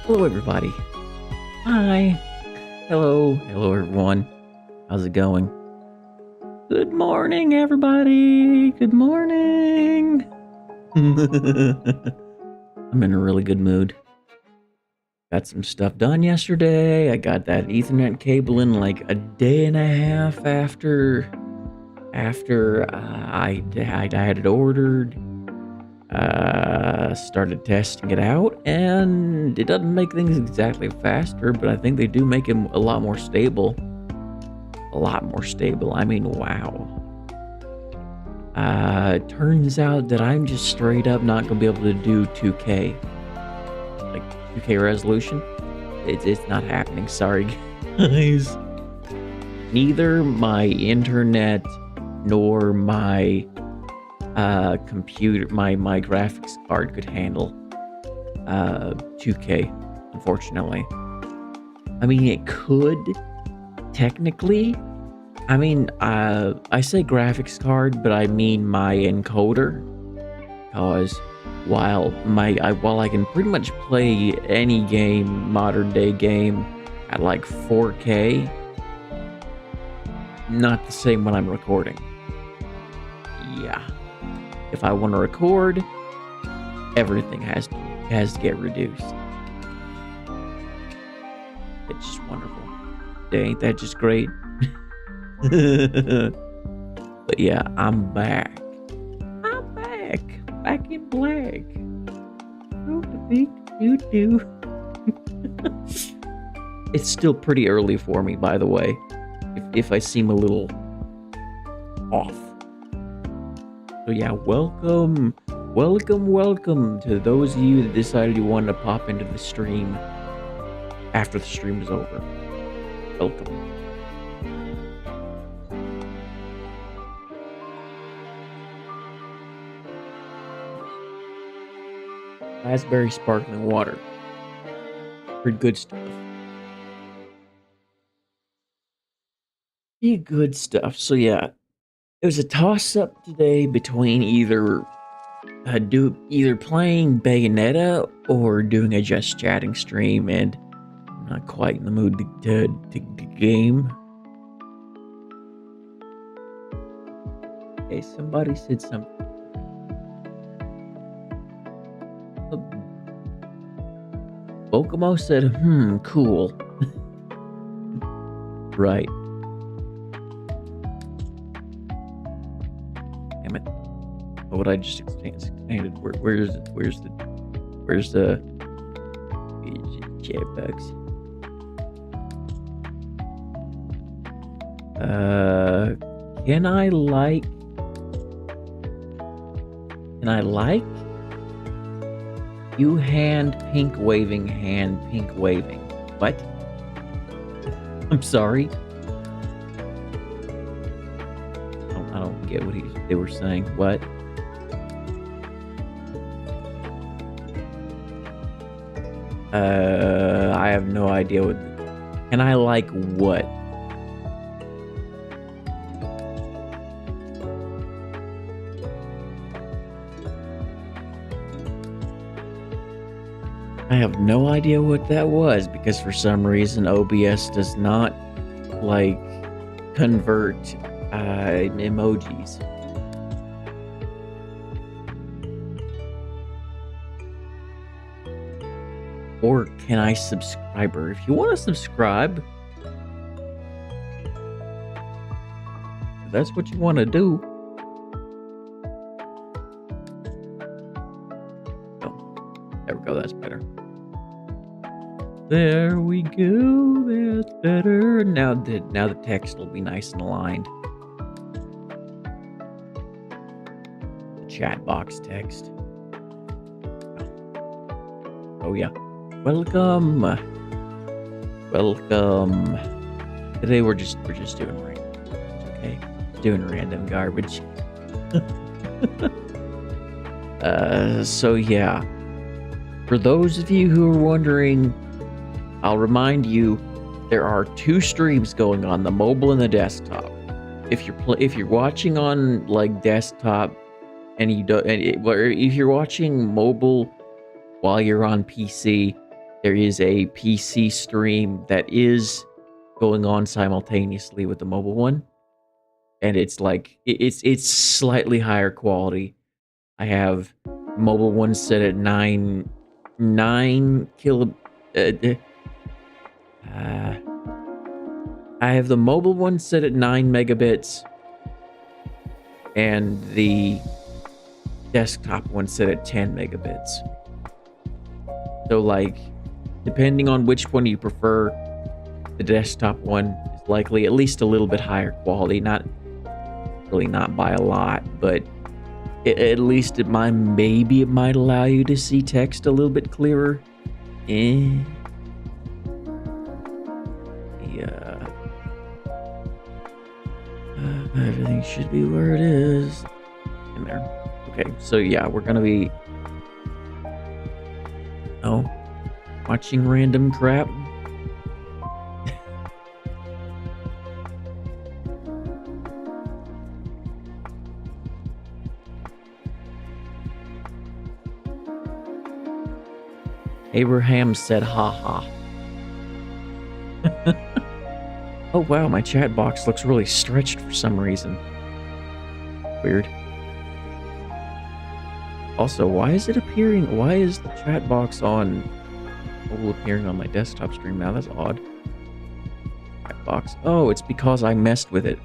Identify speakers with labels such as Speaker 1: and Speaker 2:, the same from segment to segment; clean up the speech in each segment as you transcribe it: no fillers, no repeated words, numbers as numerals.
Speaker 1: Hello, everybody. Hi. Hello. Hello, everyone. How's it going? Good morning, everybody. Good morning. I'm in a really good mood. Got some stuff done yesterday. I got that Ethernet cable in like a day and a half after I had it ordered. Started testing it out, and it doesn't make things exactly faster, but I think they do make it a lot more stable. A lot more stable. I mean, wow. Turns out that I'm just straight up not gonna be able to do 2K, like 2K resolution. It's not happening. Sorry, guys. Neither my internet nor my computer, my graphics card could handle 2K, unfortunately. I mean, it could technically. I mean, I say graphics card, but I mean my encoder, because while I can pretty much play any game, modern day game, at like 4K, not the same when I'm recording. Yeah. If I want to record, everything has to get reduced. It's just wonderful. Ain't that just great? But yeah, I'm back. I'm back in black. It's still pretty early for me, by the way. If I seem a little off. So yeah, welcome to those of you that decided you wanted to pop into the stream after the stream is over. Welcome. Raspberry sparkling water. Pretty good stuff. Pretty good stuff. So yeah, it was a toss-up today between either playing Bayonetta or doing a just chatting stream, and I'm not quite in the mood to game. Okay, somebody said something. Bokomo said, cool. Right. Damn it. What I just expanded. Where's the chat bugs? Can I like you hand pink waving? What? I'm sorry. I don't get what they were saying. What? I have no idea what. Can I like what? I have no idea what that was, because for some reason OBS does not like convert emojis. Or can I subscribe her? If you want to subscribe, if that's what you want to do. Oh, there we go. That's better. There we go. That's better. Now the text will be nice and aligned. The chat box text. Oh yeah. Welcome. Today we're just doing random. Okay, doing random garbage. So yeah. For those of you who are wondering, I'll remind you, there are two streams going on: the mobile and the desktop. If you're watching on like desktop, if you're watching mobile while you're on PC, there is a PC stream that is going on simultaneously with the mobile one, and it's like it's slightly higher quality. I have mobile one set at 9 kilo. I have the mobile one set at 9 megabits, and the desktop one set at 10 megabits. So, like, depending on which one you prefer, the desktop one is likely at least a little bit higher quality. Not by a lot, but at least maybe it might allow you to see text a little bit clearer. Yeah. Everything should be where it is. In there. Okay, so yeah, we're gonna be watching random crap. Abraham said, haha. Oh wow, my chat box looks really stretched for some reason. Weird. Also, why is the chat box appearing on my desktop stream now? That's odd. Chat box. Oh, it's because I messed with it.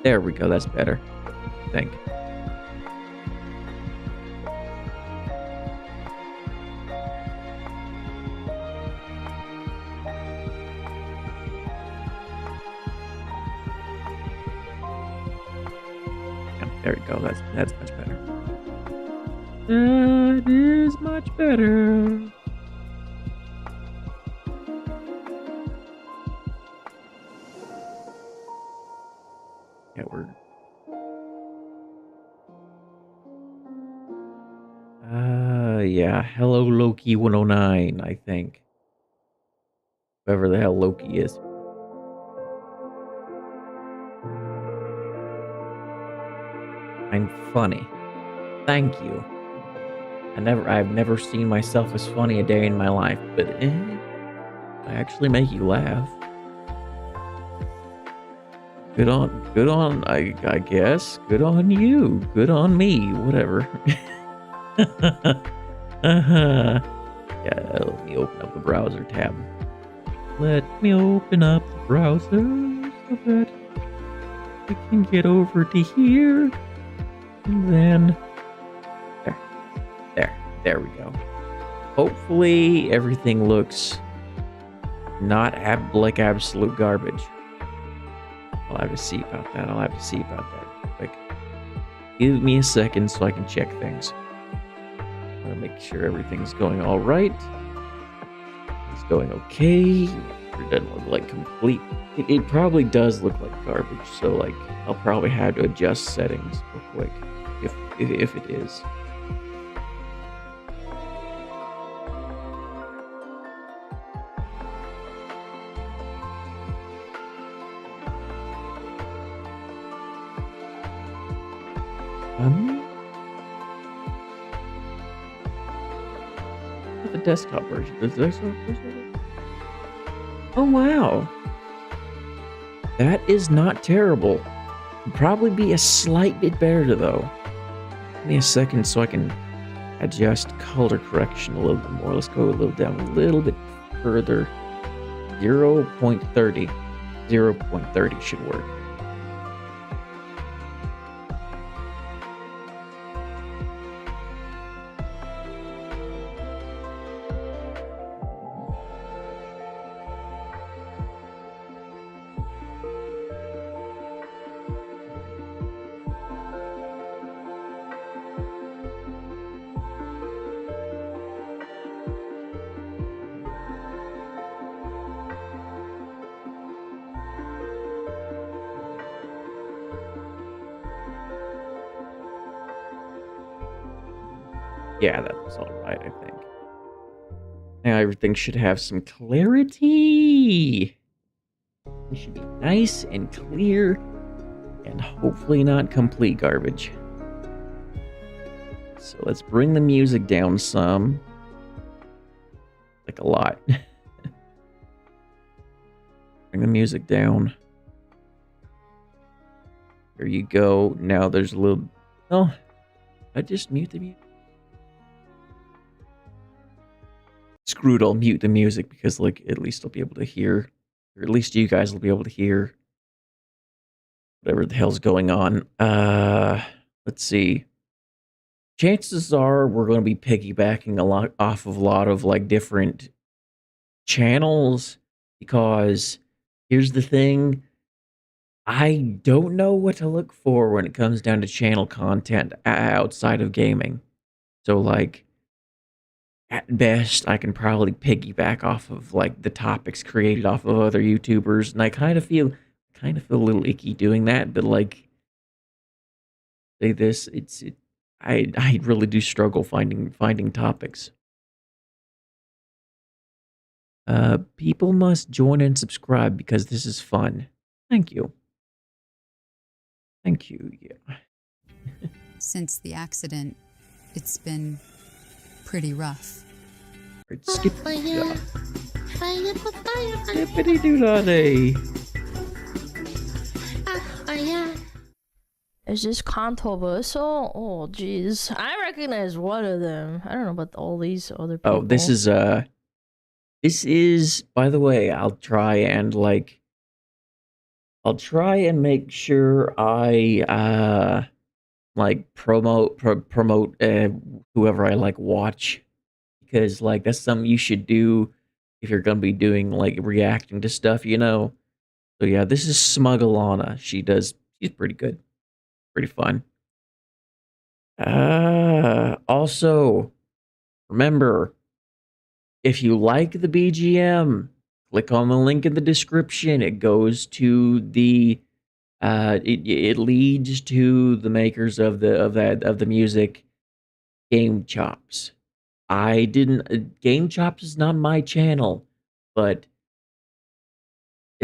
Speaker 1: There we go, that's better. I think. There we go. That's much better. That is much better. Yeah, yeah. Hello, Loki 109, I think. Whoever the hell Loki is. I'm funny. Thank you. I've never seen myself as funny a day in my life, but I actually make you laugh. Good on, I guess. Good on you. Good on me. Whatever. Yeah, let me open up the browser tab. Let me open up the browser so that I can get over to here. And then there we go. Hopefully everything looks not like absolute garbage. I'll have to see about that. Quick. Give me a second so I can check things. I'm gonna make sure everything's going all right. It's going okay. It doesn't look like complete. It probably does look like garbage. So like I'll probably have to adjust settings real quick if it is. The desktop version. Oh wow, that is not terrible. Probably be a slight bit better though. Give me a second so I can adjust color correction a little bit more. Let's go a little down a little bit further. 0.30. 0.30 should work. Yeah, that was all right, I think. Now everything should have some clarity. It should be nice and clear and hopefully not complete garbage. So let's bring the music down some. like a lot. Bring the music down. There you go. Now there's a little... Oh, I just mute the music. Screw it, I'll mute the music because, like, at least I'll be able to hear, or at least you guys will be able to hear whatever the hell's going on. Let's see. Chances are we're going to be piggybacking a lot off of a lot of, like, different channels because here's the thing. I don't know what to look for when it comes down to channel content outside of gaming. So, like, at best, I can probably piggyback off of, like, the topics created off of other YouTubers, and I kind of feel a little icky doing that, but, like, say this, I really do struggle finding topics. People must join and subscribe because this is fun. Thank you. Thank you, yeah.
Speaker 2: Since the accident, it's been pretty rough.
Speaker 1: Right, skip Skippity doo-dah-day.
Speaker 3: Is this controversial? Oh, jeez. I recognize one of them. I don't know about all these other people.
Speaker 1: Oh, this is, by the way, I'll try and make sure I, like, promote whoever I, like, watch. Because, like, that's something you should do if you're gonna be doing, like, reacting to stuff, you know? So, yeah, this is Smuggalana. She's pretty good. Pretty fun. Also, remember, if you like the BGM, click on the link in the description. It goes to the it leads to the makers of the music, Game Chops. Game Chops is not my channel, but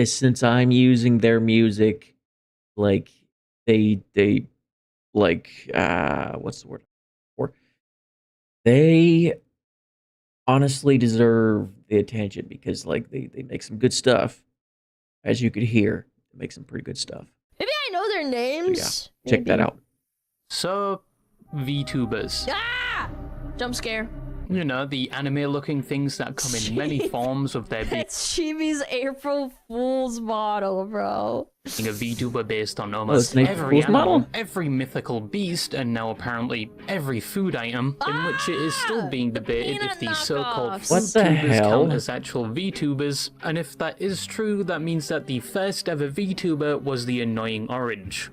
Speaker 1: since I'm using their music, like they like what's the word for? They honestly deserve the attention because, like, they make some good stuff. As you could hear, they make some pretty good stuff.
Speaker 3: Maybe I know their names.
Speaker 1: So, yeah, check that out.
Speaker 4: So, VTubers.
Speaker 3: Ah! Jump scare.
Speaker 4: You know, the anime-looking things that come in many forms of their being
Speaker 3: It's Chibi's April Fool's model, bro.
Speaker 4: a VTuber based on almost
Speaker 1: April
Speaker 4: every
Speaker 1: Fool's
Speaker 4: animal,
Speaker 1: model?
Speaker 4: every mythical beast, and now apparently every food item, in which it is still being debated if
Speaker 3: peanut
Speaker 4: these so-called
Speaker 3: knockoffs.
Speaker 1: What the
Speaker 4: VTubers
Speaker 1: hell?
Speaker 4: count as actual VTubers, and if that is true, that means that the first ever VTuber was the Annoying Orange.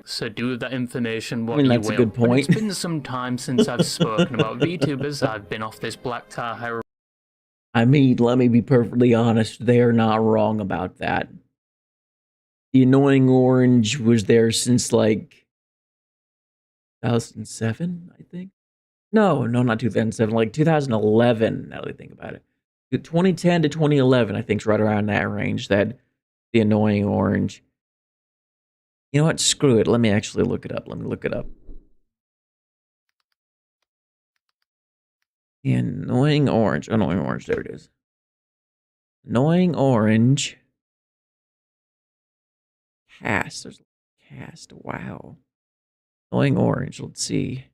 Speaker 4: So do with that information what
Speaker 1: that's
Speaker 4: you
Speaker 1: a
Speaker 4: will.
Speaker 1: good
Speaker 4: But
Speaker 1: point.
Speaker 4: it's been some time since I've spoken about VTubers. I've been off this black tar heroin.
Speaker 1: I mean, let me be perfectly honest. They are not wrong about that. The Annoying Orange was there since, like, 2007, I think. No, not 2007. Like 2011. Now that I think about it, 2010 to 2011, I think, is right around that range. That the Annoying Orange. You know what? Screw it. Let me actually look it up. Let me look it up. The Annoying Orange. Annoying Orange. There it is. Annoying Orange. Cast. There's a cast. Wow. Annoying Orange. Let's see.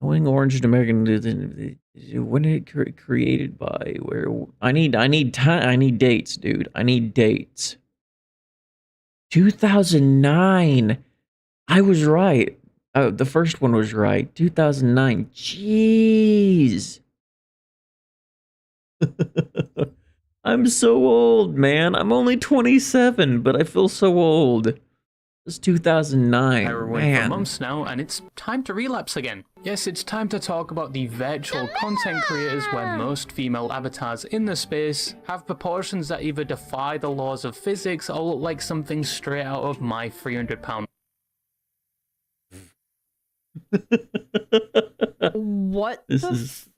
Speaker 1: Annoying Orange is American. When it created by? Where? I need dates, dude. I need dates. 2009. I was right. Oh, the first one was right. 2009. Jeez. I'm so old, man. I'm only 27, but I feel so old. It's 2009.
Speaker 4: Heroin
Speaker 1: Man.
Speaker 4: for months now, and it's time to relapse again. Yes, it's time to talk about the virtual content creators where most female avatars in the space have proportions that either defy the laws of physics or look like something straight out of My 300-Pound.
Speaker 3: What?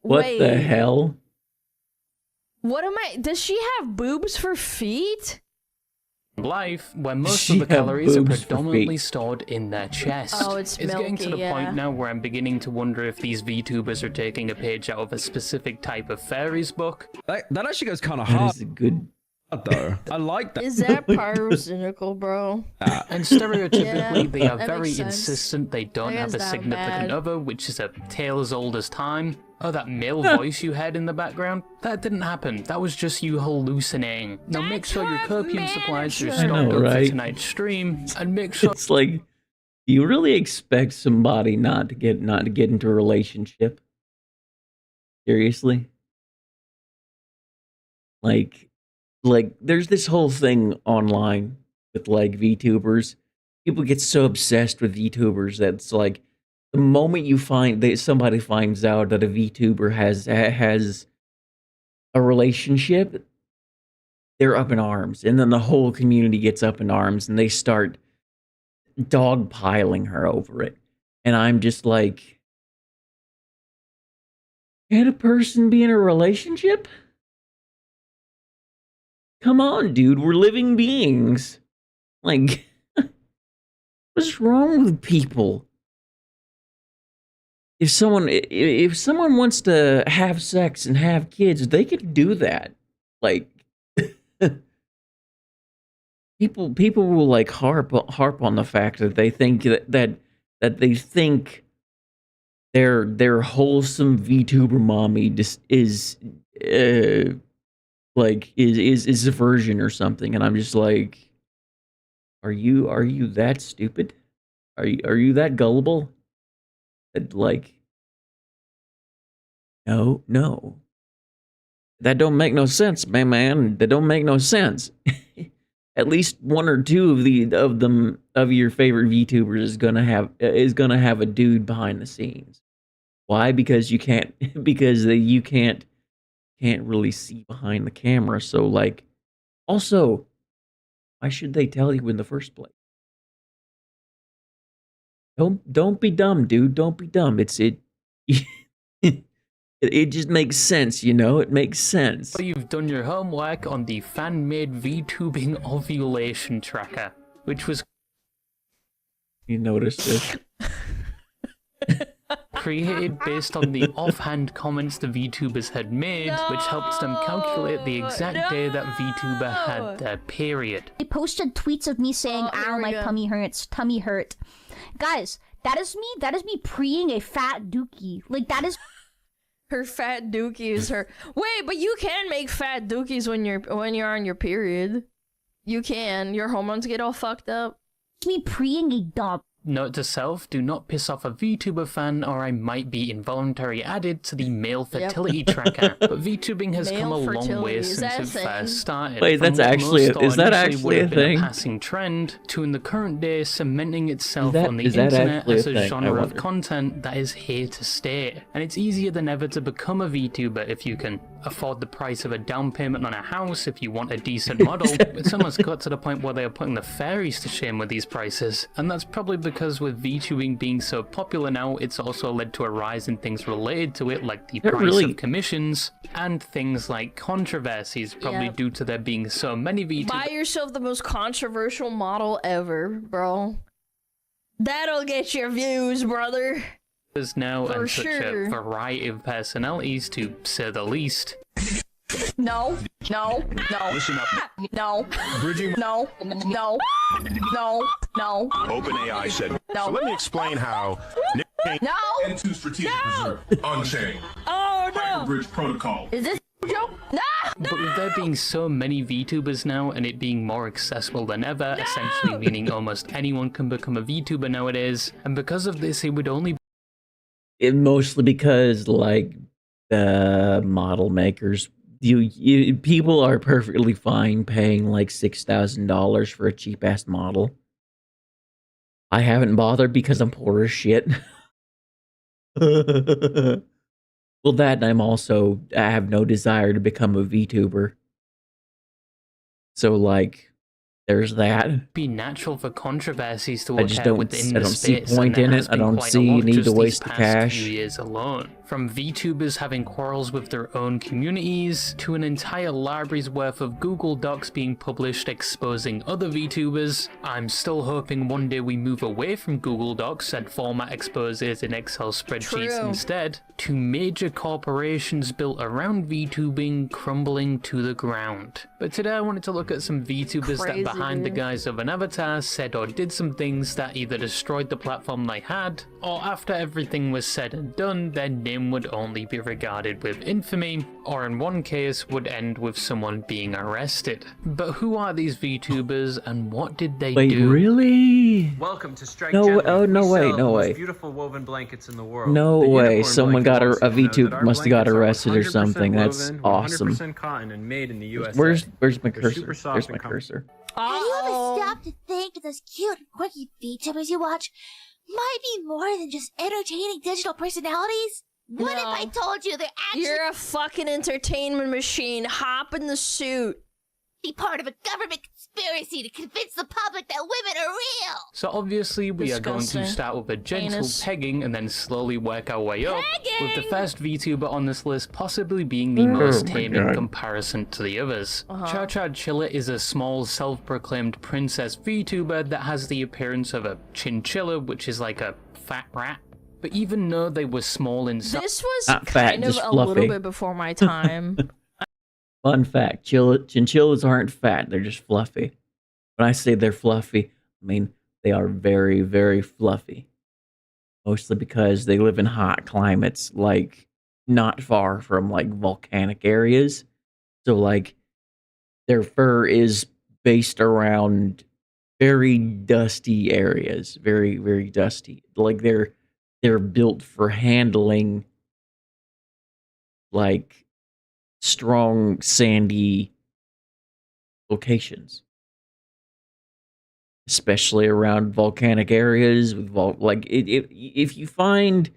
Speaker 1: What the hell?
Speaker 3: What am I? Does she have boobs for feet?
Speaker 4: life, where most of the
Speaker 1: Yeah,
Speaker 4: calories are
Speaker 1: boobs for
Speaker 4: predominantly
Speaker 1: feet.
Speaker 4: stored in their chest.
Speaker 3: Oh, it's
Speaker 4: getting to
Speaker 3: milky,
Speaker 4: the
Speaker 3: yeah.
Speaker 4: point now where I'm beginning to wonder if these VTubers are taking a page out of a specific type of fairies book.
Speaker 5: That actually goes kind of
Speaker 1: That
Speaker 5: hard
Speaker 1: is a good.
Speaker 5: though. I like that.
Speaker 3: Is that pyrocynical, bro?
Speaker 4: And stereotypically,
Speaker 3: Yeah,
Speaker 4: they are
Speaker 3: that
Speaker 4: very
Speaker 3: makes sense.
Speaker 4: insistent they don't
Speaker 3: I
Speaker 4: have a
Speaker 3: guess that
Speaker 4: significant
Speaker 3: bad.
Speaker 4: other, which is a tale as old as time. Oh, that male voice you heard in the background? That didn't happen. That was just you hallucinating. Now make sure your perfume supplies are
Speaker 1: I
Speaker 4: stocked
Speaker 1: know,
Speaker 4: up for
Speaker 1: right?
Speaker 4: tonight's stream, and make sure
Speaker 1: It's like, do you really expect somebody not to get into a relationship? Seriously? Like there's this whole thing online with like VTubers. People get so obsessed with VTubers that it's like the moment you find that somebody finds out that a VTuber has a relationship, they're up in arms, and then the whole community gets up in arms, and they start dogpiling her over it. And I'm just like, can a person be in a relationship? Come on, dude, we're living beings. Like, what's wrong with people? If someone wants to have sex and have kids, they could do that. Like, people will like harp on the fact that they think that they think their wholesome VTuber mommy just is like is a virgin or something, and I'm just like, are you that stupid? Are you that gullible? That like, no, that don't make no sense, man. That don't make no sense. At least one or two of your favorite VTubers is gonna have a dude behind the scenes. Why? Because you can't really see behind the camera. So like, also, why should they tell you in the first place? Don't be dumb, dude. Don't be dumb. It just makes sense, you know? It makes sense.
Speaker 4: you've done your homework on the fan-made VTubing ovulation tracker, which was
Speaker 1: You noticed this?
Speaker 4: created based on the offhand comments the VTubers had made, which helped them calculate the exact day that VTuber had their period.
Speaker 6: I posted tweets of me saying,
Speaker 3: Oh, here
Speaker 6: ow,
Speaker 3: we
Speaker 6: my
Speaker 3: go.
Speaker 6: tummy hurts, tummy hurt. Guys, that is me preeing a fat dookie. Like, that is
Speaker 3: Her fat dookie is her. Wait, but you can make fat dookies when you're on your period. You can. Your hormones get all fucked up.
Speaker 6: me preeing a dump.
Speaker 4: Note to self, do not piss off a VTuber fan or I might be involuntarily added to the male fertility tracker. But VTubing has come a
Speaker 3: Male
Speaker 4: long
Speaker 3: fertility,
Speaker 4: way
Speaker 3: is
Speaker 4: since
Speaker 3: that a
Speaker 4: it
Speaker 3: thing?
Speaker 4: first started.
Speaker 1: Wait,
Speaker 4: From
Speaker 1: that's
Speaker 4: what
Speaker 1: actually
Speaker 4: most thought
Speaker 1: is that
Speaker 4: initially
Speaker 1: actually
Speaker 4: would
Speaker 1: a
Speaker 4: have been
Speaker 1: thing?
Speaker 4: passing trend to in the current day cementing itself
Speaker 1: that-
Speaker 4: on the
Speaker 1: is that
Speaker 4: internet
Speaker 1: actually a
Speaker 4: as a
Speaker 1: thing? I
Speaker 4: genre of
Speaker 1: wonder.
Speaker 4: content that is here to stay. And it's easier than ever to become a VTuber if you can afford the price of a down payment on a house, if you want a decent model. It's almost got to the point where they are putting the fairies to shame with these prices. And that's probably because with VTubing being so popular now, it's also led to a rise in things related to it, like the
Speaker 1: They're
Speaker 4: price
Speaker 1: really-
Speaker 4: of commissions, and things like controversies, probably
Speaker 3: Yep.
Speaker 4: due to there being so many
Speaker 3: Buy
Speaker 4: VTubers.
Speaker 3: yourself the most controversial model ever, bro. That'll get your views, brother.
Speaker 4: Now
Speaker 3: For
Speaker 4: and such
Speaker 3: sure.
Speaker 4: a variety of personalities, to say the least.
Speaker 7: No, no, no.
Speaker 8: Listen up.
Speaker 7: No,
Speaker 8: Bridging
Speaker 7: no, no, no.
Speaker 8: OpenAI said.
Speaker 7: No.
Speaker 8: So let me explain how Nick Kane
Speaker 7: No!
Speaker 9: Into Strategic Reserve on-chain.
Speaker 3: Oh no!
Speaker 9: Bridge Protocol.
Speaker 7: Is this a joke? No!
Speaker 4: But with there being so many VTubers now and it being more accessible than ever, essentially meaning almost anyone can become a VTuber nowadays, and because of this, it would only
Speaker 1: Mostly because like the model makers, people are perfectly fine paying like $6,000 for a cheap ass model. I haven't bothered because I'm poor as shit. Well, that and I have no desire to become a VTuber. So like, there's that.
Speaker 4: be natural for controversies to
Speaker 1: I just
Speaker 4: occur
Speaker 1: don't-
Speaker 4: within
Speaker 1: I
Speaker 4: the
Speaker 1: don't see
Speaker 4: space,
Speaker 1: point
Speaker 4: and there
Speaker 1: in
Speaker 4: has
Speaker 1: it. I
Speaker 4: been
Speaker 1: don't
Speaker 4: quite a
Speaker 1: see
Speaker 4: lot
Speaker 1: need
Speaker 4: just
Speaker 1: to
Speaker 4: these
Speaker 1: waste the
Speaker 4: past
Speaker 1: cash.
Speaker 4: few years alone. From VTubers having quarrels with their own communities, to an entire library's worth of Google Docs being published exposing other VTubers. I'm still hoping one day we move away from Google Docs and format exposes in Excel spreadsheets
Speaker 3: True.
Speaker 4: instead, to major corporations built around VTubing crumbling to the ground. But today I wanted to look at some VTubers
Speaker 3: Crazy,
Speaker 4: that behind the
Speaker 3: dude.
Speaker 4: guise of an avatar said or did some things that either destroyed the platform they had, or after everything was said and done, their name would only be regarded with infamy, or in one case would end with someone being arrested. But who are these VTubers and what did they
Speaker 1: Wait,
Speaker 4: do?
Speaker 1: really?
Speaker 10: Welcome to Strike
Speaker 1: No,
Speaker 10: Gently.
Speaker 1: oh, no
Speaker 10: We
Speaker 1: way,
Speaker 10: sell
Speaker 1: no
Speaker 10: the most
Speaker 1: way.
Speaker 10: beautiful woven blankets in the world.
Speaker 1: No
Speaker 10: The
Speaker 1: way.
Speaker 10: unicorn
Speaker 1: Someone
Speaker 10: blanket
Speaker 1: got
Speaker 10: wants
Speaker 1: a
Speaker 10: you to know
Speaker 1: VTuber
Speaker 10: that our
Speaker 1: must have got
Speaker 10: blankets are
Speaker 1: arrested or
Speaker 10: 100%
Speaker 1: something. That's
Speaker 10: woven,
Speaker 1: awesome.
Speaker 10: 100% cotton and made in the USA.
Speaker 1: Where's my
Speaker 10: They're
Speaker 1: cursor?
Speaker 10: super soft
Speaker 1: Where's
Speaker 10: and
Speaker 1: my
Speaker 10: comfy.
Speaker 1: cursor?
Speaker 11: Have you ever
Speaker 3: Uh-oh.
Speaker 11: stopped to think that those cute and quirky VTubers you watch might be more than just entertaining digital personalities? What if
Speaker 3: No.
Speaker 11: I told you they're actually
Speaker 3: You're a fucking entertainment machine. Hop in the suit.
Speaker 11: part of a government conspiracy to convince the public that women are real?
Speaker 4: So obviously we are going to
Speaker 3: Disgusting.
Speaker 4: start with a gentle
Speaker 3: Heinous.
Speaker 4: pegging and then slowly work our way up, with the
Speaker 3: Pegging!
Speaker 4: first VTuber on this list possibly being the most
Speaker 1: my
Speaker 4: tame in
Speaker 1: God.
Speaker 4: comparison to the others.
Speaker 3: Uh-huh.
Speaker 4: Cha Cha Chilla is a small self-proclaimed princess VTuber that has the appearance of a chinchilla, which is like a fat rat. But even though they were small in size,
Speaker 3: This was
Speaker 1: Not fat,
Speaker 3: kind of
Speaker 1: just
Speaker 3: a little
Speaker 1: fluffy.
Speaker 3: bit before my time.
Speaker 1: Fun fact: chinchillas aren't fat; they're just fluffy. When I say they're fluffy, I mean they are very, very fluffy. Mostly because they live in hot climates, like not far from like volcanic areas. So like their fur is based around very dusty areas, very, very dusty. Like they're built for handling like strong sandy locations, especially around volcanic areas with if you find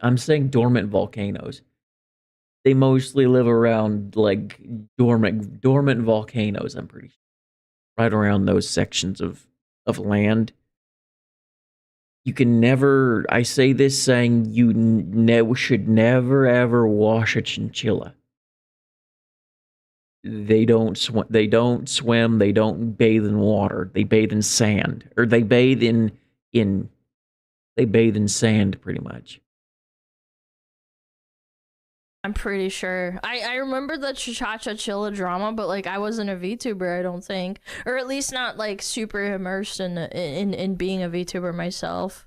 Speaker 1: I'm saying dormant volcanoes, they mostly live around like dormant volcanoes. I'm pretty sure right around those sections of land. You can never, I say this saying, you should never ever wash a chinchilla. They don't swim. They don't swim. They don't bathe in water. They bathe in sand, or they bathe in sand, pretty much.
Speaker 3: I'm pretty sure. I remember the Cha Cha Chilla drama, but like I wasn't a VTuber, I don't think, or at least not like super immersed in being a VTuber myself.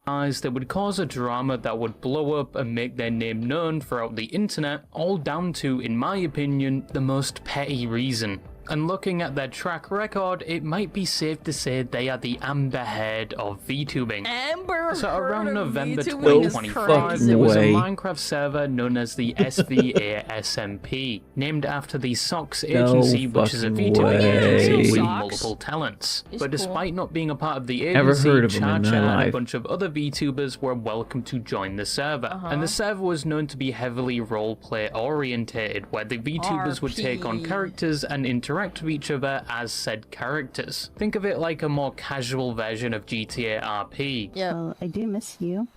Speaker 4: that would cause a drama that would blow up and make their name known throughout the internet, all down to, in my opinion, the most petty reason. And looking at their track record, it might be safe to say they are the Amber Heard of VTubing.
Speaker 3: Amber
Speaker 4: So
Speaker 3: Heard
Speaker 4: around
Speaker 3: of
Speaker 4: November
Speaker 3: VTubing is
Speaker 4: 2025,
Speaker 3: crazy.
Speaker 4: there was a
Speaker 1: way.
Speaker 4: Minecraft server known as the SVASMP, named after the SOX agency, which is a
Speaker 1: fucking
Speaker 4: VTubing agency with
Speaker 3: way.
Speaker 4: multiple talents.
Speaker 3: It's
Speaker 4: But
Speaker 3: cool.
Speaker 4: despite not being a part of the
Speaker 1: Never
Speaker 4: agency,
Speaker 1: heard of 'em in my
Speaker 4: Cha-Cha and a
Speaker 1: life.
Speaker 4: bunch of other VTubers were welcome to join the server. And the server was known to be heavily roleplay orientated, where the VTubers would take on
Speaker 3: RP.
Speaker 4: characters and interact with each other as said characters. Think of it like a more casual version of GTA RP.
Speaker 3: Yeah.
Speaker 12: Well, I do miss you.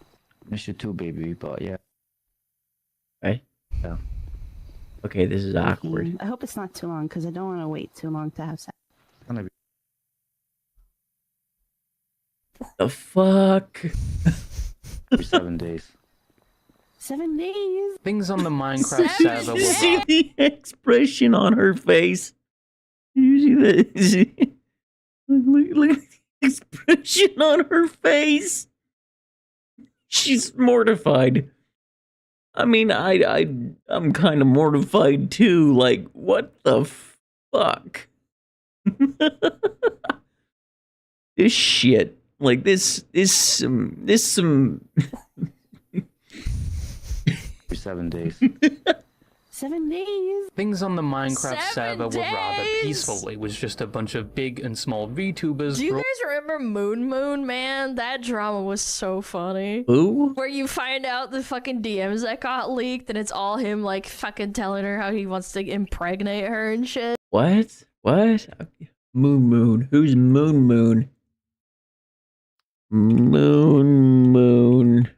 Speaker 10: Miss you too, baby, but yeah.
Speaker 1: Okay.
Speaker 10: Yeah.
Speaker 1: Okay, this is awkward.
Speaker 12: I hope it's not too long because I don't want to wait too long to have sex.
Speaker 10: It's gonna be
Speaker 1: The fuck?
Speaker 10: 7 days.
Speaker 12: 7 days.
Speaker 4: Things on the Minecraft
Speaker 3: 7
Speaker 4: server
Speaker 1: You
Speaker 4: were
Speaker 1: see the expression on her face? You see that? Look at the expression on her face. She's mortified. I mean, I'm kind of mortified too. Like, what the fuck? This shit. Like this some
Speaker 10: 7 days.
Speaker 12: 7 days.
Speaker 4: Things on the Minecraft
Speaker 3: 7
Speaker 4: server were rather
Speaker 3: days!
Speaker 4: peaceful. It was just a bunch of big and small VTubers.
Speaker 3: Do you guys remember Moon, man? That drama was so funny.
Speaker 1: Who?
Speaker 3: Where you find out the fucking DMs that got leaked and it's all him like fucking telling her how he wants to impregnate her and shit.
Speaker 1: What? What? Moon. Who's Moon? Moon.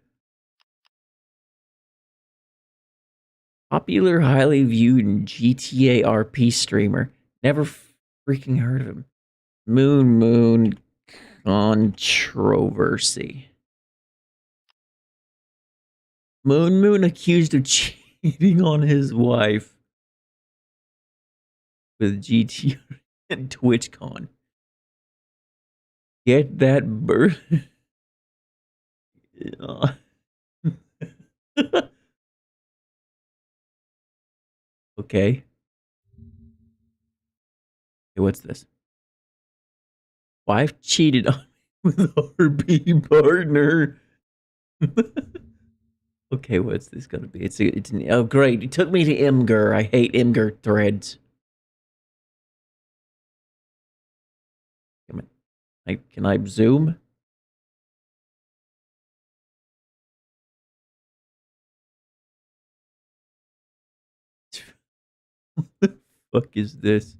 Speaker 1: popular, highly viewed GTA RP streamer. Never freaking heard of him. Moon controversy. Moon accused of cheating on his wife with GTA and TwitchCon. Get that bird. Okay. Okay, what's this? Wife cheated on me with RP partner. Okay, what's this gonna be? Oh great! It took me to Imgur. I hate Imgur threads. Come on. Can I zoom? What the fuck is this?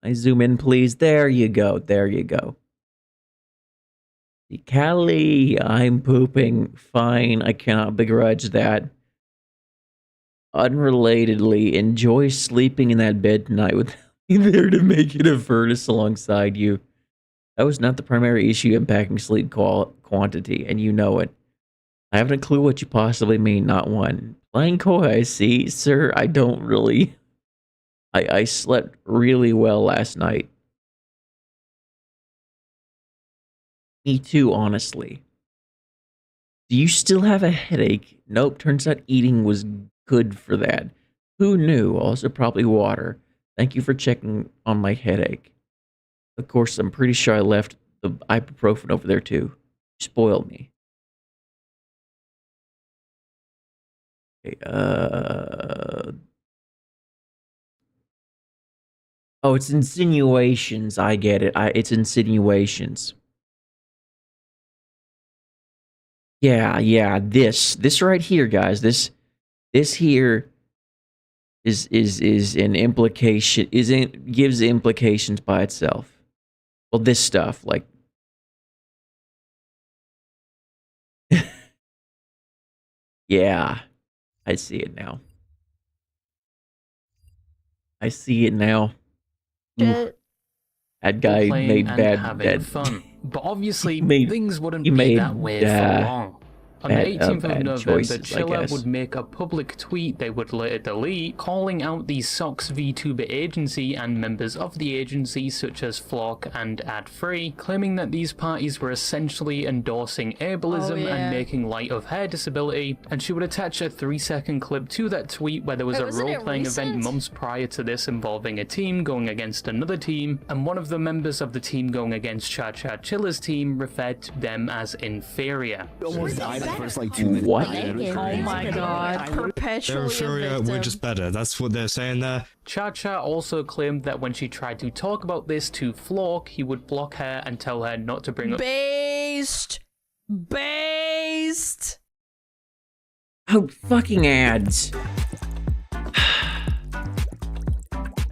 Speaker 1: I zoom in, please. There you go. There you go. Callie, I'm pooping. Fine, I cannot begrudge that. Unrelatedly, enjoy sleeping in that bed tonight with me there to make it a furnace alongside you. That was not the primary issue impacting sleep quantity, and you know it. I haven't a clue what you possibly mean, not one. Playing coy, I see. Sir, I don't really... I slept really well last night. Me too, honestly. Do you still have a headache? Nope, turns out eating was good for that. Who knew? Also probably water. Thank you for checking on my headache. Of course, I'm pretty sure I left the ibuprofen over there too. Spoiled me. Okay, oh, it's insinuations. I get it. It's insinuations. Yeah. This right here, guys. This here is an implication. Gives implications by itself. Well, this stuff, like. Yeah, I see it now. I see it now. Oof. That guy made bad
Speaker 4: fun. But obviously,
Speaker 1: made,
Speaker 4: things wouldn't be that way for long. On the 18th of November,
Speaker 1: choices,
Speaker 4: Chiller would make a public tweet they would later delete, calling out the SOX VTuber agency and members of the agency such as Flock and AdFree, claiming that these parties were essentially endorsing ableism and making light of her disability, and she would attach a 3-second clip to that tweet where there was a role-playing event months prior to this involving a team going against another team, and one of the members of the team going against Cha Cha Chiller's team referred to them as inferior.
Speaker 13: Almost died the first like 2 minutes.
Speaker 1: What?
Speaker 3: Oh my god, perpetually a victim.
Speaker 13: We're just better. That's what they're saying there.
Speaker 4: Cha Cha also claimed that when she tried to talk about this to Flock, he would block her and tell her not to bring up.
Speaker 3: Based.
Speaker 1: Oh, fucking ads. I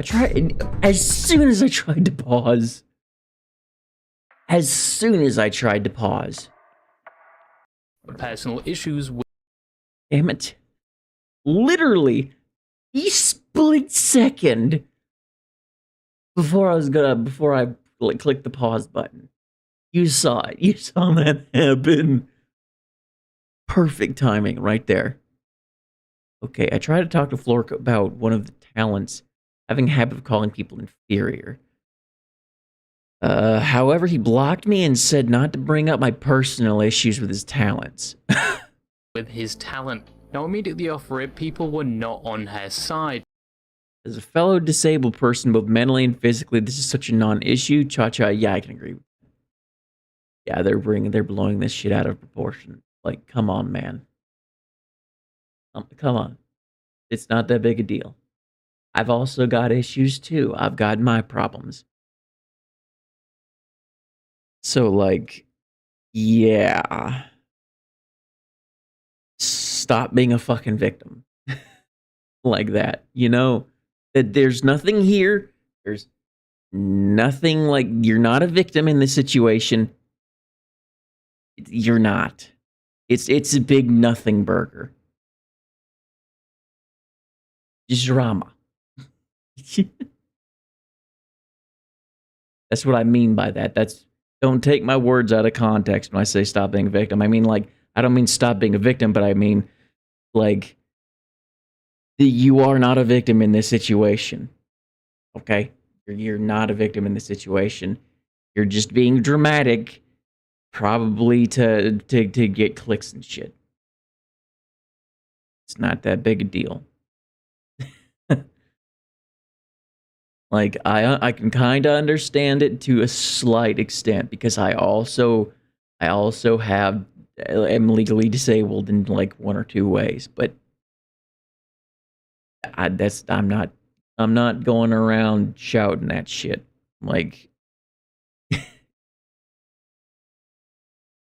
Speaker 1: tried, as soon as I tried to pause.
Speaker 4: Personal issues with.
Speaker 1: Damn it. Literally, a split second before I clicked the pause button. You saw it. You saw that happen. Perfect timing right there. Okay, I tried to talk to Flork about one of the talents having a habit of calling people inferior. However, he blocked me and said not to bring up my personal issues with his talents.
Speaker 4: With his talent. Now, immediately off rip, people were not on her side.
Speaker 1: As a fellow disabled person, both mentally and physically, this is such a non-issue. Cha-cha, yeah, I can agree with that. Yeah, they're blowing this shit out of proportion. Like, come on, man. Come on. It's not that big a deal. I've also got issues, too. I've got my problems. So, like, yeah. Stop being a fucking victim. Like that. You know, that there's nothing here. There's nothing, like, you're not a victim in this situation. You're not. It's a big nothing burger. drama. That's what I mean by that. Don't take my words out of context when I say stop being a victim. I mean, like, I don't mean stop being a victim, but I mean, like, you are not a victim in this situation. Okay? You're not a victim in this situation. You're just being dramatic, probably to get clicks and shit. It's not that big a deal. Like, I can kind of understand it to a slight extent because I also am legally disabled in like one or two ways, but I'm not going around shouting that shit. Like,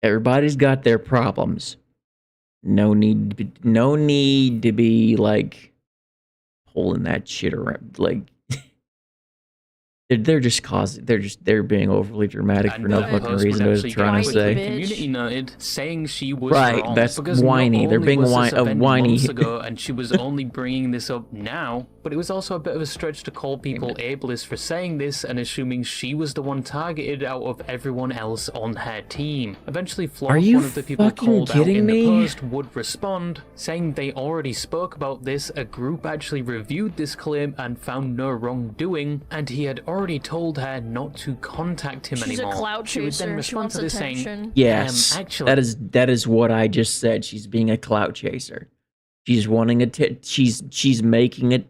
Speaker 1: everybody's got their problems. No need to be like pulling that shit around. Like, they're being overly dramatic for no fucking reason. I was trying to say.
Speaker 4: Community noted saying she was
Speaker 1: right,
Speaker 4: wrong
Speaker 1: that's
Speaker 4: because
Speaker 1: whiny. They're being whiny.
Speaker 4: Months ago, and she was only bringing this up now. But it was also a bit of a stretch to call people ableist for saying this and assuming she was the one targeted out of everyone else on her team. Eventually, Flock, one of the people called out in the post, would respond, saying they already spoke about this. A group actually reviewed this claim and found no wrongdoing, and he had already told her not to contact him
Speaker 3: She's
Speaker 4: anymore.
Speaker 3: a clout
Speaker 4: She would then
Speaker 3: chaser. She
Speaker 4: respond
Speaker 3: wants
Speaker 4: to this
Speaker 3: attention.
Speaker 4: saying,
Speaker 1: Yes,
Speaker 4: actually,
Speaker 1: that is what I just said. She's being a clout chaser. She's wanting she's making it.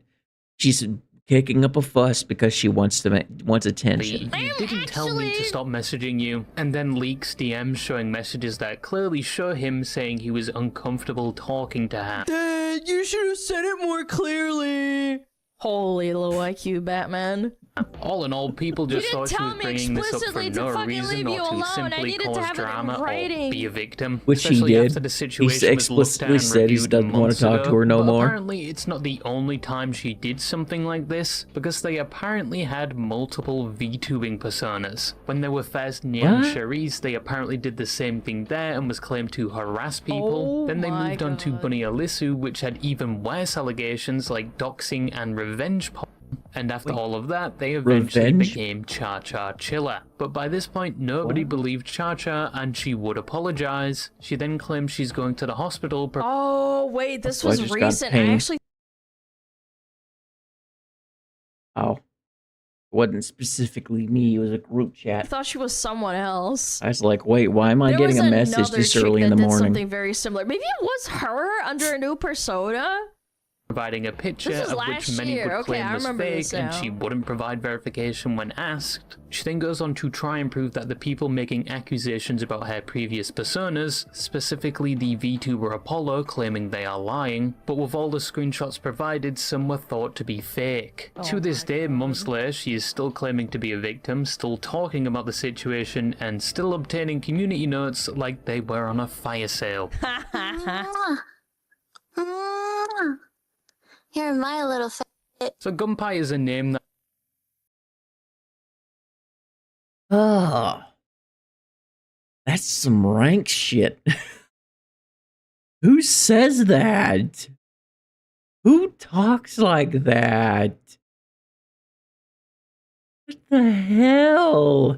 Speaker 1: She's kicking up a fuss because she wants attention.
Speaker 4: You didn't tell me to stop messaging you, and then leaks DMs showing messages that clearly show him saying he was uncomfortable talking to her.
Speaker 3: Dad, you should have said it more clearly. Holy low IQ Batman.
Speaker 4: All in all, people just
Speaker 3: You didn't
Speaker 4: thought she
Speaker 3: tell
Speaker 4: was
Speaker 3: me
Speaker 4: bringing this up for
Speaker 3: explicitly to
Speaker 4: no
Speaker 3: fucking
Speaker 4: reason
Speaker 3: leave
Speaker 4: or
Speaker 3: you
Speaker 4: to
Speaker 3: alone. I
Speaker 4: simply
Speaker 3: needed to
Speaker 4: cause
Speaker 3: have it in
Speaker 4: drama or
Speaker 3: writing.
Speaker 4: be a victim.
Speaker 1: Which he
Speaker 4: Especially
Speaker 1: did.
Speaker 4: after the
Speaker 1: He
Speaker 4: situation was looked at
Speaker 1: explicitly
Speaker 4: and
Speaker 1: said he
Speaker 4: reviewed
Speaker 1: doesn't want to
Speaker 4: months
Speaker 1: talk to
Speaker 4: ago,
Speaker 1: her no
Speaker 4: but
Speaker 1: more.
Speaker 4: Apparently, it's not the only time she did something like this, because they apparently had multiple VTubing personas. When they were first Nyan
Speaker 1: What?
Speaker 4: Cherise, they apparently did the same thing there and was claimed to harass people.
Speaker 3: Oh
Speaker 4: Then they
Speaker 3: my
Speaker 4: moved on to
Speaker 3: God.
Speaker 4: Bunny Alisu, which had even worse allegations like doxing and revenge porn. And after all of that, they eventually
Speaker 1: Revenge?
Speaker 4: became Cha Cha Chilla. But by this point, nobody believed Cha Cha, and she would apologize. She then claimed she's going to the hospital.
Speaker 3: Oh, wait, this
Speaker 1: So I
Speaker 3: was
Speaker 1: just got
Speaker 3: recent. I
Speaker 1: pinged.
Speaker 3: actually
Speaker 1: Oh, it wasn't specifically me. It was a group chat.
Speaker 3: thought she was someone else.
Speaker 1: I was like, wait, why am I
Speaker 3: There
Speaker 1: getting
Speaker 3: was
Speaker 1: a message
Speaker 3: another
Speaker 1: this
Speaker 3: chick
Speaker 1: early in
Speaker 3: that
Speaker 1: the
Speaker 3: did
Speaker 1: morning?
Speaker 3: something very similar. Maybe it was her under a new persona?
Speaker 4: providing a picture
Speaker 3: This was
Speaker 4: of
Speaker 3: last
Speaker 4: which many
Speaker 3: year.
Speaker 4: would
Speaker 3: Okay,
Speaker 4: claim
Speaker 3: I
Speaker 4: was
Speaker 3: remember
Speaker 4: fake,
Speaker 3: this
Speaker 4: and
Speaker 3: now.
Speaker 4: she wouldn't provide verification when asked. She then goes on to try and prove that the people making accusations about her previous personas, specifically the VTuber Apollo, claiming they are lying, but with all the screenshots provided, some were thought to be fake. To this day, months later, she is still claiming to be a victim, still talking about the situation, and still obtaining community notes like they were on a fire sale.
Speaker 11: You're my little
Speaker 4: So Gunpei is a name that
Speaker 1: Oh, that's some rank shit. Who says that? Who talks like that? What the hell?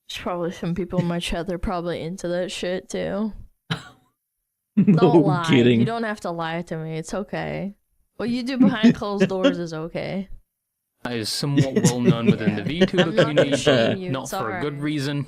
Speaker 3: There's probably some people in my chat, they're probably into that shit too.
Speaker 1: No
Speaker 3: Don't lie.
Speaker 1: kidding.
Speaker 3: You don't have to lie to me. It's okay. What you do behind closed doors is okay.
Speaker 4: is somewhat well known within the VTuber
Speaker 3: I'm not gonna
Speaker 4: community,
Speaker 3: shame
Speaker 4: but
Speaker 3: you,
Speaker 4: not
Speaker 3: it's
Speaker 4: for a good
Speaker 3: alright.
Speaker 4: reason.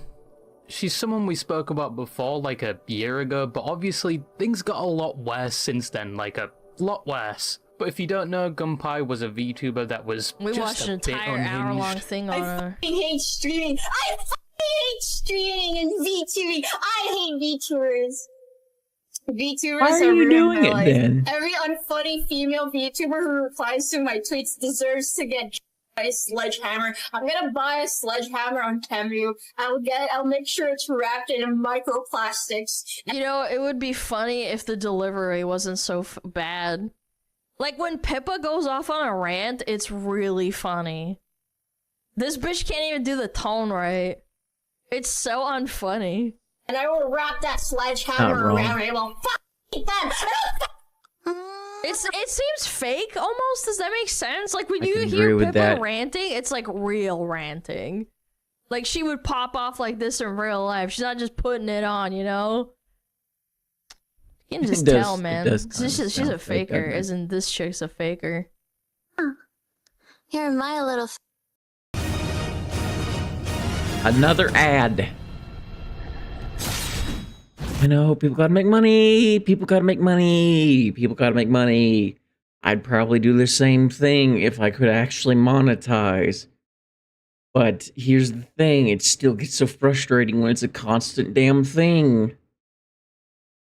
Speaker 4: She's someone we spoke about before, like a year ago, but obviously things got a lot worse since then, like a lot worse. But if you don't know, Gunpei was a VTuber that was
Speaker 3: We
Speaker 4: just
Speaker 3: watched
Speaker 4: a
Speaker 3: an
Speaker 4: bit
Speaker 3: entire hour-long
Speaker 4: unhinged.
Speaker 3: thing on her.
Speaker 14: I hate streaming. I hate streaming and VTubing. I hate VTubers. VTubers
Speaker 1: Why are
Speaker 14: are
Speaker 1: you
Speaker 14: ruined
Speaker 1: doing
Speaker 14: my
Speaker 1: it
Speaker 14: life.
Speaker 1: then?
Speaker 14: Every unfunny female VTuber who replies to my tweets deserves to get a sledgehammer. I'm gonna buy a sledgehammer on Temu. I'll make sure it's wrapped in microplastics.
Speaker 3: You know, it would be funny if the delivery wasn't so bad. Like when Pippa goes off on a rant, it's really funny. This bitch can't even do the tone right. It's so unfunny.
Speaker 14: And I will wrap that
Speaker 1: Not
Speaker 14: sledgehammer
Speaker 1: wrong.
Speaker 14: around it. Well, fuck them.
Speaker 3: It seems fake almost. Does that make sense? Like when
Speaker 1: I
Speaker 3: you
Speaker 1: can
Speaker 3: hear
Speaker 1: agree with
Speaker 3: Pippa
Speaker 1: that.
Speaker 3: ranting, it's like real ranting. Like she would pop off like this in real life. She's not just putting it on, you know? You can just tell, man. She's a faker, isn't this chick's a faker?
Speaker 11: You're my little.
Speaker 1: Another ad. I know, people gotta make money. People gotta make money. People gotta make money. I'd probably do the same thing if I could actually monetize. But here's the thing, it still gets so frustrating when it's a constant damn thing.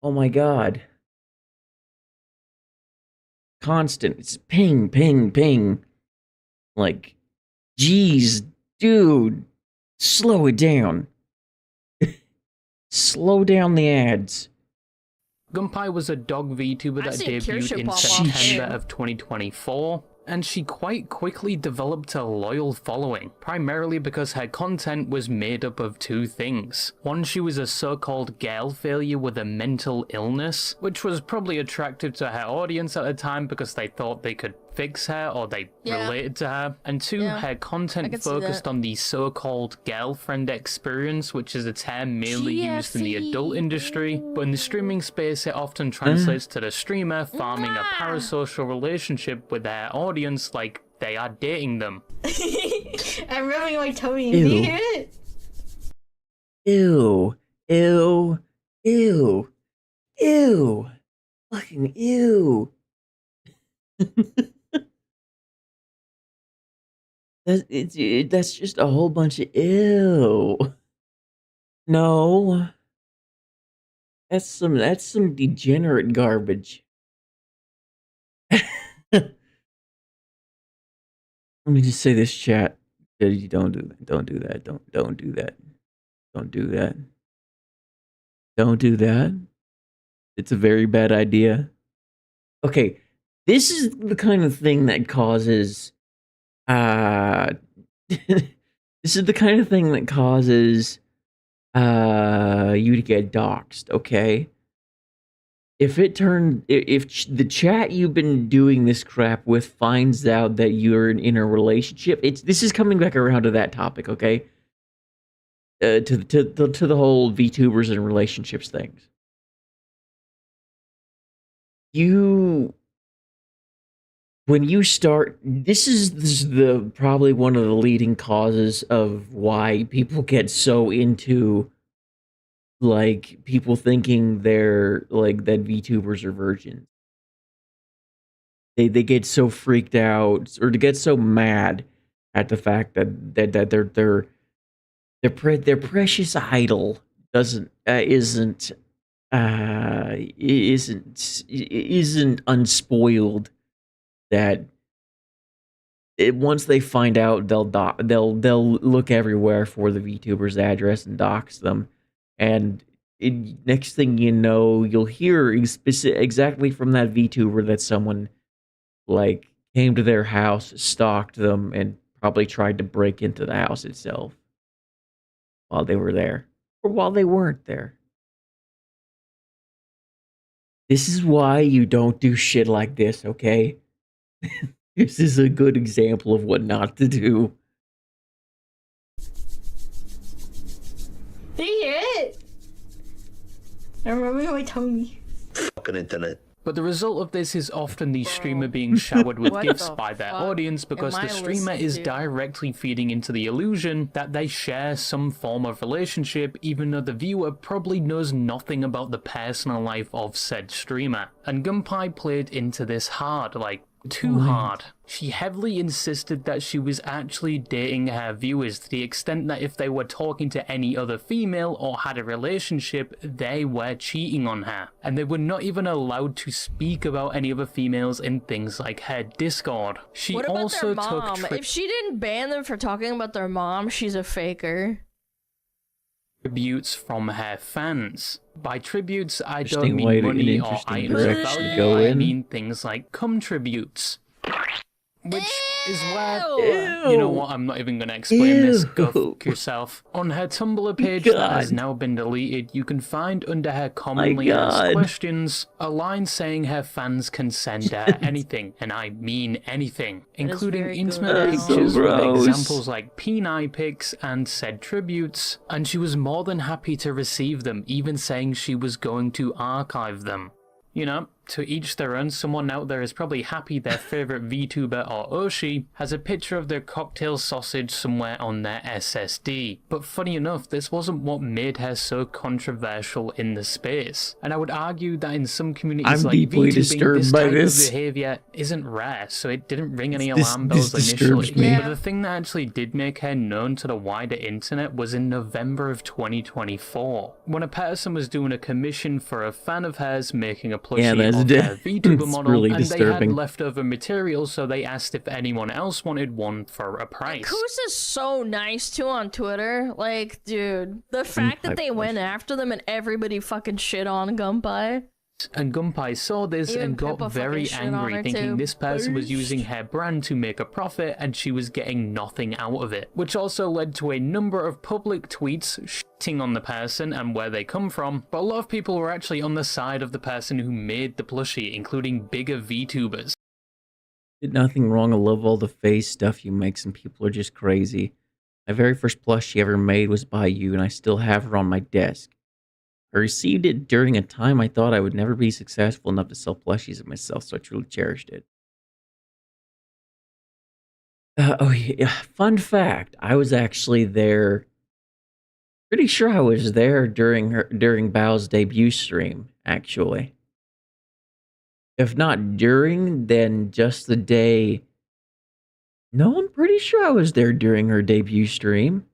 Speaker 1: Oh my god. Constant. It's ping, ping, ping. Like, geez, dude. Slow it down. Slow down the ads.
Speaker 4: Gunpei was a dog VTuber that
Speaker 3: seen Kirsha
Speaker 4: debuted in
Speaker 3: pop off
Speaker 4: September
Speaker 3: too.
Speaker 4: of 2024, and she quite quickly developed a loyal following, primarily because her content was made up of two things. One, she was a so-called girl failure with a mental illness, which was probably attractive to her audience at the time because they thought they could fix her or they related to her. And two, her content focused on the so-called girlfriend experience, which is a term mainly used in the adult industry, but in the streaming space it often translates to the streamer farming a parasocial relationship with their audience like they are dating them.
Speaker 14: I'm rubbing my tummy.
Speaker 1: Ew.
Speaker 14: Do you hear it?
Speaker 1: Ew. Ew. Ew. Ew. Fucking ew. That's just a whole bunch of ew. No. That's some degenerate garbage. Let me just say this, chat. You don't do that. Don't do that. Don't do that. Don't do that. Don't do that. It's a very bad idea. Okay, this is the kind of thing that causes this is the kind of thing that causes you to get doxxed, okay? If the chat you've been doing this crap with finds out that you're in a relationship, this is coming back around to that topic, okay? To the whole VTubers and relationships things. When you start, this is the probably one of the leading causes of why people get so into, like, people thinking they're like that VTubers are virgins. They get so freaked out or to get so mad at the fact that their precious idol isn't unspoiled. That once they find out, they'll look everywhere for the VTuber's address and dox them, and next thing you know, you'll hear exactly from that VTuber that someone like came to their house, stalked them, and probably tried to break into the house itself while they were there or while they weren't there. This is why you don't do shit like this, okay? This is a good example of what not to do.
Speaker 14: Do you hear it? I'm rubbing my tummy.
Speaker 10: Fucking internet.
Speaker 4: But the result of this is often the streamer being showered with
Speaker 3: What
Speaker 4: gifts
Speaker 3: the
Speaker 4: by their
Speaker 3: fuck
Speaker 4: audience because
Speaker 3: am
Speaker 4: the
Speaker 3: I
Speaker 4: streamer
Speaker 3: listening
Speaker 4: is
Speaker 3: to?
Speaker 4: directly feeding into the illusion that they share some form of relationship, even though the viewer probably knows nothing about the personal life of said streamer. And Gunpei played into this hard, like, too hard. She heavily insisted that she was actually dating her viewers to the extent that if they were talking to any other female or had a relationship, they were cheating on her. And they were not even allowed to speak about any other females in things like her Discord. She
Speaker 3: What about
Speaker 4: also
Speaker 3: their mom?
Speaker 4: took
Speaker 3: If she didn't ban them for talking about their mom, she's a faker.
Speaker 4: tributes from her fans. By tributes, I
Speaker 1: Interesting
Speaker 4: don't
Speaker 1: way
Speaker 4: mean
Speaker 1: to-
Speaker 4: money
Speaker 1: an
Speaker 4: or
Speaker 1: interesting
Speaker 4: items of
Speaker 1: direction to
Speaker 4: value,
Speaker 1: go
Speaker 4: I
Speaker 1: in.
Speaker 4: mean things like cum tributes. Which is where... You know what, I'm not even going to explain this. Go fuck yourself. On her Tumblr page that has now been deleted, you can find under her commonly asked questions a line saying her fans can send her anything, and I mean anything, including intimate pictures with examples like penile pics and said tributes, and she was more than happy to receive them, even saying she was going to archive them. You know, to each their own. Someone out there is probably happy their favourite VTuber or Oshi has a picture of their cocktail sausage somewhere on their SSD. But funny enough, this wasn't what made her so controversial in the space. And I would argue that in some communities like VTubing, this type of behaviour isn't rare, so it didn't ring any alarm bells initially. But the thing that actually did make her known to the wider internet was in November of 2024, when a person was doing a commission for a fan of hers making a plushie of their VTuber model, really and they had leftover material, so they asked if anyone else wanted one for a price.
Speaker 3: Kus is so nice too on Twitter. Like, dude, the fact that they went after them and everybody fucking shit on Gunpei.
Speaker 4: And Gunpei saw this and got very angry, thinking this person was using her brand to make a profit and she was getting nothing out of it. Which also led to a number of public tweets shitting on the person and where they come from, but a lot of people were actually on the side of the person who made the plushie, including bigger VTubers.
Speaker 1: Did nothing wrong. I love all the face stuff you make. Some people are just crazy. My very first plushie ever made was by you, and I still have her on my desk. I received it during a time I thought I would never be successful enough to sell plushies of myself, so I truly cherished it. Oh yeah, fun fact, I was actually there, pretty sure I was there during Bao's debut stream, actually. If not during, then just the day. No, I'm pretty sure I was there during her debut stream.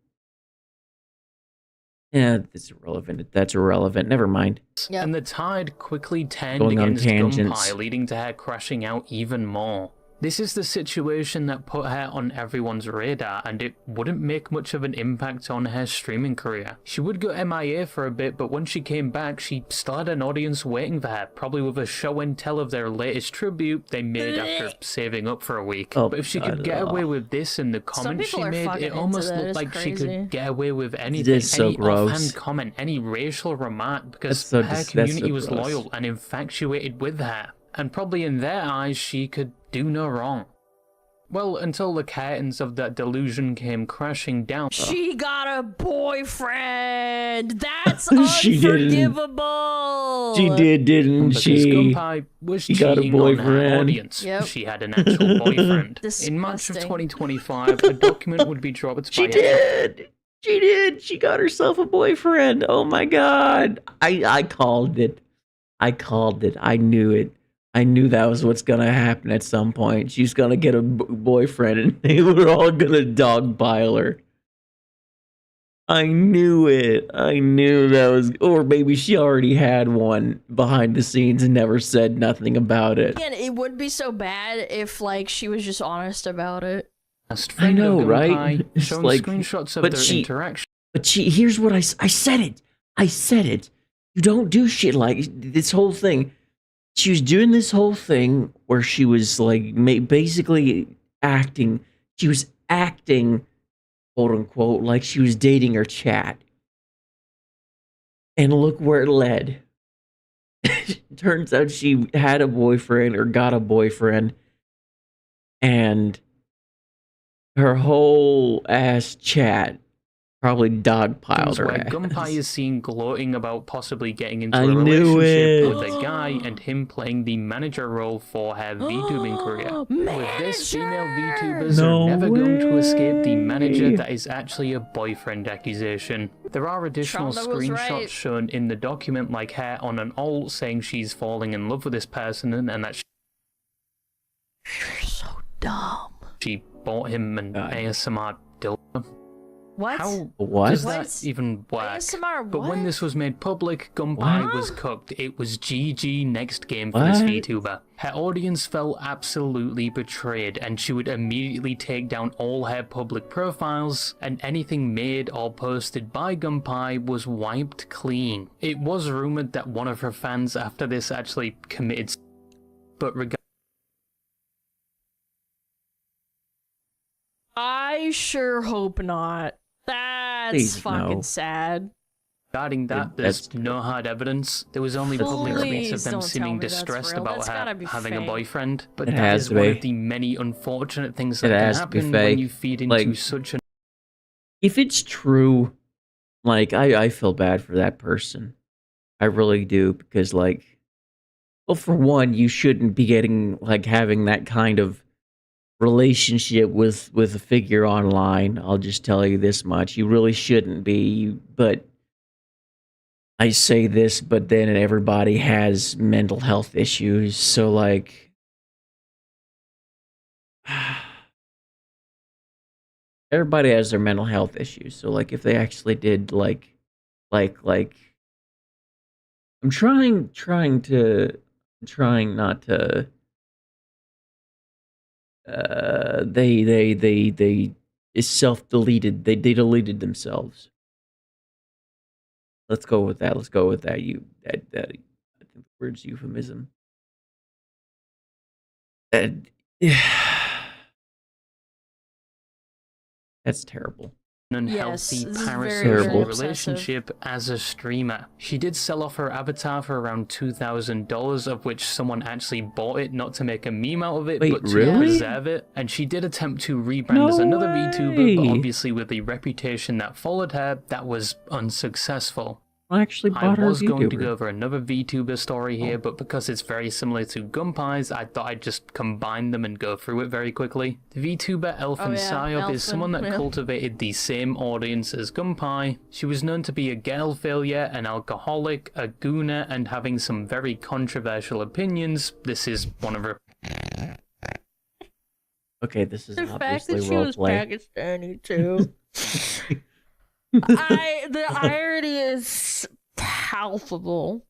Speaker 1: Yeah, that's irrelevant. That's irrelevant. Never mind.
Speaker 4: Yep. And the tide quickly turned against Gunpei, leading to her crashing out even more. This is the situation that put her on everyone's radar, and it wouldn't make much of an impact on her streaming career. She would go MIA for a bit, but when she came back, she still had an audience waiting for her, probably with a show and tell of their latest tribute they made after saving up for a week. But if she could get away with this in the comments she made, it almost looked like she could get away with anything. Any offhand comment, any racial remark, because her community was loyal and infatuated with her. And probably in their eyes, she could do no wrong. Well, until the curtains of that delusion came crashing down.
Speaker 3: She got a boyfriend! That's unforgivable!
Speaker 1: She did, didn't she?
Speaker 4: Gunpei was cheating on her audience. Yep. She had an actual boyfriend. In March of 2025, a document would be dropped by
Speaker 1: She did! She got herself a boyfriend! Oh my god! I called it. I called it. I knew it. I knew that was what's gonna happen at some point. She's gonna get a boyfriend and they were all gonna dogpile her. I knew it. I knew that was... Or maybe she already had one behind the scenes and never said nothing about it.
Speaker 3: Again, it would be so bad if, like, she was just honest about it.
Speaker 1: I know, right?
Speaker 4: Showing like, screenshots of their interaction.
Speaker 1: But here's what I said it. I said it. You don't do shit like this whole thing. She was doing this whole thing where she was like basically acting. She was acting, quote unquote, like she was dating her chat. And look where it led. Turns out she had a boyfriend or got a boyfriend. And her whole ass chat probably dogpiled her ass.
Speaker 4: Gunpei is seen gloating about possibly getting into a relationship with a guy and him playing the manager role for her VTubing career. With this, female VTubers are never going to escape the manager that is actually a boyfriend accusation. There are additional screenshots shown in the document, like her on an alt saying she's falling in love with this person and that
Speaker 3: you're so dumb.
Speaker 4: She bought him an ASMR dildo.
Speaker 3: What?
Speaker 4: How
Speaker 1: does
Speaker 4: that even work?
Speaker 3: ASMR,
Speaker 4: but when this was made public, Gunpei was cooked. It was GG next game for this VTuber. Her audience felt absolutely betrayed, and she would immediately take down all her public profiles, and anything made or posted by Gunpei was wiped clean. It was rumored that one of her fans after this actually committed, but regardless,
Speaker 3: sure hope not. That's
Speaker 1: Please,
Speaker 3: fucking
Speaker 1: no.
Speaker 3: sad.
Speaker 4: Regarding that, there's no hard evidence. There was only public
Speaker 3: Please
Speaker 4: tweets of them
Speaker 3: don't tell
Speaker 4: seeming
Speaker 3: me that's
Speaker 4: distressed
Speaker 3: real.
Speaker 4: about
Speaker 3: That's gotta be
Speaker 4: having a
Speaker 3: fake.
Speaker 4: boyfriend. But
Speaker 1: It
Speaker 4: that
Speaker 1: has
Speaker 4: is
Speaker 1: to
Speaker 4: one
Speaker 1: be.
Speaker 4: of the many unfortunate things
Speaker 1: It
Speaker 4: that can
Speaker 1: has to be
Speaker 4: happen when
Speaker 1: fake.
Speaker 4: you feed into
Speaker 1: Like-
Speaker 4: such an
Speaker 1: If it's true, like I feel bad for that person. I really do, because like, well, for one, you shouldn't be having that kind of relationship with a figure online. I'll just tell you this much: you really shouldn't be. But I say this, but then everybody has mental health issues, so like. Everybody has their mental health issues, so like if they actually did like I'm trying not to they is self-deleted. They deleted themselves. Let's go with that. That I think the word's euphemism. That's terrible.
Speaker 4: unhealthy
Speaker 3: Yes, this is very,
Speaker 4: parasocial
Speaker 1: very
Speaker 4: relationship as a streamer. She did sell off her avatar for around $2,000, of which someone actually bought it, not to make a meme out of it,
Speaker 1: Wait,
Speaker 4: but to
Speaker 1: really?
Speaker 4: preserve it. And she did attempt to rebrand
Speaker 1: No
Speaker 4: as another VTuber, but
Speaker 1: way.
Speaker 4: obviously with the reputation that followed her, that was unsuccessful.
Speaker 1: I actually
Speaker 4: I
Speaker 1: bought her
Speaker 4: was going to
Speaker 1: VTuber.
Speaker 4: go over another VTuber story here, but because it's very similar to Gunpie's, I thought I'd just combine them and go through it very quickly. The VTuber Elfin Psyop is someone that cultivated the same audience as Gunpie. She was known to be a girl failure, an alcoholic, a gooner, and having some very controversial opinions. This is one of her.
Speaker 1: Okay, this is
Speaker 3: The fact
Speaker 1: obviously
Speaker 3: that she was
Speaker 1: roleplay.
Speaker 3: Pakistani too. The irony is palpable.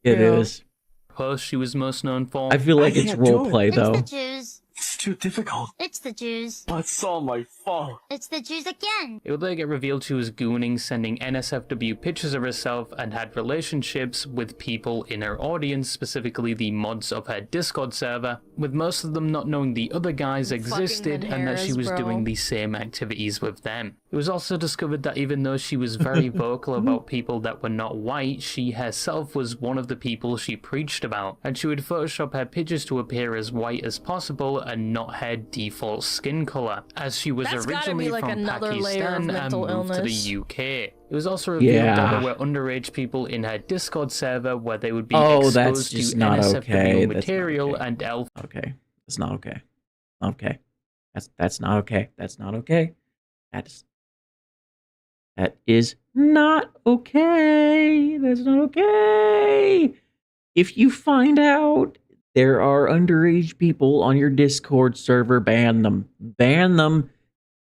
Speaker 1: It is.
Speaker 4: Post she was most known for.
Speaker 1: I feel like it's roleplay though.
Speaker 11: It's the Jews.
Speaker 10: It's too difficult.
Speaker 11: It's the Jews.
Speaker 10: That's all my fault.
Speaker 11: It's the Jews again.
Speaker 4: It would later get revealed she was gooning, sending NSFW pictures of herself, and had relationships with people in her audience, specifically the mods of her Discord server, with most of them not knowing the other guys existed and that she was doing the same activities with them. It was also discovered that even though she was very vocal about people that were not white, she herself was one of the people she preached about, and she would Photoshop her pictures to appear as white as possible and not her default skin color, as she was
Speaker 3: That's gotta
Speaker 4: originally
Speaker 3: be like
Speaker 4: from
Speaker 3: another layer of
Speaker 4: Pakistan and
Speaker 3: mental
Speaker 4: moved to
Speaker 3: illness.
Speaker 4: the UK. It was also revealed that
Speaker 1: Yeah.
Speaker 4: there were underage people in her Discord server where they would be
Speaker 1: Oh, that's
Speaker 4: exposed
Speaker 1: just
Speaker 4: to
Speaker 1: not
Speaker 4: NSFW
Speaker 1: okay. That's not
Speaker 4: material
Speaker 1: okay.
Speaker 4: and elf.
Speaker 1: Okay, that's not okay. Okay, that's not okay. That's not okay. That is not okay. That's not okay. If you find out there are underage people on your Discord server, ban them. Ban them.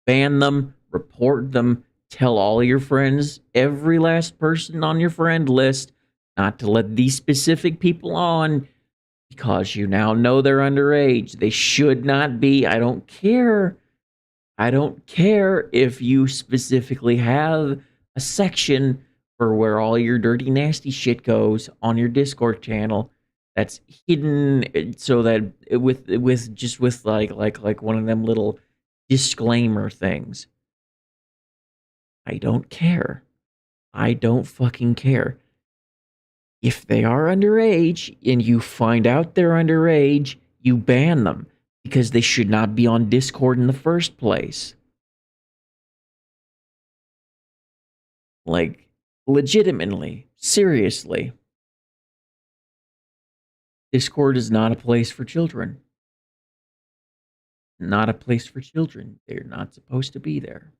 Speaker 1: Ban them. Report them. Tell all your friends, every last person on your friend list, not to let these specific people on, because you now know they're underage. They should not be. I don't care. I don't care if you specifically have a section for where all your dirty, nasty shit goes on your Discord channel that's hidden, so that with like one of them little disclaimer things. I don't care. I don't fucking care. If they are underage and you find out they're underage, you ban them, because they should not be on Discord in the first place. Like, legitimately, seriously. Discord is not a place for children. Not a place for children. They're not supposed to be there.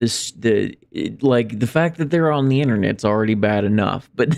Speaker 1: The fact that they're on the internet's already bad enough, but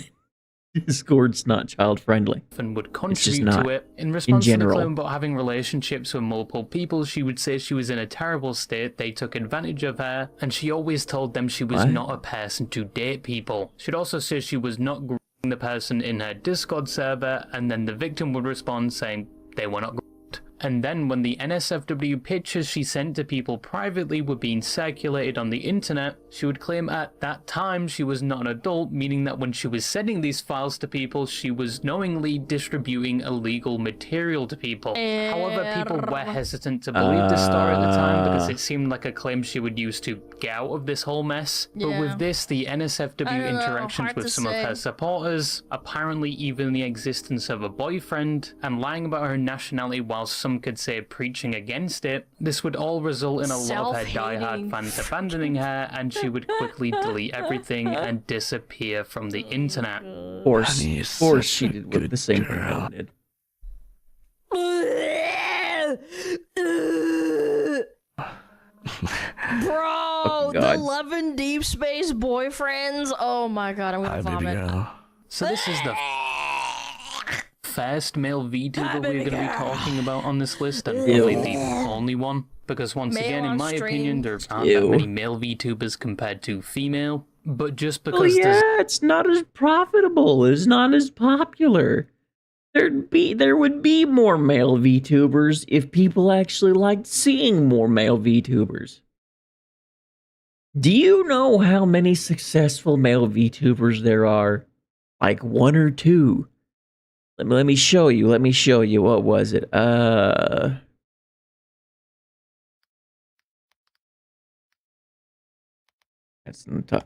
Speaker 1: Discord's not child friendly.
Speaker 4: And would
Speaker 1: It's just
Speaker 4: contribute
Speaker 1: not.
Speaker 4: to it. In response to the
Speaker 1: general.
Speaker 4: claim about having relationships with multiple people, she would say she was in a terrible state, they took advantage of her, and she always told them she was
Speaker 1: What?
Speaker 4: not a person to date people. She'd also say she was not grooming the person in her Discord server, and then the victim would respond saying they were not groomed. And then when the NSFW pictures she sent to people privately were being circulated on the internet, she would claim at that time she was not an adult, meaning that when she was sending these files to people, she was knowingly distributing illegal material to people. However, people were hesitant to believe this story at the time because it seemed like a claim she would use to get out of this whole mess. But with this, the NSFW interactions with some of her supporters, apparently even the existence of a boyfriend, and lying about her nationality while some could say preaching against it, this would all result in a lot of her diehard fans abandoning her, and she would quickly delete everything and disappear from the internet.
Speaker 1: Or she did what the same girl did.
Speaker 3: Bro, the 11 Deep Space boyfriends. Oh my god, I'm gonna vomit.
Speaker 4: So this is the first male VTuber we're going to be talking about on this list, and probably the only one, because once again, in my opinion, there aren't that many male VTubers compared to female, but just because
Speaker 1: it's not as profitable, it's not as popular. There would be more male VTubers if people actually liked seeing more male VTubers. Do you know how many successful male VTubers there are? Like 1 or 2. Let me show you. Let me show you. What was it? That's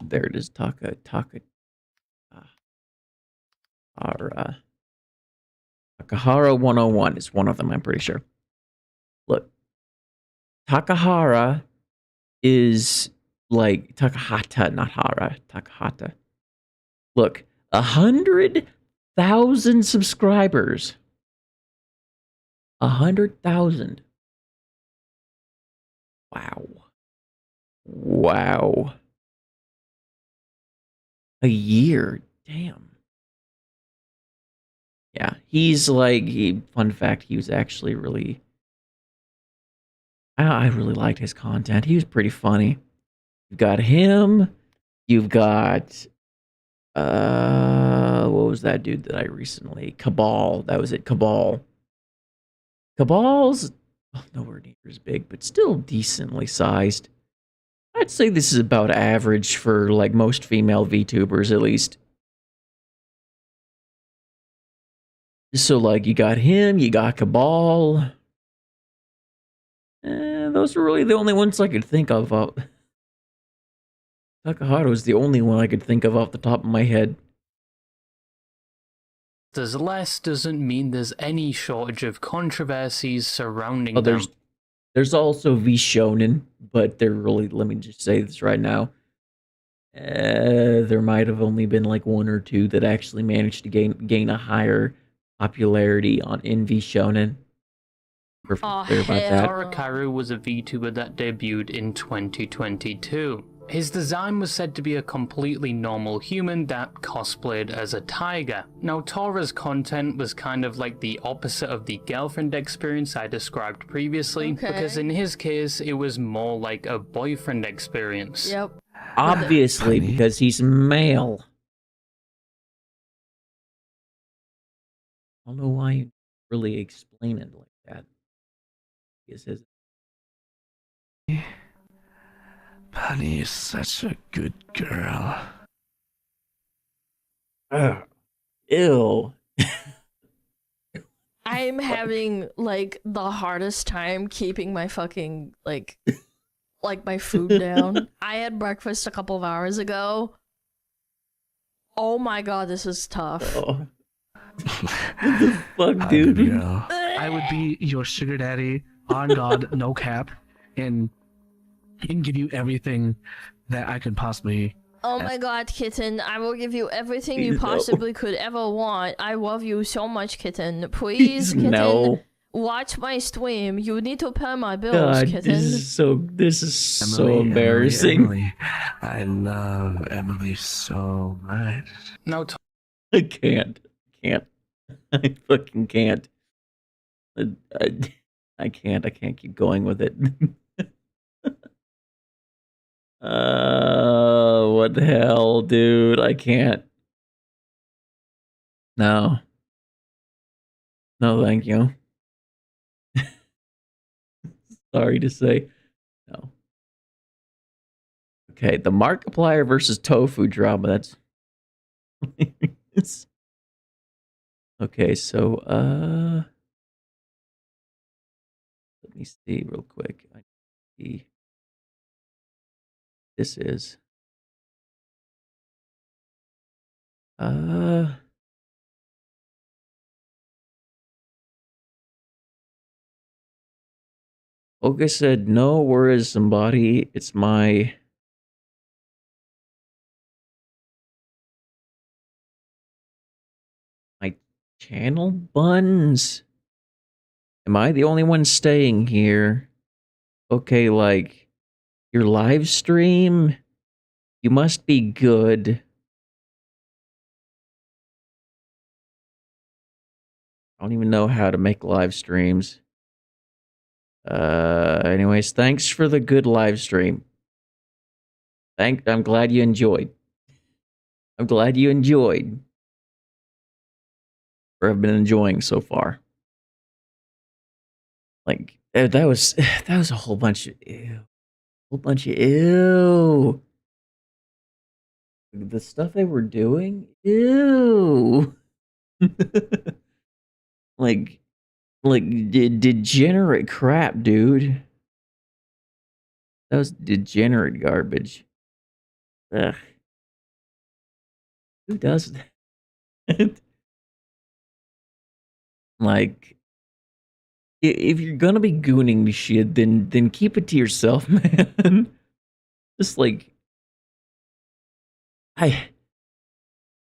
Speaker 1: there it is. Takahara 101 is one of them, I'm pretty sure. Look. Takahara is like Takahata, not Hara. Takahata. Look, 100,000 subscribers. 100,000. Wow. A year. Damn. Yeah, he's like, fun fact, he was actually really, I really liked his content. He was pretty funny. You've got him. You've got, what was that dude that I recently, Cabal. That was it, Cabal. Cabal's nowhere near as big, but still decently sized. I'd say this is about average for like most female VTubers, at least. So, like, you got him, you got Cabal. Those are really the only ones I could think of. Takahata was the only one I could think of off the top of my head.
Speaker 4: There's less doesn't mean there's any shortage of controversies surrounding them.
Speaker 1: There's also V-Shonen, but they're really, let me just say this right now. There might have only been like 1 or 2 that actually managed to gain a higher popularity in V-Shonen.
Speaker 4: Torakaru was a VTuber that debuted in 2022. His design was said to be a completely normal human that cosplayed as a tiger. Now, Tora's content was kind of like the opposite of the girlfriend experience I described previously, because in his case, it was more like a boyfriend experience.
Speaker 3: Yep.
Speaker 1: Obviously, because he's male. I don't know why you really explain it like that.
Speaker 13: Bunny is such a good girl.
Speaker 1: Ew.
Speaker 3: I'm having like the hardest time keeping my fucking like my food down. I had breakfast a couple of hours ago. Oh my god, this is tough.
Speaker 1: What the fuck, dude?
Speaker 10: I would be your sugar daddy, on God, no cap, and give you everything that I could possibly.
Speaker 3: Oh my god, kitten, I will give you everything you possibly could ever want. I love you so much, kitten. Please, kitten, watch my stream. You need to pay my bills,
Speaker 1: God,
Speaker 3: kitten.
Speaker 1: This is so embarrassing.
Speaker 13: Emily. I love Emily so much.
Speaker 4: No,
Speaker 1: I can't. I fucking can't. I can't keep going with it. What the hell, dude? I can't. No, thank you. Sorry to say. No. Okay, the Markiplier versus Tofu drama. That's hilarious. Okay, so let me see real quick. I see. This is Olga said, no, where is somebody? It's my channel buns. Am I the only one staying here? Okay, like your live stream, you must be good. I don't even know how to make live streams. Anyways, thanks for the good live stream. I'm glad you enjoyed. I'm glad you enjoyed. Or have been enjoying so far. Like that was a whole bunch of ew. Whole bunch of ew. The stuff they were doing? Ew. like degenerate crap, dude. That was degenerate garbage. Ugh. Who does that? Like, if you're gonna be gooning the shit, then keep it to yourself, man. Just like,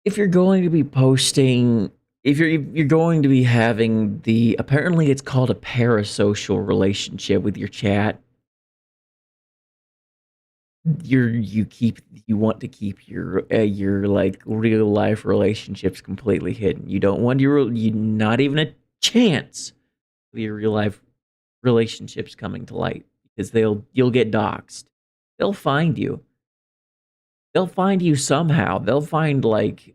Speaker 1: if you're going to be posting, if you're going to be having the, apparently it's called a parasocial relationship with your chat. You want to keep your like real life relationships completely hidden. You don't want you not even a chance of your real life relationships coming to light, because you'll get doxxed. They'll find you. They'll find you somehow. They'll find like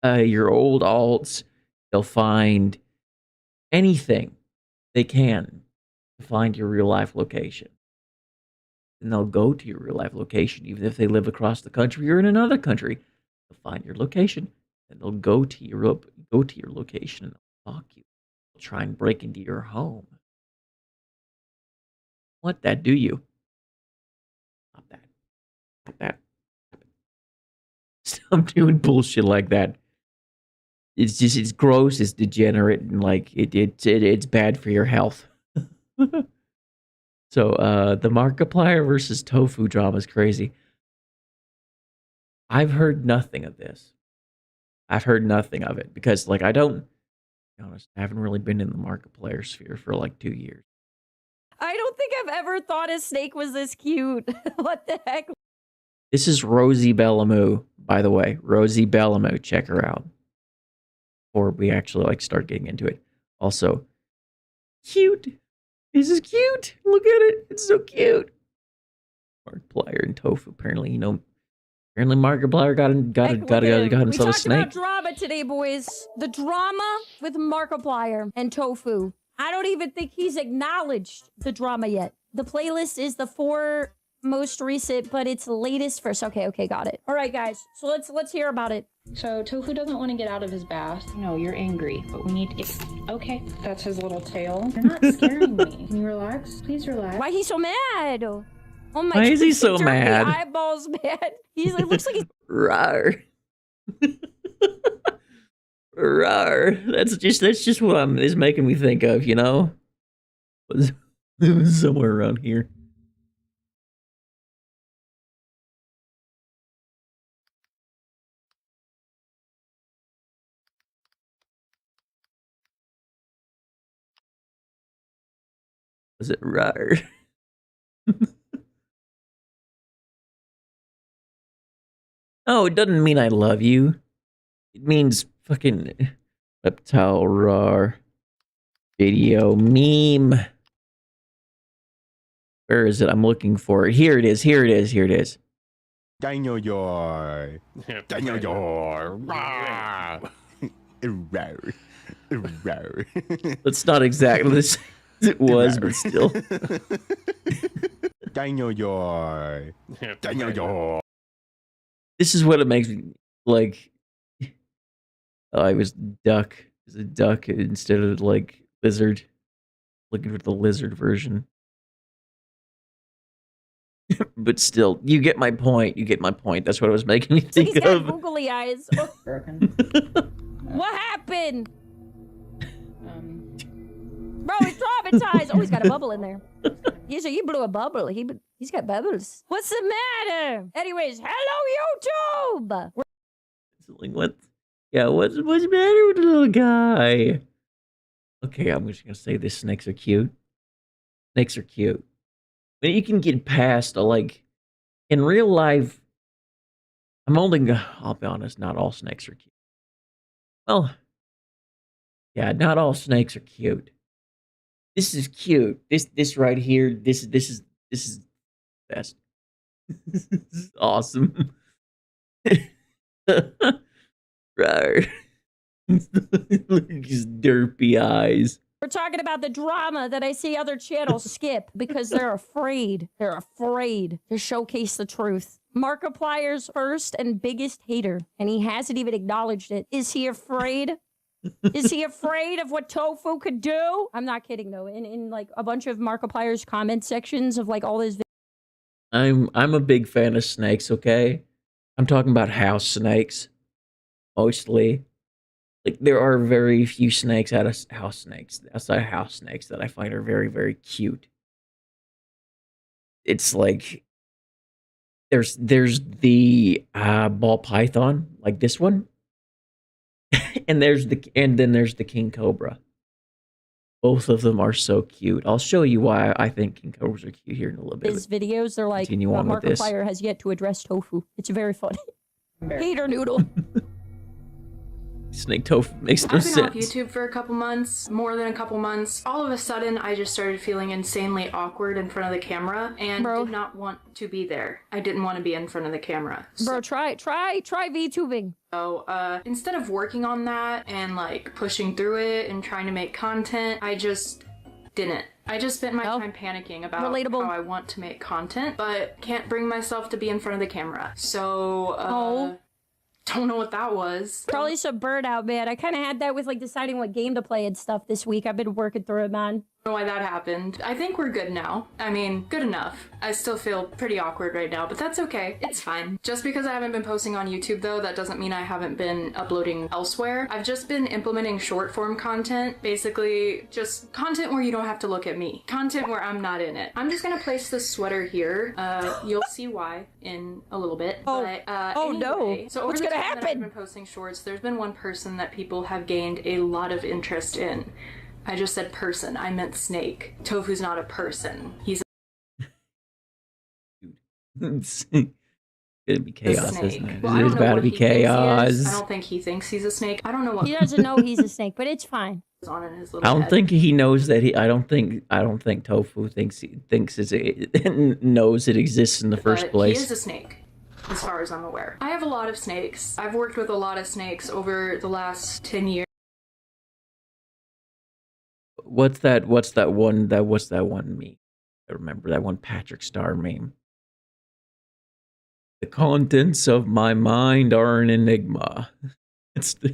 Speaker 1: your old alts. They'll find anything they can to find your real life location. And they'll go to your real life location, even if they live across the country or in another country. They'll find your location, and they'll go to your location and they'll stalk you. They'll try and break into your home. Let that do you. Stop that. Stop that. Stop doing bullshit like that. It's gross, it's degenerate, and like it's bad for your health. So, the Markiplier versus Tofu drama is crazy. I've heard nothing of this. I've heard nothing of it because, like, I haven't really been in the Markiplier sphere for like 2 years.
Speaker 15: I don't think I've ever thought a snake was this cute. What the heck?
Speaker 1: This is Rosie Bellamoo, by the way. Rosie Bellamoo, check her out. Before we actually like start getting into it. Also, cute. This is cute. Look at it. It's so cute. Markiplier and Tofu. Apparently, apparently Markiplier got himself a snake.
Speaker 15: We talked about drama today, boys. The drama with Markiplier and Tofu. I don't even think he's acknowledged the drama yet. The playlist is the 4 most recent, but it's latest first. Okay, got it. All right, guys. So let's hear about it.
Speaker 16: So Tofu doesn't want to get out of his bath. No, you're angry, but we need to get... Okay, that's his little tail. You're not scaring me. Can you relax? Please relax.
Speaker 15: Why he's so mad? Oh my
Speaker 1: Why is he so mad?
Speaker 15: Eyeballs mad. He's like, looks like he's...
Speaker 1: Rawr. Rawr. That's just what is making me think of, you know? It was somewhere around here. Was it rawr? Oh, it doesn't mean I love you. It means fucking reptile rawr. Video meme. Where is it? I'm looking for it. Here it is.
Speaker 8: Daniel Yor. Daniel Yor.
Speaker 1: That's not exactly this. It was, but still.
Speaker 8: Daniel Yor. Daniel Yor.
Speaker 1: This is what it makes me like. I was duck. It was a duck instead of like lizard. Looking for the lizard version. But still, you get my point. You get my point. That's what I was making me think
Speaker 15: He's got
Speaker 1: of.
Speaker 15: googly eyes. What happened? Bro, he's traumatized. Oh, he's got a bubble in there. You blew a bubble. He's got bubbles. What's the matter? Anyways, hello YouTube.
Speaker 1: Like, what? Yeah, what's the matter with the little guy? Okay, I'm just gonna say this. Snakes are cute. Snakes are cute. But you can get past like in real life. I'll be honest, not all snakes are cute. Well, yeah, not all snakes are cute. This is cute. This right here, this is best. This is awesome. Right. Look at his derpy eyes.
Speaker 15: We're talking about the drama that I see other channels skip because they're afraid. They're afraid to showcase the truth. Markiplier's first and biggest hater, and he hasn't even acknowledged it. Is he afraid? Is he afraid of what Tofu could do? I'm not kidding though. In like a bunch of Markiplier's comment sections of like all his
Speaker 1: I'm a big fan of snakes, okay? I'm talking about house snakes. Mostly. Like there are very few snakes outside house snakes that I find are very, very cute. It's like there's the ball python, like this one. and then there's the king cobra. Both of them are so cute. I'll show you why I think king cobras are cute here in a little bit.
Speaker 15: his videos. They're like
Speaker 1: Continue on with this.
Speaker 15: Markiplier has yet to address Tofu. It's very funny. Hater noodle.
Speaker 1: Snake tofu makes no
Speaker 16: I've been off
Speaker 1: sense.
Speaker 16: YouTube for a couple months, more than a couple months. All of a sudden, I just started feeling insanely awkward in front of the camera and did not want to be there. I didn't want to be in front of the camera.
Speaker 15: Bro, try VTubing.
Speaker 16: So, instead of working on that and like pushing through it and trying to make content, I just didn't. I just spent my time panicking about how I want to make content, but can't bring myself to be in front of the camera. So, don't know what that was.
Speaker 15: Probably some burnout, man. I kind of had that with like deciding what game to play and stuff this week. I've been working through it, man.
Speaker 16: I don't know why that happened. I think we're good now. I mean, good enough. I still feel pretty awkward right now, but that's okay. It's fine. Just because I haven't been posting on YouTube though, that doesn't mean I haven't been uploading elsewhere. I've just been implementing short form content. Basically, just content where you don't have to look at me. Content where I'm not in it. I'm just gonna place this sweater here. You'll see why in a little bit. But, anyway, so over
Speaker 15: What's
Speaker 16: the
Speaker 15: gonna
Speaker 16: time that I've
Speaker 15: happen?
Speaker 16: been posting shorts, there's been one person that people have gained a lot of interest in. I just said person. I meant snake. Tofu's not a person. He's
Speaker 1: It's gonna be chaos,
Speaker 16: snake.
Speaker 1: isn't it?
Speaker 16: Well, I don't
Speaker 1: It's
Speaker 16: know
Speaker 1: about to
Speaker 16: what
Speaker 1: be
Speaker 16: he thinks he is.
Speaker 1: chaos.
Speaker 16: I don't think he thinks he's a snake. I don't know what
Speaker 15: He doesn't know he's a snake, but it's fine.
Speaker 16: goes on in his
Speaker 1: I
Speaker 16: little
Speaker 1: don't
Speaker 16: head.
Speaker 1: think he knows that I don't think Tofu thinks knows it exists in the first
Speaker 16: But
Speaker 1: place.
Speaker 16: he is a snake, as far as I'm aware. I have a lot of snakes. I've worked with a lot of snakes over the last 10 years.
Speaker 1: What's that one meme? I remember that one Patrick Star meme. The contents of my mind are an enigma. That's the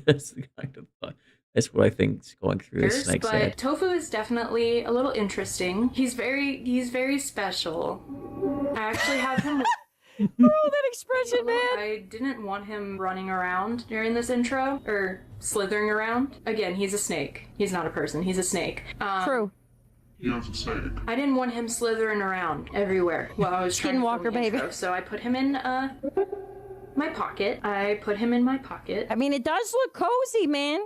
Speaker 1: kind of that's what I think is going through this snake's
Speaker 16: But
Speaker 1: head.
Speaker 16: Tofu is definitely a little interesting. He's very special. I actually have him.
Speaker 15: Oh, that expression, man.
Speaker 16: I didn't want him running around during this intro, or slithering around. Again, he's a snake. He's not a person. He's a snake.
Speaker 15: True.
Speaker 9: He is a snake.
Speaker 16: I didn't want him slithering around everywhere while I was trying to film
Speaker 15: Skinwalker,
Speaker 16: the
Speaker 15: baby.
Speaker 16: intro, so I put him in my pocket. I
Speaker 15: mean, it does look cozy, man.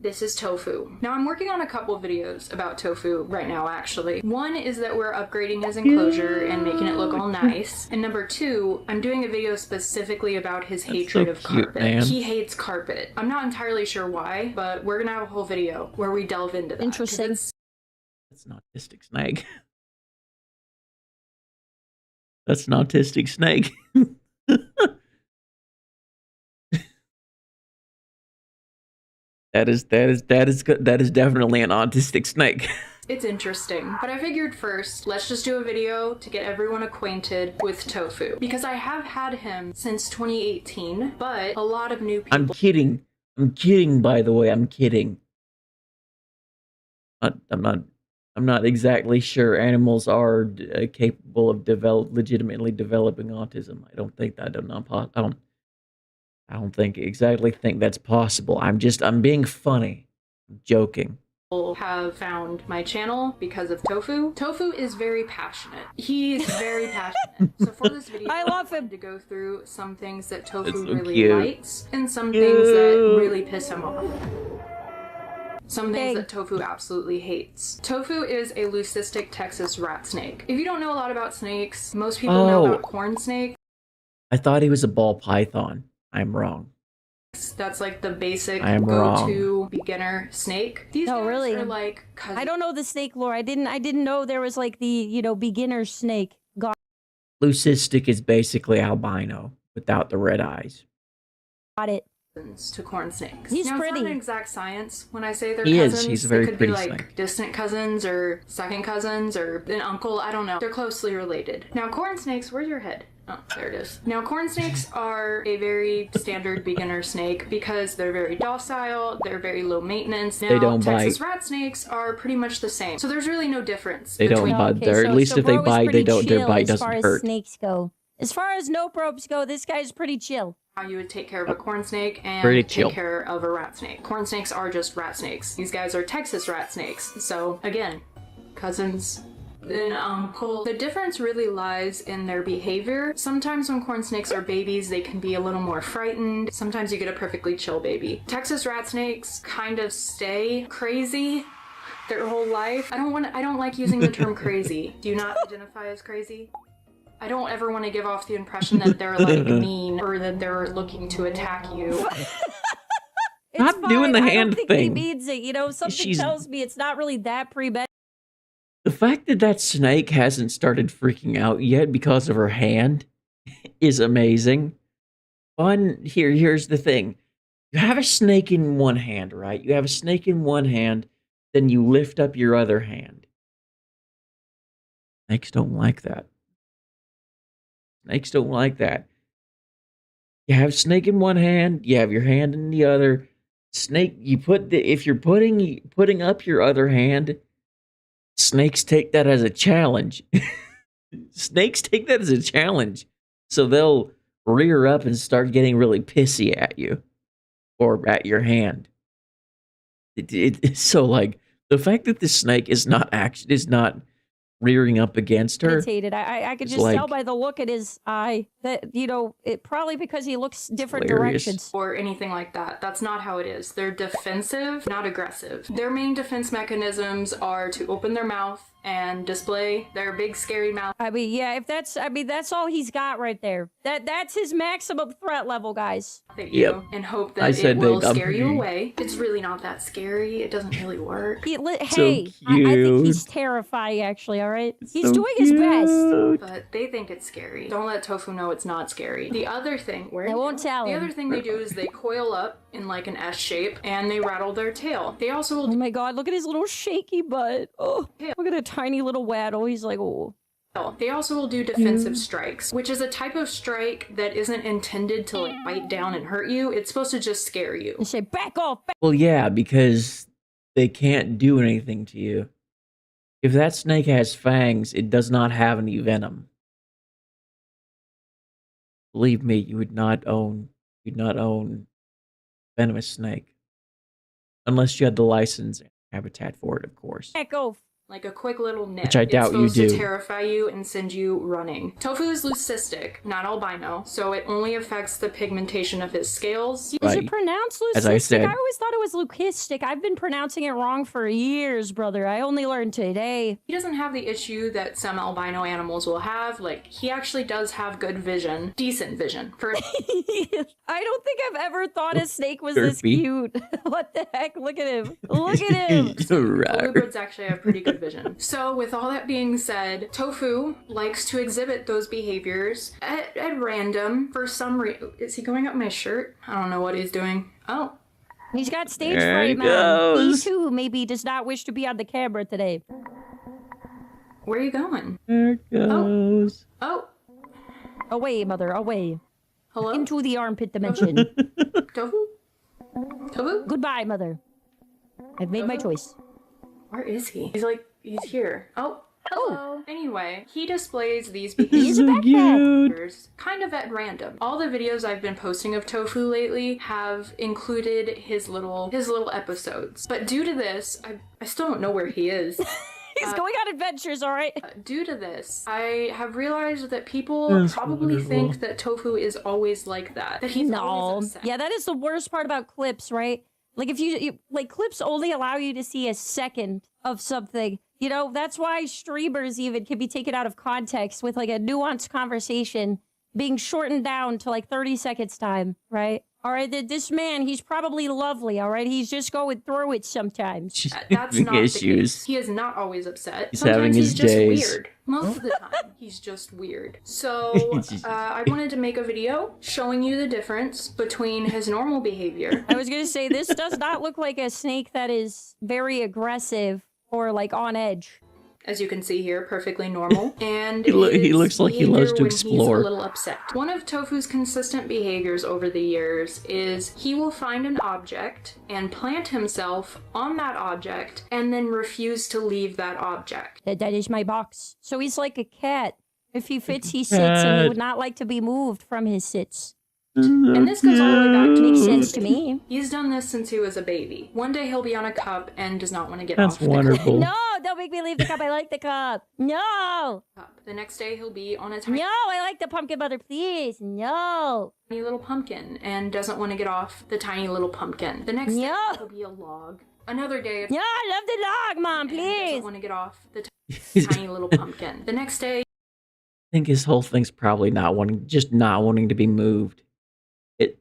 Speaker 16: This is Tofu. Now I'm working on a couple of videos about Tofu right now, actually. One is that we're upgrading his enclosure and making it look all nice. And number two, I'm doing a video specifically about his hatred
Speaker 1: so
Speaker 16: of
Speaker 1: cute,
Speaker 16: carpet.
Speaker 1: man.
Speaker 16: He hates carpet. I'm not entirely sure why, but we're gonna have a whole video where we delve into that. 'cause
Speaker 15: Interesting.
Speaker 16: it's-
Speaker 1: That's an autistic snake. That's an autistic snake. That is definitely an autistic snake.
Speaker 16: It's interesting. But I figured first, let's just do a video to get everyone acquainted with Tofu. Because I have had him since 2018, but a lot of new people...
Speaker 1: I'm kidding. I'm kidding, by the way. I'm kidding. I'm not exactly sure animals are capable of legitimately developing autism. I don't think that. I don't exactly think that's possible. I'm being funny. I'm joking.
Speaker 16: Have found my channel because of Tofu. Tofu is very passionate. He's very passionate. So for this video, I love him to go through some things that Tofu really likes and some things that really piss him off. Some things that Tofu absolutely hates. Tofu is a leucistic Texas rat snake. If you don't know a lot about snakes, most people know about corn snake.
Speaker 1: I thought he was a ball python. I'm wrong.
Speaker 16: That's like the basic go-to beginner snake. These guys are like cousins.
Speaker 15: I don't know the snake lore. I didn't know there was like the, beginner snake.
Speaker 1: Leucistic is basically albino without the red eyes.
Speaker 15: Got it.
Speaker 16: To corn snakes.
Speaker 15: He's
Speaker 16: now,
Speaker 15: pretty.
Speaker 16: It's not an exact science when I say they're
Speaker 1: He
Speaker 16: cousins.
Speaker 1: is. He's a very
Speaker 16: they could
Speaker 1: pretty
Speaker 16: be like
Speaker 1: snake.
Speaker 16: distant cousins or second cousins or an uncle. I don't know. They're closely related. Now, corn snakes, where's your head? Oh, there it is. Now, corn snakes are a very standard beginner snake because they're very docile, they're very low maintenance. Now,
Speaker 1: They don't
Speaker 16: Texas
Speaker 1: bite.
Speaker 16: rat snakes are pretty much the same. So there's really no difference.
Speaker 1: They don't bite. At least if they bite, they don't. Their bite
Speaker 15: as far
Speaker 1: doesn't
Speaker 15: as
Speaker 1: hurt.
Speaker 15: snakes go. As far as nope ropes go, this guy's pretty chill.
Speaker 16: How you would take care of a corn snake and
Speaker 1: Pretty
Speaker 16: take
Speaker 1: chill.
Speaker 16: care of a rat snake. Corn snakes are just rat snakes. These guys are Texas rat snakes. So again, cousins, an uncle. The difference really lies in their behavior. Sometimes when corn snakes are babies, they can be a little more frightened. Sometimes you get a perfectly chill baby. Texas rat snakes kind of stay crazy their whole life. I don't like using the term crazy. Do you not identify as crazy? I don't ever want to give off the impression that they're like mean or that they're looking to attack you.
Speaker 1: Stop doing the
Speaker 15: I
Speaker 1: hand
Speaker 15: don't think
Speaker 1: thing.
Speaker 15: he means it. Something tells me it's not really that pre-med.
Speaker 1: The fact that that snake hasn't started freaking out yet because of her hand is amazing. Here's the thing. You have a snake in one hand, right? You have a snake in one hand, then you lift up your other hand. Snakes don't like that. Snakes don't like that. You have a snake in one hand, you have your hand in the other. Snake, if you're putting up your other hand, snakes take that as a challenge. Snakes take that as a challenge. So they'll rear up and start getting really pissy at you or at your hand. So like the fact that the snake is not rearing up against her.
Speaker 15: Irritated. I could
Speaker 1: It's
Speaker 15: just
Speaker 1: like-
Speaker 15: tell by the look in his eye that, it probably because he looks different
Speaker 1: hilarious.
Speaker 15: directions.
Speaker 16: Or anything like that. That's not how it is. They're defensive, not aggressive. Their main defense mechanisms are to open their mouth and display their big scary mouth.
Speaker 15: That's all he's got right there. That's his maximum threat level, guys.
Speaker 16: At you and hope that it will scare you away. It's really not that scary. It doesn't really work.
Speaker 15: Hey, I think
Speaker 1: cute.
Speaker 15: he's terrifying, actually, all right? He's
Speaker 1: So
Speaker 15: doing his best.
Speaker 16: But they think it's scary. Don't let Tofu know it's not scary. The other thing,
Speaker 15: I won't tell
Speaker 16: the
Speaker 15: him.
Speaker 16: other thing they do is they coil up in like an S shape and they rattle their tail. They also will
Speaker 15: Oh my god, look at his little shaky butt. Oh, look at a tiny little waddle. He's like, oh.
Speaker 16: They also will do defensive strikes, which is a type of strike that isn't intended to like bite down and hurt you. It's supposed to just scare you.
Speaker 15: They say, back off.
Speaker 1: Well, yeah, because they can't do anything to you. If that snake has fangs, it does not have any venom. Believe me, you'd not own venomous snake. Unless you had the license and habitat for it, of course.
Speaker 15: Back off.
Speaker 16: Like a quick little nip.
Speaker 1: Which I doubt you
Speaker 16: It's supposed
Speaker 1: do.
Speaker 16: to terrify you and send you running. Tofu is leucistic, not albino, so it only affects the pigmentation of his scales.
Speaker 15: Is
Speaker 1: Right.
Speaker 15: it pronounced leucistic?
Speaker 1: As I said.
Speaker 15: I always thought it was leucistic. I've been pronouncing it wrong for years, brother. I only learned today.
Speaker 16: He doesn't have the issue that some albino animals will have. Like, he actually does have good vision. Decent vision. For
Speaker 15: I don't think I've ever thought a snake was this
Speaker 1: Derpy.
Speaker 15: cute. What the heck? Look at him. Look at him.
Speaker 16: Bluebirds actually have pretty good vision. So, with all that being said, Tofu likes to exhibit those behaviors at random for some reason. Is he going up my shirt? I don't know what he's doing. Oh.
Speaker 15: He's got stage
Speaker 1: There
Speaker 15: fright,
Speaker 1: he
Speaker 15: man.
Speaker 1: goes.
Speaker 15: He too maybe does not wish to be on the camera today.
Speaker 16: Where are you going?
Speaker 1: There it goes.
Speaker 16: Oh,
Speaker 15: Away, mother, away.
Speaker 16: hello?
Speaker 15: Into the armpit dimension.
Speaker 16: Tofu? Tofu?
Speaker 15: Goodbye, mother. I've made my choice.
Speaker 16: Where is he? He's here. Oh, hello. Anyway, he displays these
Speaker 15: He's a backpack.
Speaker 16: behaviors kind of at random. All the videos I've been posting of Tofu lately have included his little episodes. But due to this, I still don't know where he is.
Speaker 15: He's going on adventures, all right?
Speaker 16: Due to this, I have realized that people
Speaker 1: That's
Speaker 16: probably
Speaker 1: wonderful.
Speaker 16: think that Tofu is always like that. That he's always upset.
Speaker 15: Yeah, that is the worst part about clips, right? Like if you like clips only allow you to see a second of something. You know, that's why streamers even can be taken out of context with like a nuanced conversation being shortened down to like 30 seconds time, right? All right, this man, he's probably lovely, all right? He's just going through it sometimes.
Speaker 16: That's
Speaker 1: Big
Speaker 16: not the
Speaker 1: issues.
Speaker 16: case. He is not always upset.
Speaker 1: He's
Speaker 16: Sometimes
Speaker 1: having his
Speaker 16: he's just
Speaker 1: days.
Speaker 16: weird. Most of the time, he's just weird. So, I wanted to make a video showing you the difference between his normal behavior.
Speaker 15: I was gonna say, this does not look like a snake that is very aggressive or like on edge.
Speaker 16: As you can see here, perfectly normal. And
Speaker 1: He
Speaker 16: his
Speaker 1: looks like he
Speaker 16: behavior
Speaker 1: loves to
Speaker 16: when He's
Speaker 1: explore.
Speaker 16: a little upset. One of Tofu's consistent behaviors over the years is he will find an object and plant himself on that object and then refuse to leave that object.
Speaker 15: That is my box. So he's like a cat. If he fits, he sits, and he
Speaker 1: Cat.
Speaker 15: would not like to be moved from his sits.
Speaker 16: And this goes all the way back to
Speaker 15: Makes sense to me.
Speaker 16: He's done this since he was a baby. One day he'll be on a cup and does not want to get
Speaker 1: That's
Speaker 16: off the
Speaker 1: wonderful.
Speaker 15: No, don't make me leave the cup. I like the cup. No.
Speaker 16: cup. The next day he'll be on a tiny
Speaker 15: No, I like the pumpkin mother, please. No.
Speaker 16: little pumpkin and doesn't want to get off the tiny little pumpkin. The next day
Speaker 15: No.
Speaker 16: he'll be a log. Another day
Speaker 15: No, I love the log, Mom,
Speaker 16: and
Speaker 15: please.
Speaker 16: doesn't want to get off the tiny little pumpkin. The next day
Speaker 1: I think his whole thing's probably not wanting to be moved.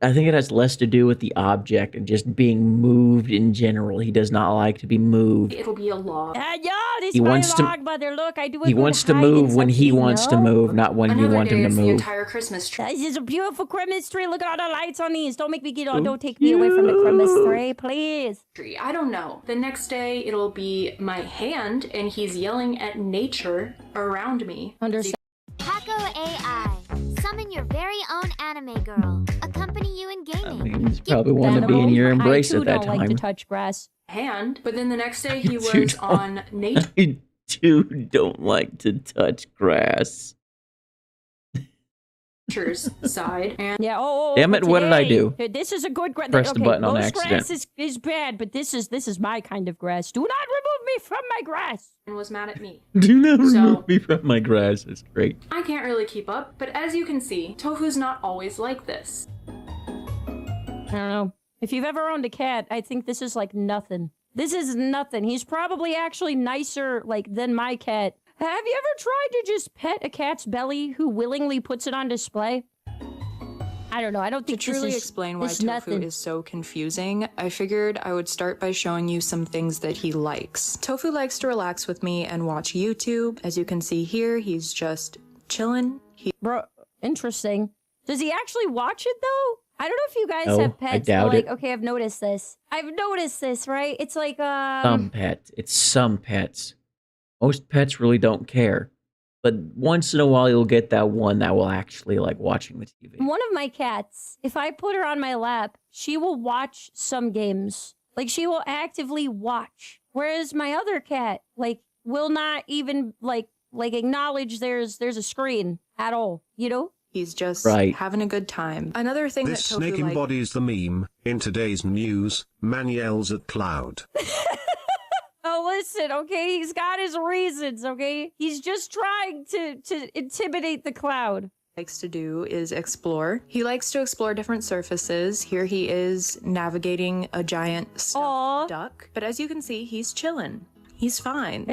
Speaker 1: I think it has less to do with the object and just being moved in general. He does not like to be moved.
Speaker 16: it'll be a log.
Speaker 15: No, this
Speaker 1: He
Speaker 15: is my
Speaker 1: wants to-
Speaker 15: log, mother. Look, I do it
Speaker 1: He
Speaker 15: with
Speaker 1: wants to
Speaker 15: hide and
Speaker 1: move when he
Speaker 15: something,
Speaker 1: wants to
Speaker 15: no?
Speaker 1: move, not when you
Speaker 16: Another
Speaker 1: want him
Speaker 16: day
Speaker 1: to
Speaker 16: is the
Speaker 1: move.
Speaker 16: entire Christmas tree.
Speaker 15: This is a beautiful Christmas tree. Look at all the lights on these. Don't make me get on. Don't take me away from the Christmas tree, please.
Speaker 16: I don't know. The next day it'll be my hand and he's yelling at nature around me.
Speaker 15: Understand.
Speaker 11: Paco AI. Summon your very own anime girl. Accompany you in gaming.
Speaker 1: He's probably want to be in your embrace
Speaker 15: I too
Speaker 1: at that
Speaker 15: don't like to
Speaker 1: time.
Speaker 15: touch grass.
Speaker 16: Hand, but then the next day he
Speaker 1: You
Speaker 16: was
Speaker 1: don't.
Speaker 16: on nature.
Speaker 1: I too don't like to touch grass.
Speaker 16: Nature's side. And
Speaker 15: Yeah. Oh.
Speaker 1: Damn it, what did I
Speaker 15: today,
Speaker 1: do?
Speaker 15: This is a good grass.
Speaker 1: Press the button on
Speaker 15: most
Speaker 1: accident.
Speaker 15: grass is bad, but this is my kind of grass. Do not remove me from my grass.
Speaker 16: was mad at me.
Speaker 1: Do not
Speaker 16: So-
Speaker 1: remove me from my grass. It's great.
Speaker 16: I can't really keep up, but as you can see, Tofu's not always like this.
Speaker 15: I don't know. If you've ever owned a cat, I think this is like nothing. This is nothing. He's probably actually nicer like than my cat. Have you ever tried to just pet a cat's belly who willingly puts it on display? I don't know. I don't
Speaker 17: To
Speaker 15: think
Speaker 17: truly
Speaker 15: this is,
Speaker 17: explain why
Speaker 15: this
Speaker 17: tofu
Speaker 15: nothing.
Speaker 17: is so confusing, I figured I would start by showing you some things that he likes. Tofu likes to relax with me and watch YouTube. As you can see here, he's just chilling.
Speaker 15: Bro, interesting. Does he actually watch it though? I don't know if you guys
Speaker 1: No,
Speaker 15: have
Speaker 1: I
Speaker 15: pets.
Speaker 1: doubt
Speaker 15: but, like,
Speaker 1: it.
Speaker 15: okay, I've noticed this. I've noticed this, right? It's like
Speaker 1: Some pets. It's some pets. Most pets really don't care. But once in a while, you'll get that one that will actually like watching the TV.
Speaker 15: one of my cats, if I put her on my lap, she will watch some games. Like she will actively watch. Whereas my other cat, like, will not even like acknowledge there's a screen at all, you know?
Speaker 17: He's just
Speaker 8: Right.
Speaker 17: having a good time. Another thing
Speaker 8: This
Speaker 17: that Tofu
Speaker 8: snake
Speaker 17: likes.
Speaker 8: embodies the meme. In today's news, man yells at cloud.
Speaker 15: Oh, listen, okay? He's got his reasons, okay? He's just trying to intimidate the cloud.
Speaker 17: Likes to do is explore. He likes to explore different surfaces. Here he is navigating a giant stuffed duck. But as you can see, he's chilling. He's fine.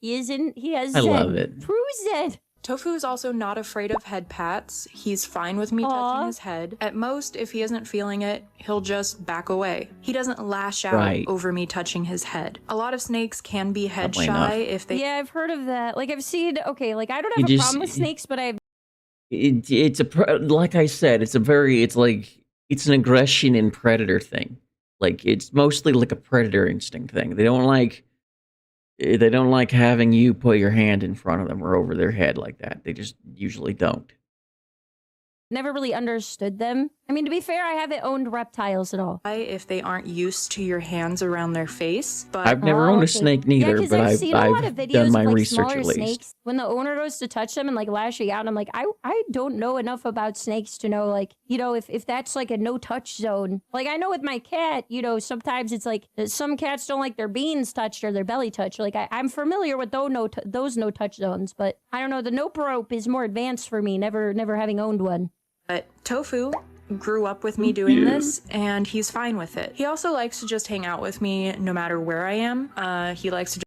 Speaker 15: He isn't. He has
Speaker 17: I
Speaker 15: Zen.
Speaker 17: love it.
Speaker 15: True Zen.
Speaker 17: Tofu is also not afraid of head pats. He's fine with me touching his head. At most, if he isn't feeling it, he'll just back away. He doesn't lash out
Speaker 1: Right.
Speaker 17: over me touching his head. A lot of snakes can be head
Speaker 1: Probably
Speaker 17: shy
Speaker 1: not.
Speaker 17: if they
Speaker 15: Yeah, I've heard of that. Like I've seen. Okay, like I don't
Speaker 1: You
Speaker 15: have a
Speaker 1: just-
Speaker 15: problem with snakes, but I've
Speaker 1: It's like I said, it's an aggression and predator thing. Like it's mostly like a predator instinct thing. They don't like having you put your hand in front of them or over their head like that. They just usually don't.
Speaker 15: Never really understood them. I mean, to be fair, I haven't owned reptiles at all.
Speaker 17: If they aren't used to your hands around their face, but
Speaker 1: I've never owned a snake neither,
Speaker 15: Yeah,
Speaker 1: but
Speaker 15: I've seen a lot of
Speaker 1: I've
Speaker 15: videos
Speaker 1: done my
Speaker 15: of, like,
Speaker 1: research
Speaker 15: smaller
Speaker 1: at least.
Speaker 15: snakes. When the owner goes to touch them and like lashing out, I'm like, I don't know enough about snakes to know, like, you know, if that's like a no touch zone. Like I know with my cat, you know, sometimes it's like some cats don't like their beans touched or their belly touched. Like I'm familiar with those no touch zones, but I don't know. The nope rope is more advanced for me. Never having owned one.
Speaker 17: But Tofu grew up with me doing this, and he's fine with it. He also likes to just hang out with me no matter where I am. He likes to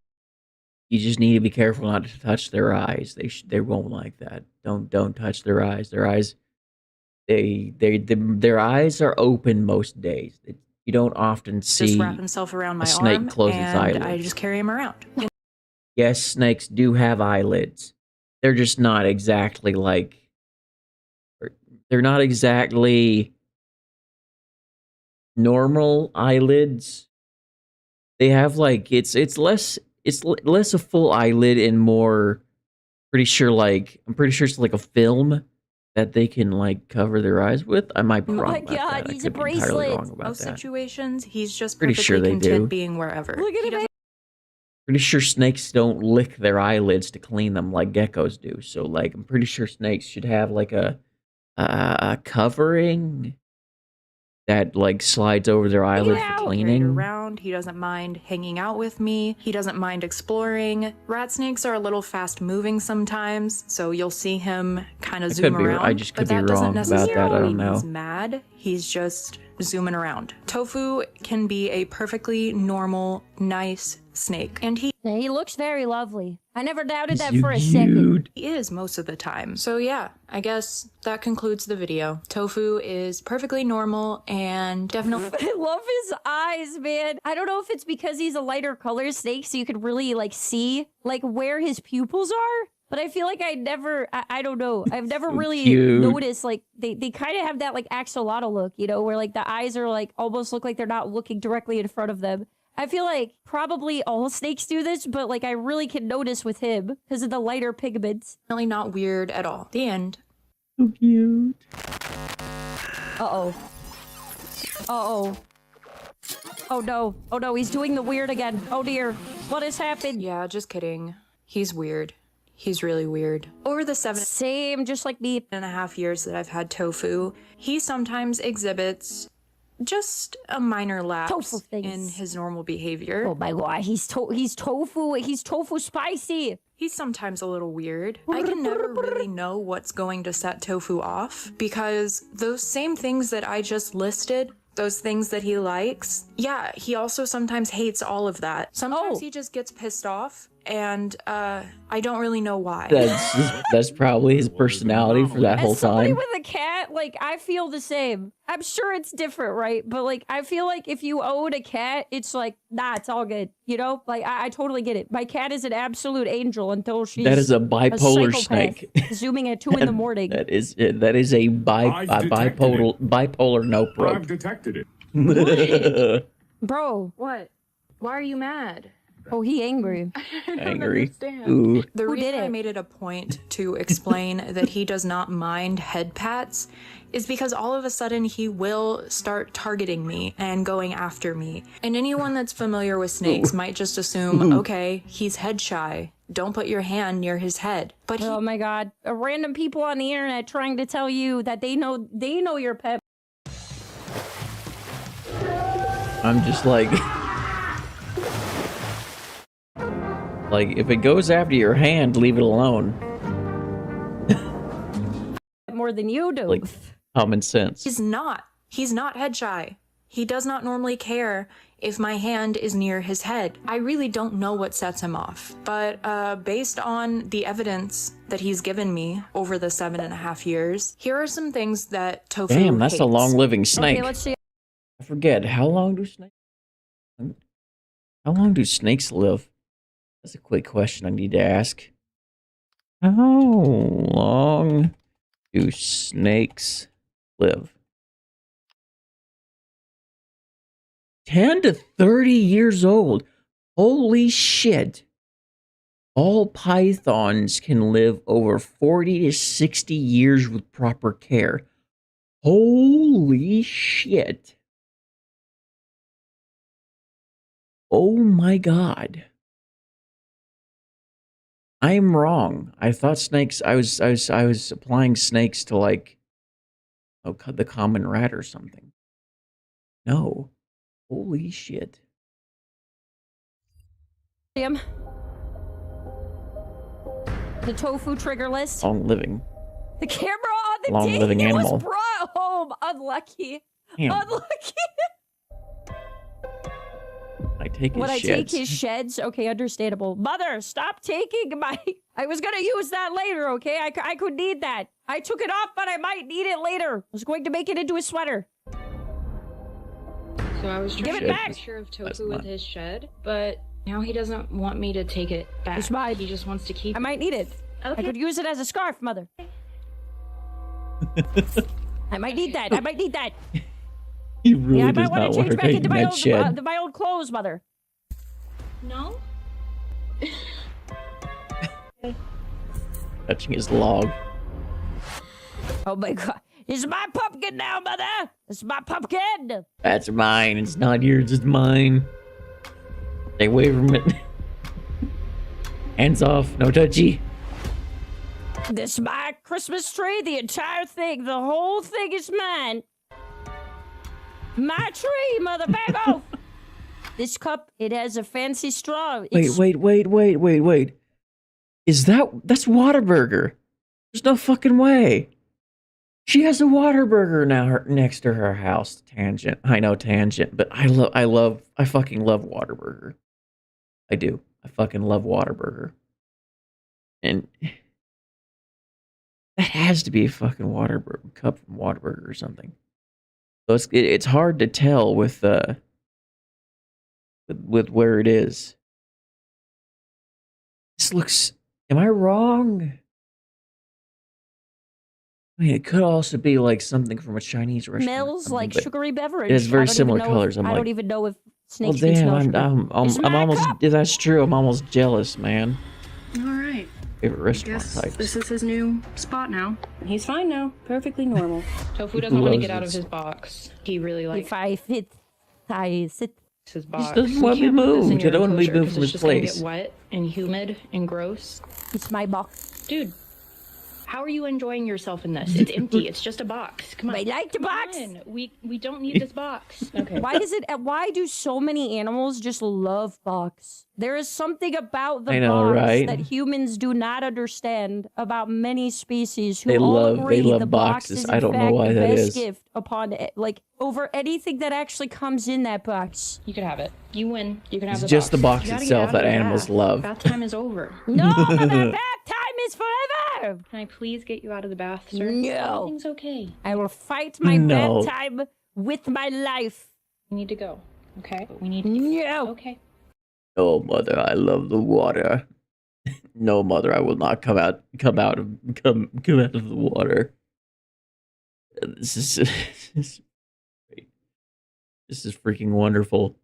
Speaker 1: You just need to be careful not to touch their eyes. They won't like that. Don't touch their eyes. Their eyes, their eyes are open most days. You don't often see
Speaker 17: just wrap himself around my
Speaker 1: a snake
Speaker 17: arm,
Speaker 1: close its
Speaker 17: and
Speaker 1: eyelids.
Speaker 17: I just carry him around.
Speaker 1: Yes, snakes do have eyelids. They're just not exactly like. They're not exactly normal eyelids. They have like it's less a full eyelid and more I'm pretty sure it's like a film that they can like cover their eyes with. I might be wrong about that.
Speaker 15: He's
Speaker 1: I
Speaker 15: a
Speaker 1: could be entirely
Speaker 15: bracelet.
Speaker 1: wrong about
Speaker 17: Most
Speaker 1: that.
Speaker 17: situations, he's just
Speaker 1: Pretty
Speaker 17: perfectly
Speaker 1: sure they
Speaker 17: content
Speaker 1: do.
Speaker 17: being wherever.
Speaker 15: Look at him.
Speaker 1: Pretty sure snakes don't lick their eyelids to clean them like geckos do. So like I'm pretty sure snakes should have like a covering that like slides over their eyelids for
Speaker 17: Carried
Speaker 1: cleaning.
Speaker 17: around. He doesn't mind hanging out with me. He doesn't mind exploring. Rat snakes are a little fast moving sometimes, so you'll see him kind of zoom around.
Speaker 1: I just could
Speaker 17: but
Speaker 1: be
Speaker 17: that doesn't
Speaker 1: wrong about that.
Speaker 17: necessarily
Speaker 1: I don't
Speaker 17: mean
Speaker 1: know.
Speaker 17: he's mad. He's just zooming around. Tofu can be a perfectly normal, nice snake, and
Speaker 15: he looks very lovely. I never doubted
Speaker 17: He's
Speaker 15: that
Speaker 17: so
Speaker 15: for a second.
Speaker 17: he is most of the time. So yeah, I guess that concludes the video. Tofu is perfectly normal and definitely
Speaker 15: I love his eyes, man. I don't know if it's because he's a lighter color snake, so you could really like see like where his pupils are. But I feel like I don't know. I've never really
Speaker 1: cute.
Speaker 15: noticed like they kind of have that like axolotl look, you know, where like the eyes are like almost look like they're not looking directly in front of them. I feel like probably all snakes do this, but like I really can notice with him because of the lighter pigments.
Speaker 17: really not weird at all. The end.
Speaker 1: So cute.
Speaker 15: Uh-oh. Uh-oh. Oh no. Oh no, he's doing the weird again. Oh dear. What has happened?
Speaker 17: Yeah, just kidding. He's weird. He's really weird. Over the
Speaker 15: Same, just like me.
Speaker 17: 7.5 years that I've had Tofu, he sometimes exhibits just a minor lapse in his normal behavior.
Speaker 15: Oh my god, he's tofu. He's tofu spicy.
Speaker 17: He's sometimes a little weird. I can never really know what's going to set Tofu off because those same things that I just listed, those things that he likes, yeah, he also sometimes hates all of that. Sometimes he just gets pissed off and I don't really know why.
Speaker 1: That's probably his personality for that whole
Speaker 15: As somebody
Speaker 1: time.
Speaker 15: with a cat, like I feel the same. I'm sure it's different, right? But like I feel like if you own a cat, it's like, nah, it's all good. You know? Like I totally get it. My cat is an absolute angel until she's
Speaker 1: That is a bipolar
Speaker 15: psychopath,
Speaker 1: snake.
Speaker 15: zooming at 2 in the morning.
Speaker 1: That is a bipolar nope rope.
Speaker 9: I've detected it.
Speaker 15: Bro.
Speaker 17: What? Why are you mad?
Speaker 15: Oh, he angry.
Speaker 1: Angry. Ooh.
Speaker 17: The reason I made it a point to explain that he does not mind head pats is because all of a sudden he will start targeting me and going after me. And anyone that's familiar with snakes might just assume, okay, he's head shy. Don't put your hand near his head. But
Speaker 15: oh my god, random people on the internet trying to tell you that they know your pet.
Speaker 1: I'm just like if it goes after your hand, leave it alone.
Speaker 15: More than you do.
Speaker 1: Like common sense.
Speaker 17: he's not head shy. He does not normally care if my hand is near his head. I really don't know what sets him off. But based on the evidence that he's given me over the 7.5 years, here are some things that Tofu
Speaker 1: Damn, that's
Speaker 17: hates.
Speaker 1: a long-living snake.
Speaker 15: Okay, let's see.
Speaker 1: I forget how long do snakes live? That's a quick question I need to ask. How long do snakes live? 10 to 30 years old. Holy shit. All pythons can live over 40 to 60 years with proper care. Holy shit. Oh my god. I'm wrong. I thought snakes, I was applying snakes to like the common rat or something. No. Holy shit.
Speaker 15: The tofu trigger list.
Speaker 1: Long living.
Speaker 15: The camera on the
Speaker 1: Long
Speaker 15: day
Speaker 1: living
Speaker 15: it
Speaker 1: animal.
Speaker 15: was brought home. Unlucky.
Speaker 1: Damn.
Speaker 15: Unlucky.
Speaker 1: I take his
Speaker 15: When I
Speaker 1: sheds.
Speaker 15: take his sheds, okay, understandable. Mother, stop taking my. I was gonna use that later, okay? I could need that. I took it off, but I might need it later. I was going to make it into a sweater.
Speaker 17: So I was
Speaker 15: Give
Speaker 17: trying
Speaker 15: it
Speaker 17: to
Speaker 15: back.
Speaker 17: take a picture of Tofu with his shed, but now he doesn't want me to take it back.
Speaker 15: It's mine.
Speaker 17: He just wants to keep
Speaker 15: I might need it.
Speaker 17: Okay.
Speaker 15: I could use it as a scarf, Mother. I might need that. I might need that.
Speaker 1: He really
Speaker 15: Yeah, I
Speaker 1: does
Speaker 15: might
Speaker 1: not
Speaker 15: want to
Speaker 1: want her
Speaker 15: change back
Speaker 1: taking
Speaker 15: into my
Speaker 1: that shed.
Speaker 15: old, my old clothes, Mother.
Speaker 17: No?
Speaker 1: Touching his log.
Speaker 15: Oh my god. It's my pumpkin now, Mother. It's my pumpkin.
Speaker 1: That's mine. It's not yours. It's mine. Stay away from it. Hands off. No touchy.
Speaker 15: This is my Christmas tree. The entire thing. The whole thing is mine. My tree, Mother. Back off. This cup, it has a fancy straw. It's-
Speaker 1: Wait. Is that's Whataburger? There's no fucking way. She has a Whataburger now next to her house. Tangent. I know, tangent, but I fucking love Whataburger. I do. I fucking love Whataburger. And that has to be a fucking Whataburger cup from Whataburger or something. So it's hard to tell with where it is. This looks. Am I wrong? I mean, it could also be like something from a Chinese restaurant. or
Speaker 15: smells
Speaker 1: something,
Speaker 15: like
Speaker 1: but
Speaker 15: sugary beverage.
Speaker 1: It has
Speaker 15: I
Speaker 1: very
Speaker 15: don't even
Speaker 1: similar
Speaker 15: know
Speaker 1: colors.
Speaker 15: I
Speaker 1: I'm
Speaker 15: don't
Speaker 1: like,
Speaker 15: even know if
Speaker 1: well,
Speaker 15: snakes can
Speaker 1: damn,
Speaker 15: smell sugar.
Speaker 1: I'm almost. If that's true, I'm almost jealous, man.
Speaker 16: All right.
Speaker 1: Favorite restaurant
Speaker 16: Guess
Speaker 1: types.
Speaker 16: this is his new spot now. He's fine now. Perfectly normal. Tofu doesn't
Speaker 1: Who
Speaker 16: want to
Speaker 1: loves
Speaker 16: get out of
Speaker 1: this?
Speaker 16: his box. He really likes
Speaker 15: If I sit, I sit.
Speaker 16: his
Speaker 1: He
Speaker 16: box.
Speaker 1: doesn't want me
Speaker 16: You can't put this in
Speaker 1: moved. I
Speaker 16: your
Speaker 1: don't want to be
Speaker 16: enclosure
Speaker 1: moved
Speaker 16: 'cause
Speaker 1: from
Speaker 16: it's
Speaker 1: his
Speaker 16: just gonna
Speaker 1: place.
Speaker 16: get wet and humid and gross.
Speaker 15: It's my box.
Speaker 16: Dude, how are you enjoying yourself in this? It's empty. It's just a box. Come on.
Speaker 15: I like the box.
Speaker 16: Come on. We don't need this box. Okay.
Speaker 15: Why do so many animals just love box? There is something about the
Speaker 1: I know,
Speaker 15: box
Speaker 1: right?
Speaker 15: that humans do not understand about many species who
Speaker 1: They
Speaker 15: all
Speaker 1: love-
Speaker 15: agree
Speaker 1: they love
Speaker 15: the box
Speaker 1: boxes.
Speaker 15: is in
Speaker 1: I don't know
Speaker 15: fact
Speaker 1: why
Speaker 15: the
Speaker 1: that
Speaker 15: best
Speaker 1: is.
Speaker 15: gift upon like over anything that actually comes in that box.
Speaker 16: You can have it. You win. You can have
Speaker 1: It's
Speaker 16: the
Speaker 1: just
Speaker 16: box.
Speaker 1: the box
Speaker 16: You gotta get
Speaker 1: itself
Speaker 16: out
Speaker 1: that
Speaker 16: of the
Speaker 1: animals
Speaker 16: bath.
Speaker 1: love.
Speaker 16: Bath time is over.
Speaker 15: No, Mother, bath time is forever.
Speaker 16: Can I please get you out of the bath, sir?
Speaker 15: No.
Speaker 16: Everything's okay.
Speaker 15: I will fight my
Speaker 1: No.
Speaker 15: bath time with my life.
Speaker 16: We need to go. Okay? We need to
Speaker 15: No.
Speaker 16: Okay.
Speaker 1: No, mother, I love the water. No, mother, I will not come out of the water. This is great. This is freaking wonderful.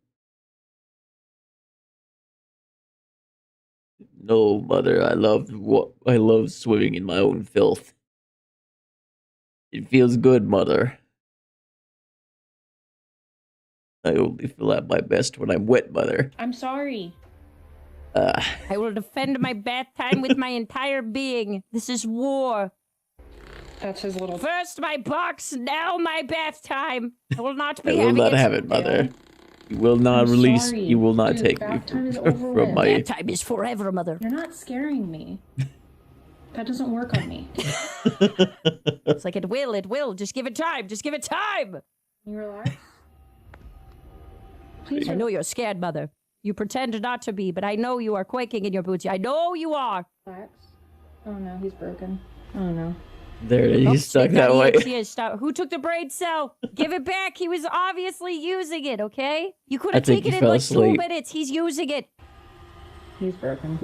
Speaker 1: No, mother, I love swimming in my own filth. It feels good, mother. I only feel at my best when I'm wet, mother.
Speaker 16: I'm sorry.
Speaker 15: I will defend my bath time with my entire being. This is war.
Speaker 16: That's his little.
Speaker 15: First my box, now my bath time. I will not be
Speaker 1: I will
Speaker 15: having
Speaker 1: not
Speaker 15: it.
Speaker 1: have it, mother. You will not
Speaker 16: I'm
Speaker 1: release.
Speaker 16: sorry.
Speaker 1: You will not
Speaker 16: Dude,
Speaker 1: take me
Speaker 16: bath time is
Speaker 1: from
Speaker 16: over with.
Speaker 1: my.
Speaker 15: Bath time is forever, Mother.
Speaker 16: You're not scaring me. That doesn't work on me.
Speaker 15: It's like it will. Just give it time. Just give it time.
Speaker 16: You relax. Please.
Speaker 15: I know you're scared, Mother. You pretend not to be, but I know you are quaking in your boots. I know you are.
Speaker 16: Relax. Oh no, he's broken. Oh no.
Speaker 1: There it is.
Speaker 15: Oh,
Speaker 1: He's stuck
Speaker 15: Snake
Speaker 1: that
Speaker 15: Daddy
Speaker 1: way.
Speaker 15: X, yes, stop. Who took the brain cell? Give it back. He was obviously using it, okay? You could
Speaker 1: I
Speaker 15: have
Speaker 1: think
Speaker 15: taken
Speaker 1: he
Speaker 15: it in
Speaker 1: fell
Speaker 15: like
Speaker 1: asleep.
Speaker 15: 2 minutes. He's using it.
Speaker 16: He's broken.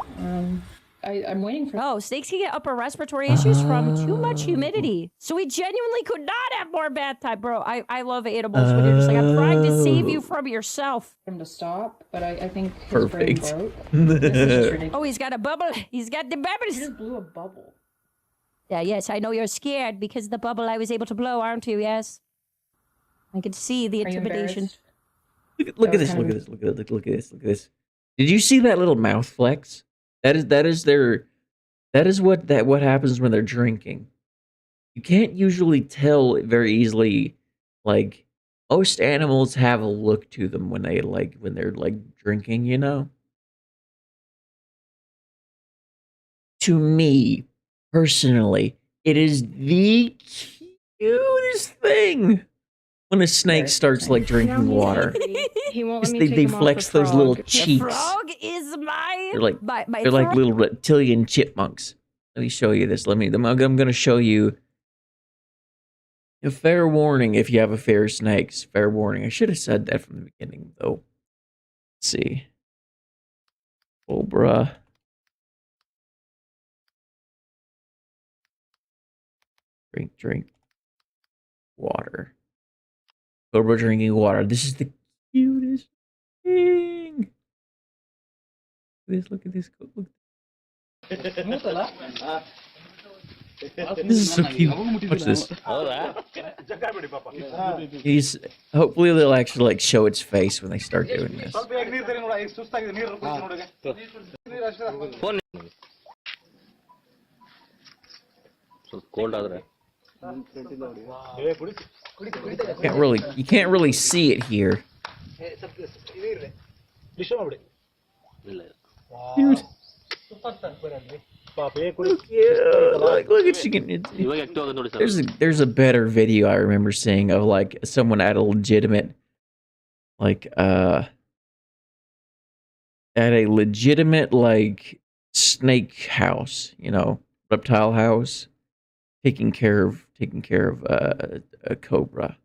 Speaker 16: I'm waiting for.
Speaker 15: Oh, snakes can get upper respiratory issues from too much humidity. So we genuinely could not have more bath time, bro. I love animals when you're just like, I'm trying to save you from from yourself.
Speaker 16: Him to stop, but I think his
Speaker 1: Perfect.
Speaker 16: brain broke. This is just ridiculous.
Speaker 15: Oh, he's got a bubble. He's got the bubbles.
Speaker 16: You just blew a bubble.
Speaker 15: Yeah, yes, I know you're scared because of the bubble I was able to blow, aren't you? Yes. I can see the
Speaker 16: Are you
Speaker 15: intimidation.
Speaker 16: embarrassed?
Speaker 1: Look at
Speaker 16: That
Speaker 1: this.
Speaker 16: was
Speaker 1: Look
Speaker 16: kind
Speaker 1: at this. Look at this. Look at this. Look at this. Did you see that little mouth flex? That is what happens when they're drinking. You can't usually tell very easily. Like most animals have a look to them when they're drinking, you know? To me, personally, it is the cutest thing when a snake starts like drinking water.
Speaker 16: He won't let me
Speaker 1: They
Speaker 16: take him off
Speaker 1: flex
Speaker 16: the
Speaker 1: those little
Speaker 16: frog.
Speaker 1: cheeks.
Speaker 15: Frog is my
Speaker 1: They're like
Speaker 15: my
Speaker 1: they're like
Speaker 15: frog.
Speaker 1: little reptilian chipmunks. Let me show you this. I'm going to show you a fair warning if you have a fear of snakes. Fair warning. I should have said that from the beginning, though. Let's see. Cobra. Drink. Water. Cobra drinking water. This is the cutest thing. Look at this. Look. This is so cute. Watch this. Hopefully they'll actually like show its face when they start doing this. You can't really see it here. Cute. Look at you. There's a better video I remember seeing of like someone at a legitimate snake house, you know, reptile house, taking care of a cobra.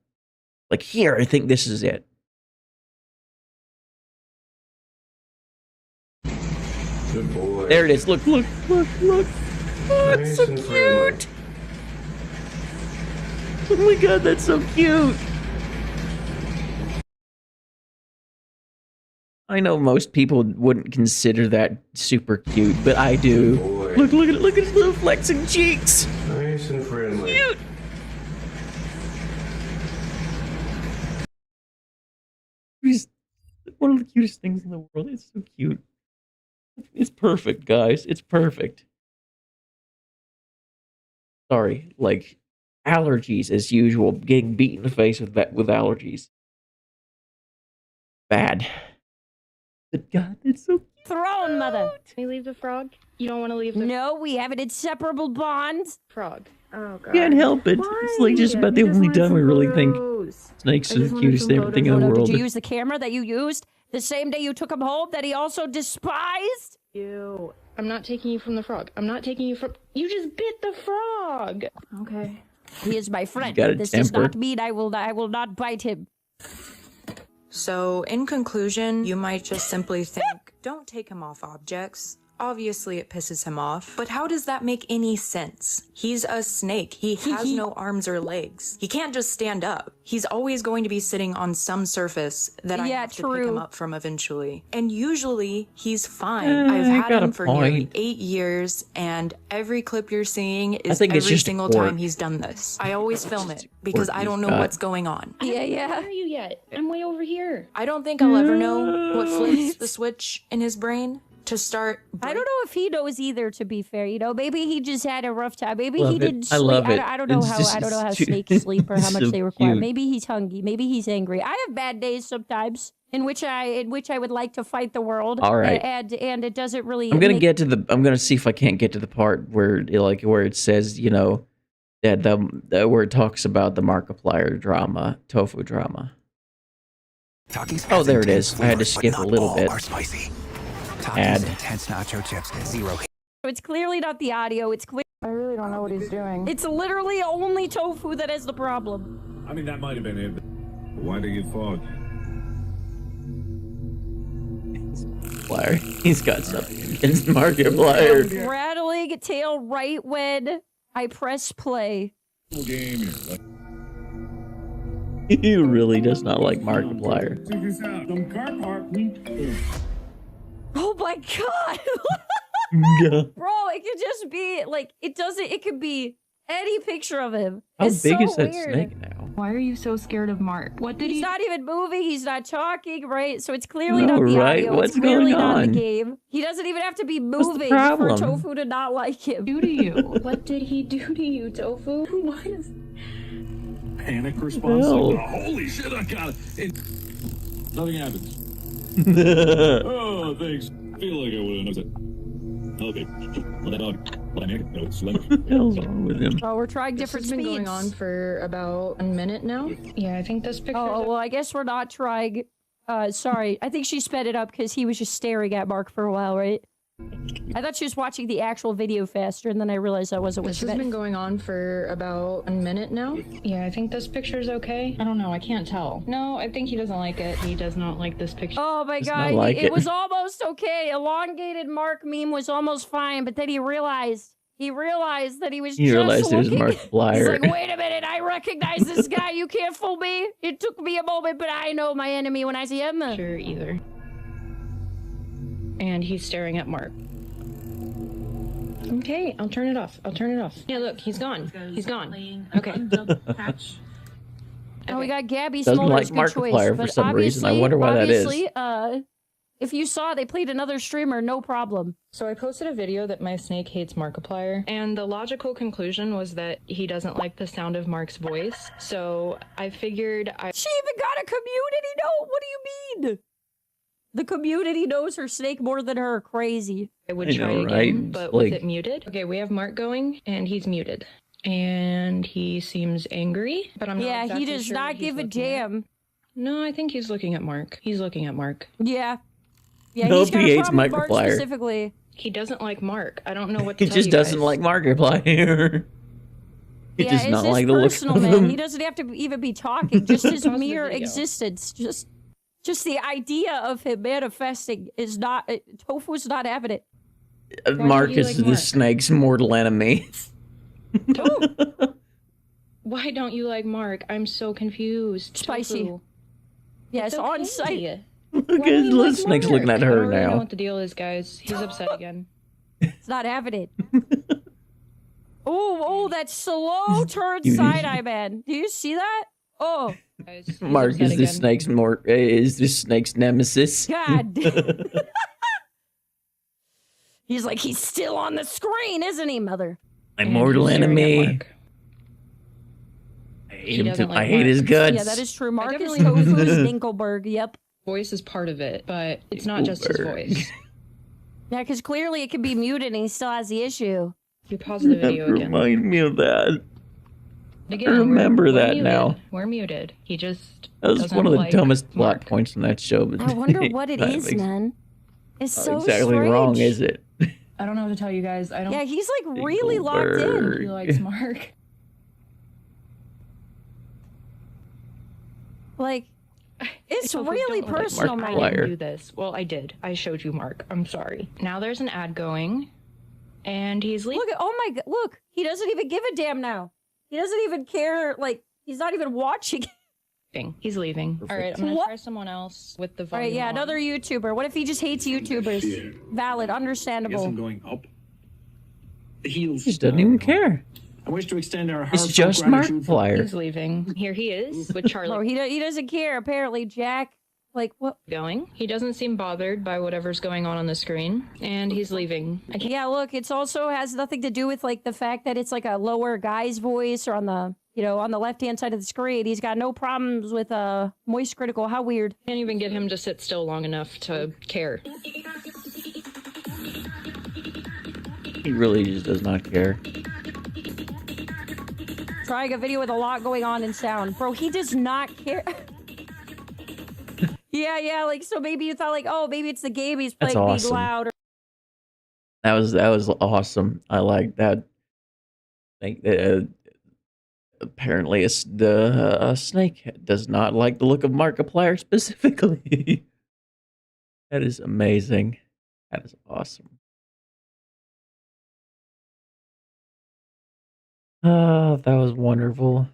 Speaker 1: Like here, I think this is it.
Speaker 9: Good boy.
Speaker 1: There it is. Look. Oh, it's so cute. Oh my god, that's so cute. I know most people wouldn't consider that super cute, but I do. Look at his little flexing cheeks.
Speaker 9: Nice and friendly.
Speaker 1: Cute. He's one of the cutest things in the world. It's so cute. It's perfect, guys. It's perfect. Sorry, like allergies as usual. Getting beat in the face with allergies. Bad. But God, it's so cute.
Speaker 15: Throne, mother.
Speaker 16: Can we leave the frog? You don't want to leave the
Speaker 15: No, we have an inseparable bond.
Speaker 16: frog. Oh god.
Speaker 1: Can't help it. It's like just about the only time we really think snakes are the cutest everything in the world.
Speaker 15: Did you use the camera that you used the same day you took him home that he also despised?
Speaker 16: You. I'm not taking you from the frog. I'm not taking you from. You just bit the frog. Okay.
Speaker 15: He is my friend.
Speaker 1: got a
Speaker 15: This does
Speaker 1: temper.
Speaker 15: not mean I will not bite him.
Speaker 17: So, in conclusion, you might just simply think, don't take him off objects. Obviously, it pisses him off. But how does that make any sense? He's a snake. He has no arms or legs. He can't just stand up. He's always going to be sitting on some surface that I have to pick him up from eventually. And usually, he's fine. I've had
Speaker 1: got a
Speaker 17: him for nearly
Speaker 1: point.
Speaker 17: 8 years, and every clip you're seeing is
Speaker 1: think it's
Speaker 17: every
Speaker 1: just a
Speaker 17: single
Speaker 1: quirk.
Speaker 17: time he's done this. I always film it because I
Speaker 1: he's
Speaker 17: don't know
Speaker 1: got.
Speaker 17: what's going on.
Speaker 15: Yeah.
Speaker 16: Where are you yet? I'm way over here.
Speaker 17: I don't think I'll ever know what flips the switch in his brain to start.
Speaker 15: I don't know if he knows either. To be fair, you know, maybe he just had a rough time. Maybe
Speaker 1: Love
Speaker 15: he
Speaker 1: it.
Speaker 15: didn't
Speaker 1: I
Speaker 15: sleep.
Speaker 1: love it.
Speaker 15: I don't know
Speaker 1: It's
Speaker 15: how.
Speaker 1: just-
Speaker 15: I don't know how
Speaker 1: it's too-
Speaker 15: snakes sleep or how
Speaker 1: it's
Speaker 15: much
Speaker 1: so
Speaker 15: they require.
Speaker 1: cute.
Speaker 15: Maybe he's hungry. Maybe he's angry. I have bad days sometimes in which I would like to fight the world.
Speaker 1: All right.
Speaker 15: And it doesn't really.
Speaker 1: I'm gonna
Speaker 15: make-
Speaker 1: get to the. I'm gonna see if I can't get to the part where it says, you know, that where it talks about the Markiplier drama, tofu drama. Oh, there it is. I had to skip a little bit. Ad.
Speaker 18: Intense nacho chips, zero.
Speaker 15: It's clearly not the audio. It's clear.
Speaker 16: I really don't know what he's doing.
Speaker 15: It's literally only tofu that has the problem.
Speaker 9: I mean, that might have been it. Why did you get fogged?
Speaker 1: Markiplier. He's got something. It's Markiplier.
Speaker 15: Rattling tail right when I press play.
Speaker 9: Game here.
Speaker 1: He really does not like Markiplier.
Speaker 9: Check this out. Some car park.
Speaker 15: Oh my god!
Speaker 1: Yeah.
Speaker 15: Bro, it could just be like it could be any picture of him.
Speaker 1: How
Speaker 15: It's
Speaker 1: big
Speaker 15: so
Speaker 1: is that
Speaker 15: weird.
Speaker 1: snake now?
Speaker 17: Why are you so scared of Mark? What did
Speaker 15: He's
Speaker 17: he
Speaker 15: not even moving, he's not talking, right? So it's clearly
Speaker 1: No,
Speaker 15: not the
Speaker 1: right?
Speaker 15: audio.
Speaker 1: What's
Speaker 15: it's clearly
Speaker 1: going
Speaker 15: not
Speaker 1: on?
Speaker 15: the game. He doesn't even have to be
Speaker 1: What's the
Speaker 15: moving for
Speaker 1: problem?
Speaker 15: Tofu to not like him.
Speaker 17: do to you? What did he do to you, Tofu? Why does
Speaker 9: Panic response.
Speaker 1: hell?
Speaker 9: Like, oh, holy shit, I got it. Nothing happens. Oh, thanks. Feel like I would have noticed it. Okay. Well, that dog. Well, I know it's lemon.
Speaker 1: What the hell's wrong with him?
Speaker 15: Oh, we're trying
Speaker 17: this
Speaker 15: different
Speaker 17: has been
Speaker 15: speeds.
Speaker 17: going on for about a minute now? Yeah, I think this picture.
Speaker 15: Oh, well, I guess we're not trying. Sorry. I think she sped it up because he was just staring at Mark for a while, right? I thought she was watching the actual video faster, and then I realized that wasn't what
Speaker 17: This
Speaker 15: she
Speaker 17: has
Speaker 15: meant.
Speaker 17: been going on for about a minute now. Yeah, I think this picture's okay. I don't know. I can't tell. No, I think he doesn't like it. He does not like this picture.
Speaker 15: Oh my
Speaker 1: Does
Speaker 15: god,
Speaker 1: not like
Speaker 15: it
Speaker 1: it.
Speaker 15: was almost okay. Elongated Mark meme was almost fine, but then he realized that he was
Speaker 1: He
Speaker 15: just
Speaker 1: realized it was
Speaker 15: looking.
Speaker 1: Markiplier.
Speaker 15: He's like, wait a minute, I recognize this guy. You can't fool me. It took me a moment, but I know my enemy when I see him.
Speaker 17: Sure, either. And he's staring at Mark. Okay, I'll turn it off. Yeah, look, he's gone. He's gone. Okay.
Speaker 15: Oh, we got Gabby
Speaker 1: Doesn't
Speaker 15: Smolders.
Speaker 1: like
Speaker 15: Good choice.
Speaker 1: Markiplier for
Speaker 15: But
Speaker 1: some reason. I
Speaker 15: obviously-
Speaker 1: wonder why that is.
Speaker 15: obviously, if you saw they played another streamer, no problem.
Speaker 17: So I posted a video that my snake hates Markiplier, and the logical conclusion was that he doesn't like the sound of Mark's voice. So I figured
Speaker 15: She even got a community note. What do you mean? The community knows her snake more than her. Crazy.
Speaker 17: I would
Speaker 1: I
Speaker 17: try
Speaker 1: know,
Speaker 17: again,
Speaker 1: right?
Speaker 17: but
Speaker 1: Like-
Speaker 17: with it muted. Okay, we have Mark going, and he's muted. And he seems angry, but I'm not
Speaker 15: Yeah,
Speaker 17: exactly
Speaker 15: he does
Speaker 17: sure
Speaker 15: not
Speaker 17: what he's
Speaker 15: give a
Speaker 17: looking at.
Speaker 15: damn.
Speaker 17: No, I think he's looking at Mark. He's looking at Mark.
Speaker 15: Yeah. Yeah,
Speaker 1: Nope,
Speaker 15: he's got
Speaker 1: he
Speaker 15: a
Speaker 1: hates
Speaker 15: problem with Mark
Speaker 1: Markiplier.
Speaker 15: specifically.
Speaker 17: He doesn't like Mark. I don't know what to
Speaker 1: He
Speaker 17: tell
Speaker 1: just
Speaker 17: you
Speaker 1: doesn't
Speaker 17: guys.
Speaker 1: like Markiplier. He
Speaker 15: Yeah,
Speaker 1: does
Speaker 15: it's
Speaker 1: not
Speaker 15: his
Speaker 1: like the look
Speaker 15: personal,
Speaker 1: of
Speaker 15: man.
Speaker 1: him.
Speaker 15: He doesn't have to even be talking. Just his
Speaker 17: Pause the
Speaker 15: mere
Speaker 17: video.
Speaker 15: existence. Just the idea of him manifesting is not. Tofu's not having it.
Speaker 1: Mark
Speaker 17: you
Speaker 1: is
Speaker 17: like
Speaker 1: the
Speaker 17: Mark?
Speaker 1: snake's mortal enemy.
Speaker 17: Why don't you like Mark? I'm so confused.
Speaker 15: Spicy.
Speaker 17: Tofu.
Speaker 15: Yes,
Speaker 17: It's
Speaker 15: on
Speaker 17: okay.
Speaker 15: site.
Speaker 1: Look
Speaker 17: Why
Speaker 1: at
Speaker 17: don't you
Speaker 1: the
Speaker 17: like
Speaker 1: snake's
Speaker 17: Mark?
Speaker 1: looking at
Speaker 17: I
Speaker 1: her
Speaker 17: don't really know
Speaker 1: now.
Speaker 17: what the deal is, guys. He's upset again.
Speaker 15: It's not having it. Oh, that slow turn
Speaker 1: You-
Speaker 15: side eye, man. Do you see that? Oh,
Speaker 17: Guys, he's
Speaker 1: Mark
Speaker 17: upset
Speaker 1: is the
Speaker 17: again.
Speaker 1: snake's nemesis.
Speaker 15: God. He's like, he's still on the screen, isn't he, mother?
Speaker 1: My
Speaker 17: And
Speaker 1: mortal
Speaker 17: he's staring at
Speaker 1: enemy.
Speaker 17: Mark.
Speaker 1: I
Speaker 17: He
Speaker 1: hate him
Speaker 17: doesn't
Speaker 1: too.
Speaker 17: like
Speaker 1: I hate
Speaker 17: Mark.
Speaker 1: his guts.
Speaker 15: Yeah, that is true. Mark is
Speaker 17: definitely-
Speaker 15: Tofu's Dinkelberg. Yep.
Speaker 17: Voice is part of it, but it's not just his
Speaker 1: Dinkelberg.
Speaker 17: voice.
Speaker 15: Yeah, because clearly it can be muted and he still has the issue.
Speaker 17: You pause the video again.
Speaker 1: Remind me of that.
Speaker 17: Again,
Speaker 1: I remember
Speaker 17: we're
Speaker 1: that
Speaker 17: muted.
Speaker 1: now.
Speaker 17: We're muted. He just
Speaker 1: That was
Speaker 17: doesn't
Speaker 1: one of the
Speaker 17: like
Speaker 1: dumbest plot
Speaker 17: Mark.
Speaker 1: points in that show. But
Speaker 15: I wonder what it
Speaker 1: that
Speaker 15: is,
Speaker 1: makes-
Speaker 15: man. It's
Speaker 1: not
Speaker 15: so
Speaker 1: exactly
Speaker 15: strange.
Speaker 1: wrong, is it?
Speaker 17: I don't know what to tell you guys. I don't.
Speaker 15: Yeah, he's like really locked in.
Speaker 1: Dinkelberg.
Speaker 17: He likes Mark.
Speaker 15: Like, it's
Speaker 17: Tofu,
Speaker 15: really
Speaker 17: don't look at
Speaker 15: personal,
Speaker 17: Mark.
Speaker 15: man.
Speaker 17: I didn't do this. Well, I did. I showed you Mark. I'm sorry. Now there's an ad going, and he's leaving.
Speaker 15: Look at, oh my god, look, he doesn't even give a damn now. He doesn't even care, like, he's not even watching.
Speaker 17: He's leaving. All right, I'm gonna
Speaker 15: What?
Speaker 17: try someone else with the
Speaker 15: All
Speaker 17: volume
Speaker 15: right, yeah,
Speaker 17: on.
Speaker 15: another YouTuber. What if he just hates YouTubers? Valid,
Speaker 9: I guess
Speaker 15: understandable.
Speaker 9: I'm going up. The heels.
Speaker 1: He just doesn't even care.
Speaker 9: I wish to extend our
Speaker 1: It's
Speaker 9: heartfelt
Speaker 1: just
Speaker 9: gratitude for
Speaker 1: Markiplier.
Speaker 17: He's leaving. Here he is with Charlie.
Speaker 15: Bro, he doesn't care, apparently, Jack. Like, what?
Speaker 17: Going. He doesn't seem bothered by whatever's going on the screen, and he's leaving. I can't.
Speaker 15: Yeah, look, it's also has nothing to do with, like, the fact that it's, like, a lower guy's voice or on the, you know, on the left-hand side of the screen. He's got no problems with, Moist Critical. How weird.
Speaker 17: Can't even get him to sit still long enough to care.
Speaker 1: He really just does not care.
Speaker 15: Trying a video with a lot going on in sound. Bro, he does not care. Yeah, like, so maybe you thought, like, oh, maybe it's the game he's
Speaker 1: That's
Speaker 15: playing being
Speaker 1: awesome.
Speaker 15: loud. Or...
Speaker 1: That was awesome. I like that. Like, apparently, the snake does not like the look of Markiplier specifically. That is amazing. That is awesome. That was wonderful.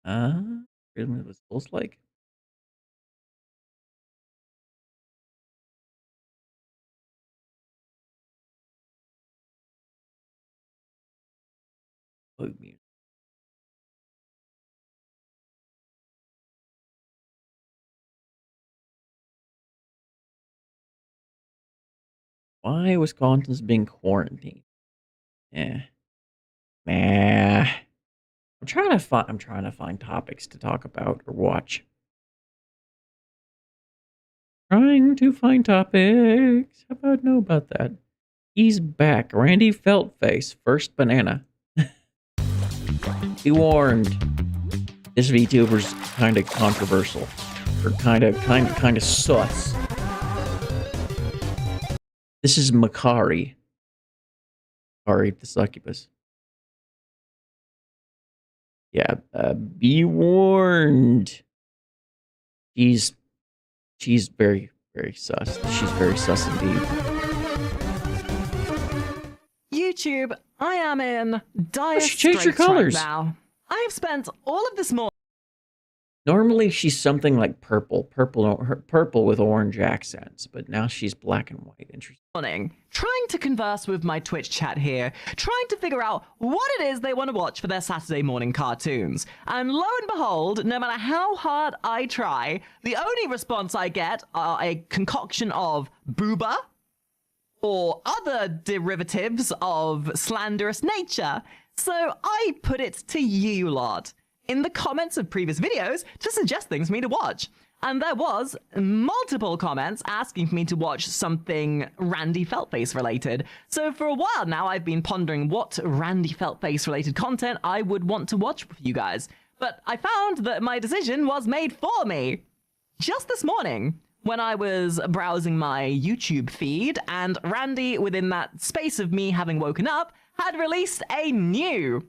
Speaker 1: Really was Souls like? Bug me. Why Wisconsin's being quarantined? Yeah. Nah. I'm trying to find topics to talk about or watch. Trying to find topics. How about know about that? He's back. Randy Feltface, first banana. Be warned. This VTuber's kind of controversial, or kind of sus. This is Makari. Makari the succubus. Yeah, be warned. She's very, very sus. She's very sus indeed.
Speaker 19: YouTube, I am in dire
Speaker 1: she changed her
Speaker 19: straits right
Speaker 1: colors.
Speaker 19: now. I have spent all of this morning.
Speaker 1: Normally she's something like purple with orange accents, but now she's black and white. Interesting.
Speaker 19: Trying to converse with my Twitch chat here, trying to figure out what it is they want to watch for their Saturday morning cartoons. And lo and behold, no matter how hard I try, the only response I get are a concoction of booba or other derivatives of slanderous nature. So I put it to you lot in the comments of previous videos to suggest things for me to watch. And there was multiple comments asking for me to watch something Randy Feltface related. So for a while now, I've been pondering what Randy Feltface related content I would want to watch with you guys. But I found that my decision was made for me just this morning when I was browsing my YouTube feed, and Randy, within that space of me having woken up, had released a new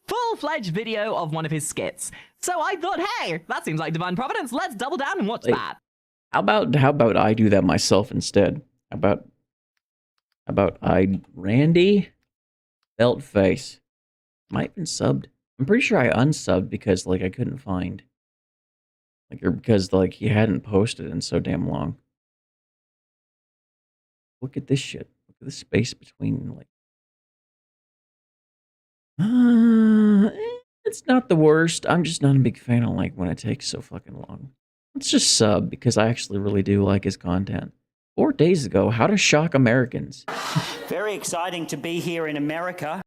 Speaker 19: full-fledged video of one of his skits. So I thought, hey, that seems like divine providence. Let's double down and watch that.
Speaker 1: How about I do that myself instead? How about Randy Feltface. Am I even subbed? I'm pretty sure I unsubbed because like I couldn't find. Or because like he hadn't posted in so damn long. Look at this shit. Look at the space between like. It's not the worst. I'm just not a big fan of like when it takes so fucking long. Let's just sub because I actually really do like his content. 4 days ago, how to shock Americans.
Speaker 20: Very exciting to be here in America.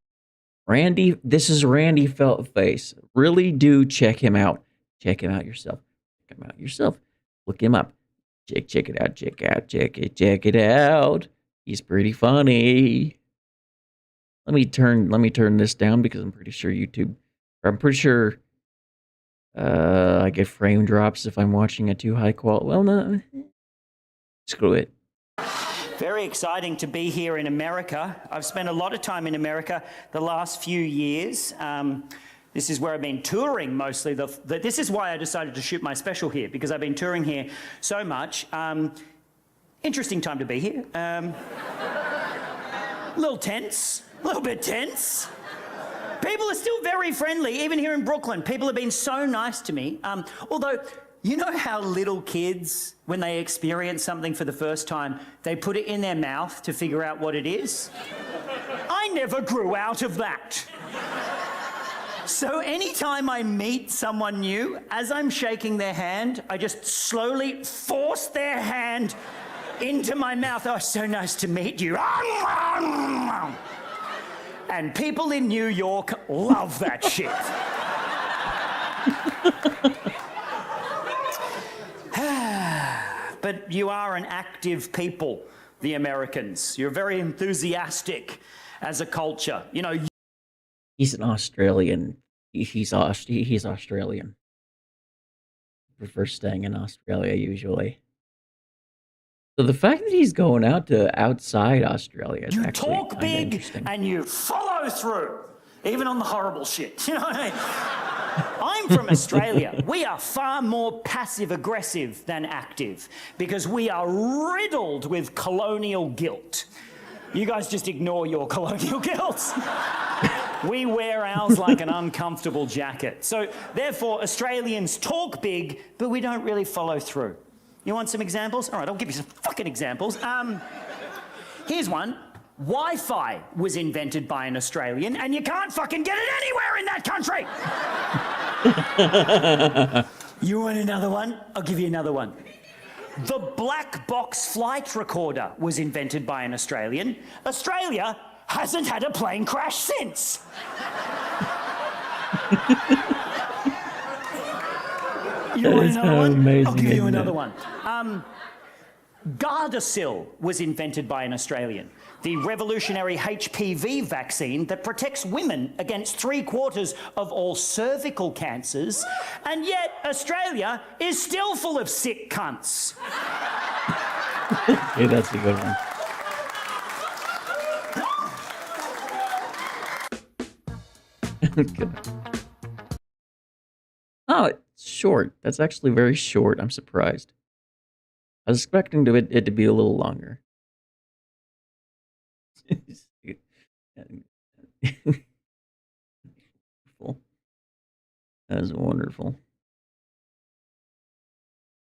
Speaker 1: This is Randy Feltface. Really do check him out. Check him out yourself. Check him out yourself. Look him up. Check it out. Check it out. He's pretty funny. Let me turn this down because I'm pretty sure I get frame drops if I'm watching a too high quality. Well, no. Screw it.
Speaker 20: Very exciting to be here in America. I've spent a lot of time in America the last few years. This is where I've been touring mostly. This is why I decided to shoot my special here, because I've been touring here so much. Interesting time to be here. A little tense, a little bit tense. People are still very friendly, even here in Brooklyn. People have been so nice to me. Although, you know how little kids, when they experience something for the first time, they put it in their mouth to figure out what it is? I never grew out of that. So anytime I meet someone new, as I'm shaking their hand, I just slowly force their hand into my mouth. Oh, so nice to meet you. And people in New York love that shit. But you are an active people, the Americans. You're very enthusiastic as a culture. You know.
Speaker 1: He's an Australian. He's Australian. He prefers staying in Australia usually. So the fact that he's going out to outside Australia is actually
Speaker 20: talk big
Speaker 1: interesting.
Speaker 20: And you follow through, even on the horrible shit. You know what I mean? I'm from Australia. We are far more passive-aggressive than active because we are riddled with colonial guilt. You guys just ignore your colonial guilt. We wear ours like an uncomfortable jacket. So, therefore, Australians talk big, but we don't really follow through. You want some examples? All right, I'll give you some fucking examples. Here's one. Wi-Fi was invented by an Australian, and you can't fucking get it anywhere in that country! You want another one? I'll give you another one. The black box flight recorder was invented by an Australian. Australia hasn't had a plane crash since. You want another one? I'll give you another one. Gardasil was invented by an Australian. The revolutionary HPV vaccine that protects women against 3/4 of all cervical cancers, and yet Australia is still full of sick cunts.
Speaker 1: Hey, that's a good one. Oh, it's short. That's actually very short. I'm surprised. I was expecting it to be a little longer. That was wonderful.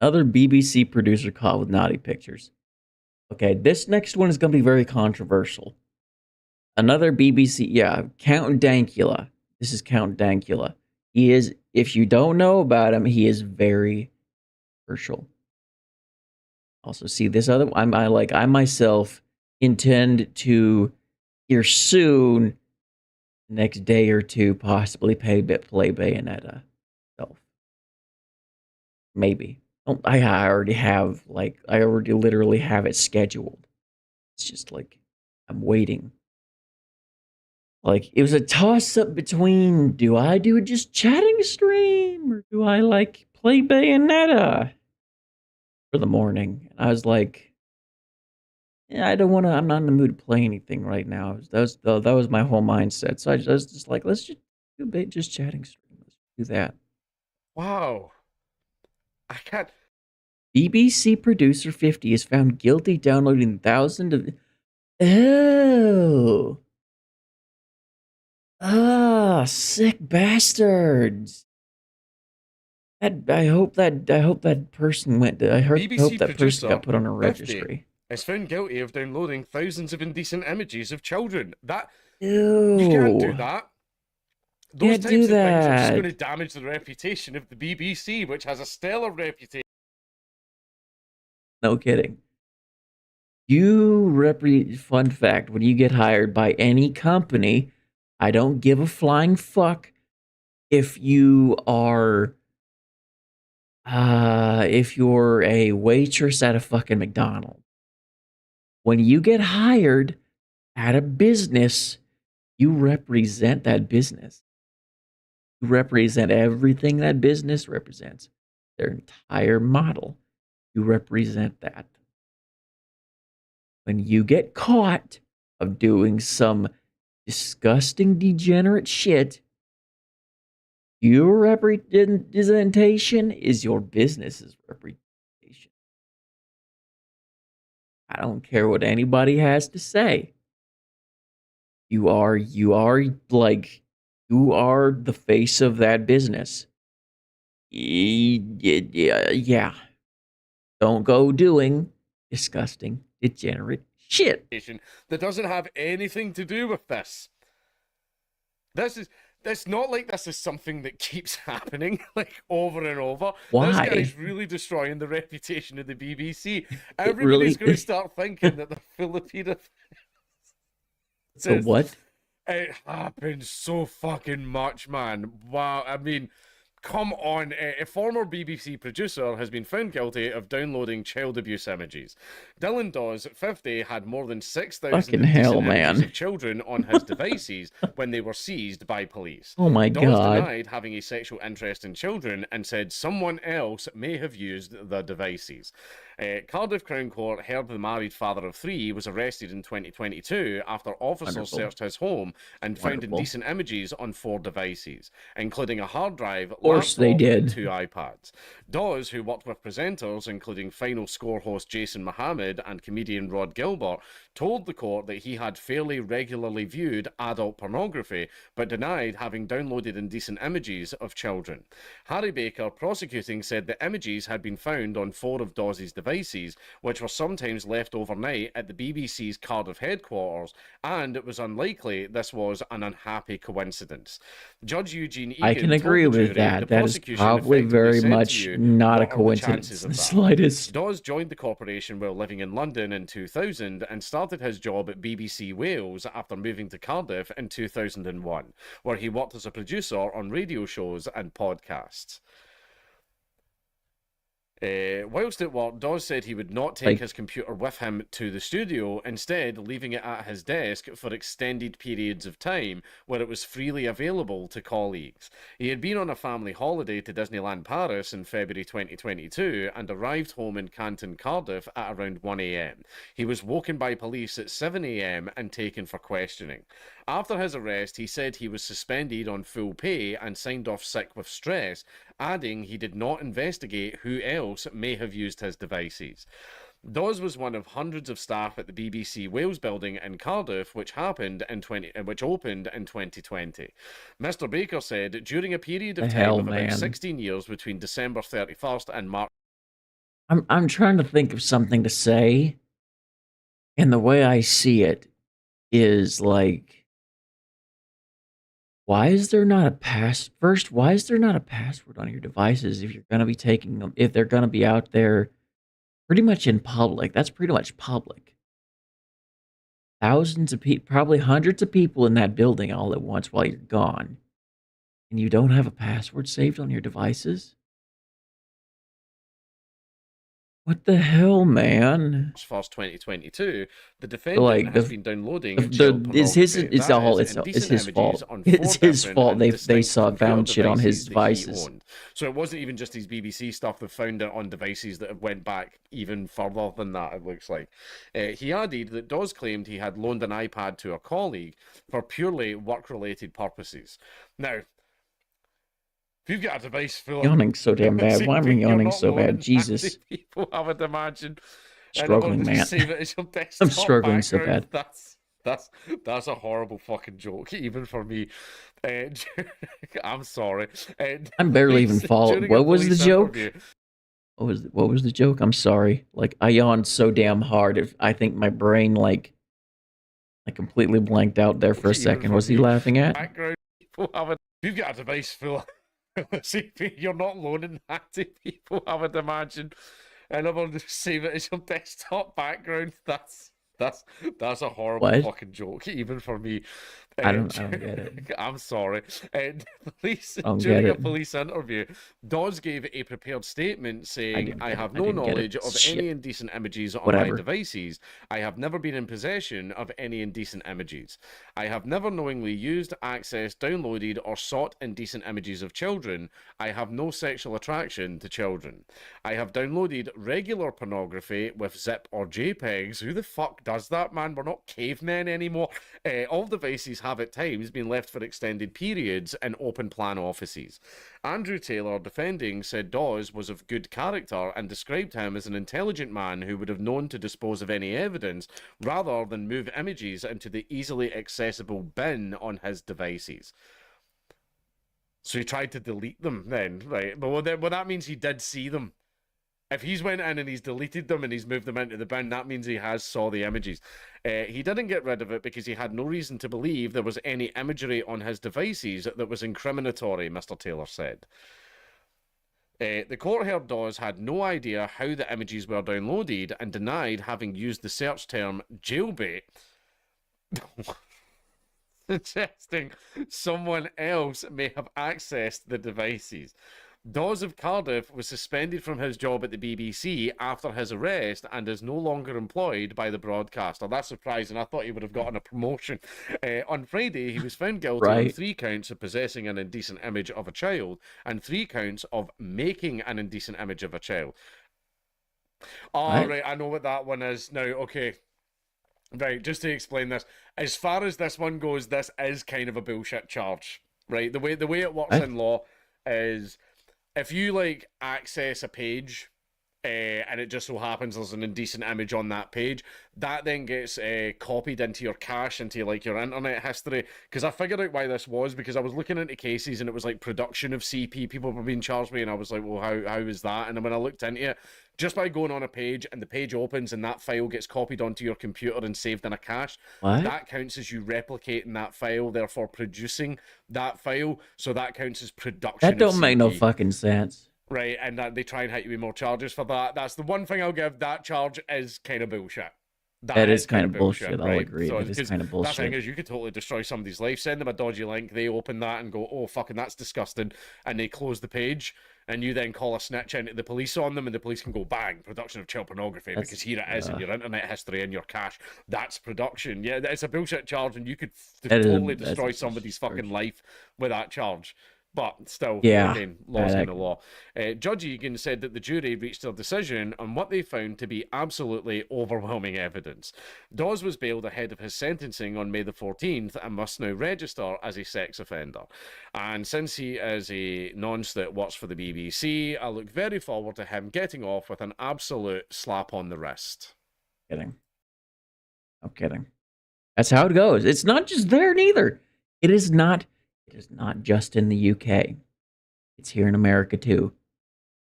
Speaker 1: Other BBC producer caught with naughty pictures. Okay, this next one is going to be very controversial. Another BBC, Count Dankula. This is Count Dankula. He is, if you don't know about him, he is very controversial. Also, see this other, I myself intend to here soon, next day or two, possibly play Bayonetta. Maybe. I already have, I already literally have it scheduled. It's just I'm waiting. It was a toss-up between, do I do just chatting stream, or do I, play Bayonetta for the morning? And I was like, yeah, I don't want to, I'm not in the mood to play anything right now. That was my whole mindset. So I was just like, let's just do just chatting stream. Let's do that.
Speaker 21: Wow. I can't.
Speaker 1: BBC producer 50 is found guilty downloading thousands of... Oh. Ah, sick bastards. I hope that person went. I hope that person got put on a registry.
Speaker 21: Is found guilty of downloading thousands of indecent images of children.
Speaker 1: Ew.
Speaker 21: You can't do that. Those
Speaker 1: Can't
Speaker 21: types
Speaker 1: do
Speaker 21: of things are just
Speaker 1: that.
Speaker 21: going to damage the reputation of the BBC, which has a stellar reputation.
Speaker 1: No kidding. Fun fact, when you get hired by any company, I don't give a flying fuck if you are if you're a waitress at a fucking McDonald's. When you get hired at a business, you represent that business. You represent everything that business represents. Their entire model. You represent that. When you get caught of doing some disgusting, degenerate shit, your representation is your business's representation. I don't care what anybody has to say. You are the face of that business. Yeah. Don't go doing disgusting, degenerate shit.
Speaker 21: That doesn't have anything to do with this. It's not like this is something that keeps happening over and over.
Speaker 1: Why?
Speaker 21: This guy's really destroying the reputation of the BBC. Everybody's going to start thinking that they're full of pedophiles.
Speaker 1: So what?
Speaker 21: It happens so fucking much, man. Wow, I mean, come on. A former BBC producer has been found guilty of downloading child abuse images. Dylan Dawes, 50, had more than 6,000
Speaker 1: Fucking hell,
Speaker 21: images
Speaker 1: man.
Speaker 21: of children on his devices when they were seized by police.
Speaker 1: Oh my
Speaker 21: Dawes
Speaker 1: God.
Speaker 21: denied having a sexual interest in children and said someone else may have used the devices. Cardiff Crown Court heard the married father of 3 was arrested in 2022 after officers
Speaker 1: Wonderful.
Speaker 21: searched his home and found
Speaker 1: Wonderful.
Speaker 21: indecent images on 4 devices, including a hard drive,
Speaker 1: course they
Speaker 21: laptop, and
Speaker 1: did.
Speaker 21: 2 iPads. Dawes, who worked with presenters, including Final Score host Jason Mohammed and comedian Rod Gilbert, told the court that he had fairly regularly viewed adult pornography, but denied having downloaded indecent images of children. Harry Baker, prosecuting, said the images had been found on 4 of Dawes' devices, which were sometimes left overnight at the BBC's Cardiff headquarters, and it was unlikely this was an unhappy coincidence. Judge Eugene Egan
Speaker 1: I can agree
Speaker 21: told the
Speaker 1: with
Speaker 21: jury
Speaker 1: that.
Speaker 21: the
Speaker 1: That is
Speaker 21: prosecution
Speaker 1: probably
Speaker 21: effectively
Speaker 1: very
Speaker 21: said to
Speaker 1: much
Speaker 21: you,
Speaker 1: not a
Speaker 21: "What are the
Speaker 1: coincidence
Speaker 21: chances
Speaker 1: in
Speaker 21: of
Speaker 1: the
Speaker 21: that?"
Speaker 1: slightest.
Speaker 21: Dawes joined the corporation while living in London in 2000 and started his job at BBC Wales after moving to Cardiff in 2001, where he worked as a producer on radio shows and podcasts. Whilst at work, Dawes said he would not take his computer with him to the studio, instead leaving it at his desk for extended periods of time where it was freely available to colleagues. He had been on a family holiday to Disneyland Paris in February 2022 and arrived home in Canton, Cardiff at around 1 a.m. He was woken by police at 7 a.m. and taken for questioning. After his arrest, he said he was suspended on full pay and signed off sick with stress, adding he did not investigate who else may have used his devices. Dawes was one of hundreds of staff at the BBC Wales building in Cardiff, which opened in 2020. Mr. Baker said during a period of time of about 16 years between December 31st and March.
Speaker 1: I'm trying to think of something to say, and the way I see it is like, why is there not a why is there not a password on your devices if you're going to be taking them, if they're going to be out there pretty much in public? That's pretty much public. Thousands of people, probably hundreds of people in that building all at once while you're gone. And you don't have a password saved on your devices? What the hell, man?
Speaker 21: 1st, 2022, the defendant has been downloading
Speaker 1: it's his fault. It's his fault. They found shit on his devices.
Speaker 21: So it wasn't even just his BBC stuff. They found it on devices that went back even further than that, it looks like. He added that Dawes claimed he had loaned an iPad to a colleague for purely work-related purposes. Now, if you've got a device full of...
Speaker 1: Yawning so damn bad. Why am I yawning so bad? Jesus.
Speaker 21: People, I would imagine.
Speaker 1: Struggling, man. I'm struggling so bad.
Speaker 21: That's a horrible fucking joke, even for me. I'm sorry.
Speaker 1: I'm barely even following. What was the joke? What was the joke? I'm sorry. Like, I yawned so damn hard. I think my brain, I completely blanked out there for a second. Was he laughing at?
Speaker 21: Background people have you've got a device full of... See, you're not loaning that to people, I would imagine. And I'm going to save it as your desktop background. That's a horrible fucking joke, even for me.
Speaker 1: I don't get it.
Speaker 21: I'm sorry. Police,
Speaker 1: don't
Speaker 21: during
Speaker 1: get
Speaker 21: a
Speaker 1: it.
Speaker 21: police interview, Dawes gave a prepared statement saying, I have no knowledge of any indecent images on my devices. I have never been in possession of any indecent images. I have never knowingly used, accessed, downloaded, or sought indecent images of children. I have no sexual attraction to children. I have downloaded regular pornography with zip or JPEGs. Who the fuck does that, man? We're not cavemen anymore. All devices have at times been left for extended periods in open plan offices. Andrew Taylor, defending, said Dawes was of good character and described him as an intelligent man who would have known to dispose of any evidence rather than move images into the easily accessible bin on his devices. So he tried to delete them then, right? But that means he did see them. If he's went in and he's deleted them and he's moved them into the bin, that means he has saw the images. He didn't get rid of it because he had no reason to believe there was any imagery on his devices that was incriminatory, Mr. Taylor said. The court heard Dawes had no idea how the images were downloaded and denied having used the search term jailbait, suggesting someone else may have accessed the devices. Dawes of Cardiff was suspended from his job at the BBC after his arrest and is no longer employed by the broadcaster. That's surprising. I thought he would have gotten a promotion. On Friday, he was found guilty on 3 counts of possessing an indecent image of a child and 3 counts of making an indecent image of a child. Oh, right, I know what that one is now. Okay. Right, just to explain this. As far as this one goes, this is kind of a bullshit charge. Right, the way it works in law is if you like access a page and it just so happens there's an indecent image on that page, that then gets copied into your cache, into like your internet history. Because I figured out why this was, because I was looking into cases and it was like production of CP people were being charged me, and I was like, well, how is that? And then when I looked into it, just by going on a page and the page opens and that file gets copied onto your computer and saved in a cache,
Speaker 1: What?
Speaker 21: that counts as you replicating that file, therefore producing that file. So that counts as production.
Speaker 1: That don't
Speaker 21: of
Speaker 1: make no
Speaker 21: CP.
Speaker 1: fucking sense.
Speaker 21: Right, and that they try and hit you with more charges for that. That's the one thing I'll give. That charge is kind of bullshit.
Speaker 1: That is kind of bullshit. I'll agree. It is kind of
Speaker 21: That thing
Speaker 1: bullshit.
Speaker 21: is, you could totally destroy somebody's life. Send them a dodgy link, they open that and go, oh, fucking, that's disgusting. And they close the page, and you then call a snitch into the police on them, and the police can go, bang, production of child pornography, because here it is in your internet history, in your cache. That's production. Yeah, it's a bullshit charge, and you could totally destroy somebody's fucking life with that charge. But still,
Speaker 1: Yeah,
Speaker 21: again, law's
Speaker 1: I-
Speaker 21: in the law. Judge Egan said that the jury reached their decision on what they found to be absolutely overwhelming evidence. Dawes was bailed ahead of his sentencing on May the 14th and must now register as a sex offender. And since he is a nonce that works for the BBC, I look very forward to him getting off with an absolute slap on the wrist.
Speaker 1: Kidding. I'm kidding. That's how it goes. It's not just there neither. It is not just in the UK. It's here in America too.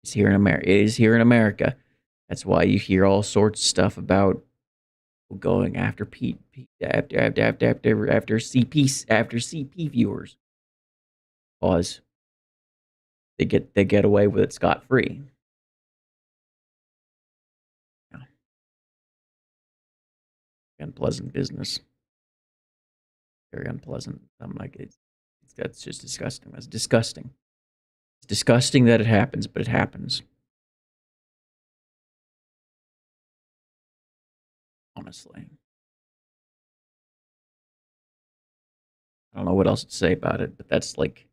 Speaker 1: It's here in America. It is here in America. That's why you hear all sorts of stuff about going after after CP viewers, because they get away with it scot free. Yeah. Unpleasant business. Very unpleasant. I'm like, that's just disgusting. That's disgusting. It's disgusting that it happens, but it happens. Honestly. I don't know what else to say about it, but that's like,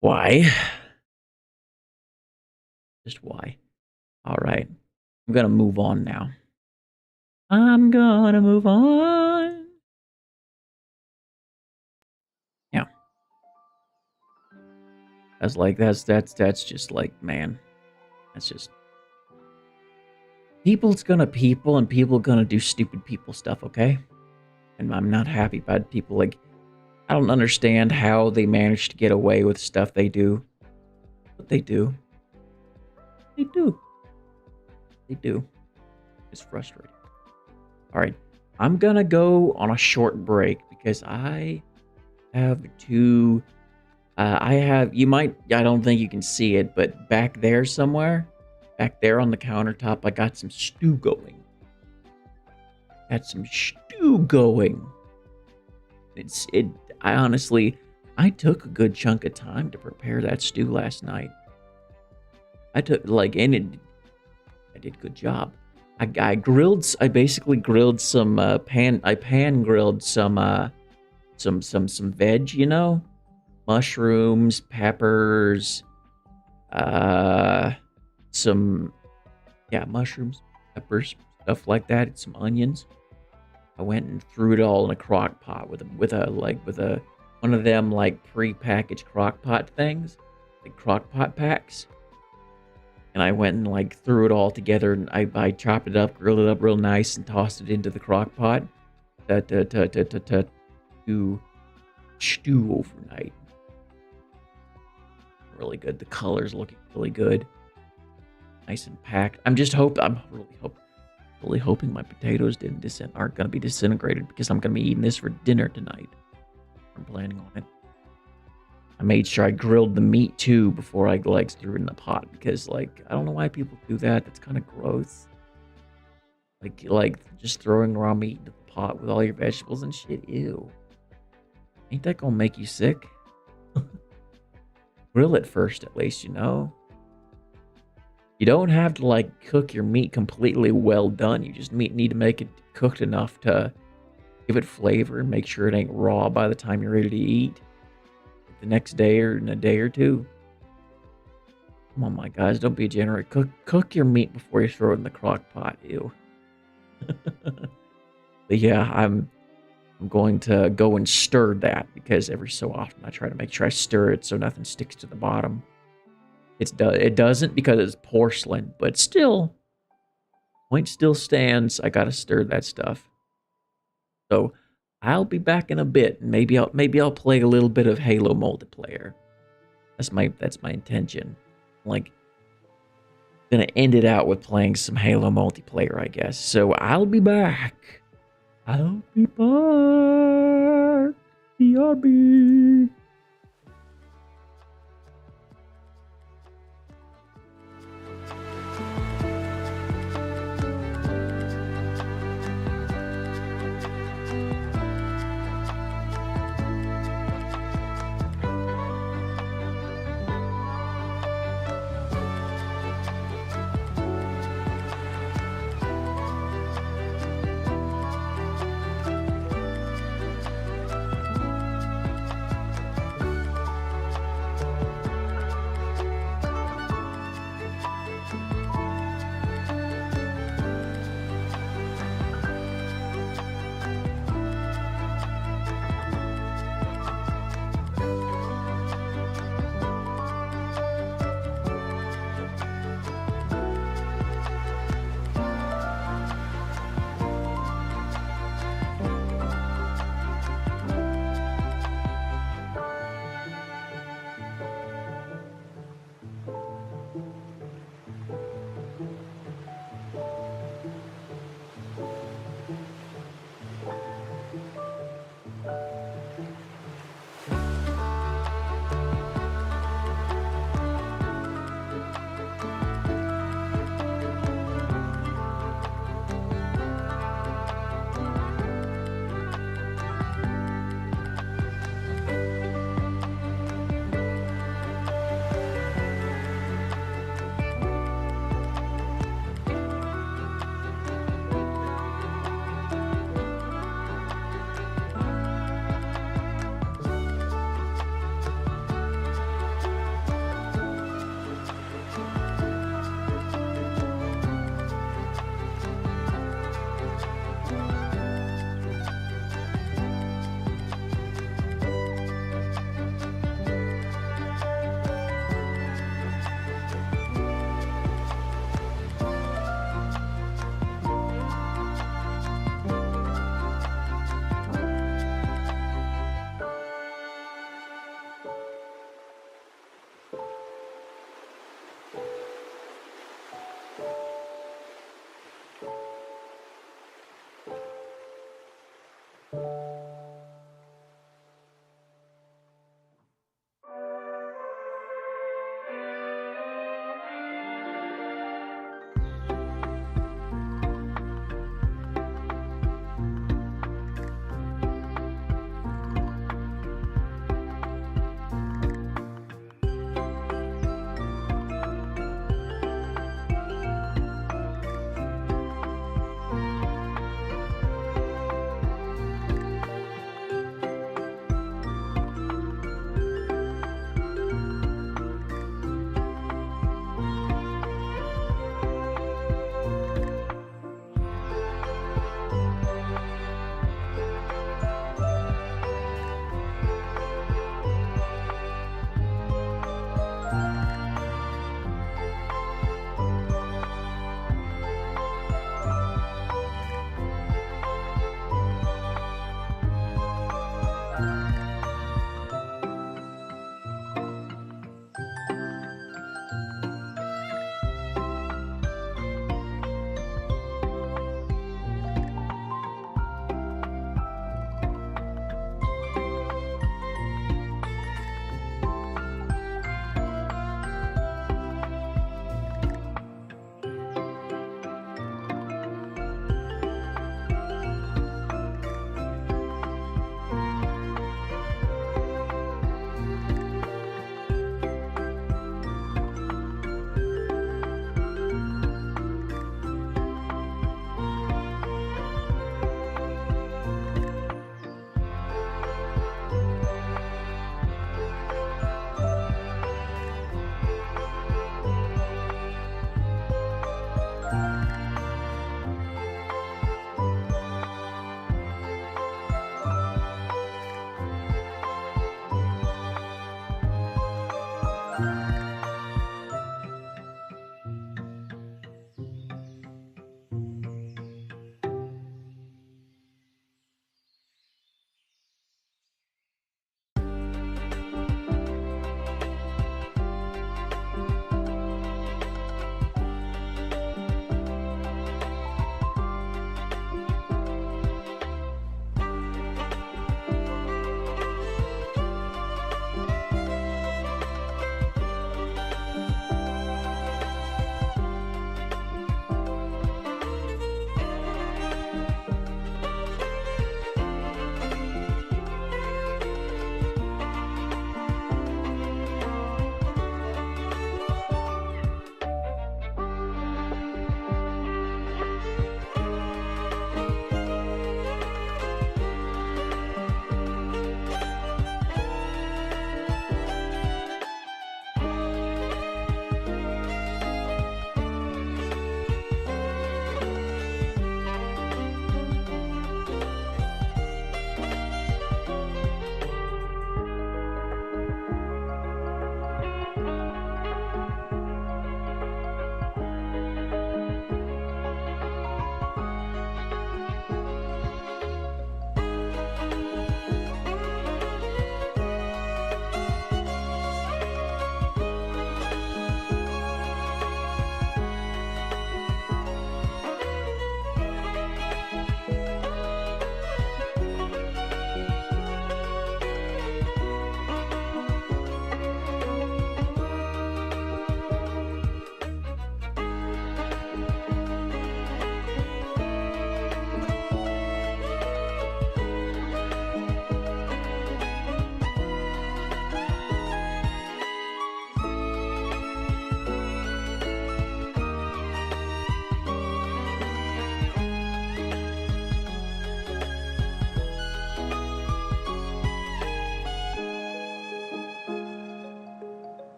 Speaker 1: why? Just why? All right. I'm going to move on now. I'm going to move on. Yeah. That's like, that's just like, man, that's just, people's gonna people and people gonna do stupid people stuff, okay? And I'm not happy about people. Like, I don't understand how they manage to get away with stuff they do. But they do. They do. They do. It's frustrating. All right. I'm gonna go on a short break because I have to... I don't think you can see it, but back there somewhere, back there on the countertop, I got some stew going. I honestly, I took a good chunk of time to prepare that stew last night. I did a good job. I basically grilled some pan grilled some veg, you know? Mushrooms, peppers, mushrooms, peppers, stuff like that, and some onions. I went and threw it all in a crock pot with one of them like pre-packaged crock pot things, like crock pot packs. And I went and like threw it all together, and I chopped it up, grilled it up real nice, and tossed it into the crock pot to stew overnight. Really good. The color's looking really good. Nice and packed. I'm really hoping my potatoes aren't going to be disintegrated, because I'm going to be eating this for dinner tonight. I'm planning on it. I made sure I grilled the meat too before I threw it in the pot, because I don't know why people do that. That's kind of gross. Like just throwing raw meat into the pot with all your vegetables and shit. Ew. Ain't that gonna make you sick? Grill it first, at least, you know? You don't have to, cook your meat completely well done. You just need to make it cooked enough to give it flavor and make sure it ain't raw by the time you're ready to eat. The next day or in a day or two. Come on, my guys, don't be a degenerate. Cook your meat before you throw it in the crock pot. Ew. But yeah, I'm going to go and stir that because every so often I try to make sure I stir it so nothing sticks to the bottom. It doesn't because it's porcelain, but still, point still stands. I gotta stir that stuff. So I'll be back in a bit. Maybe I'll play a little bit of Halo multiplayer. That's my intention. Like, gonna end it out with playing some Halo multiplayer, I guess. So I'll be back. I'll be back. BRB.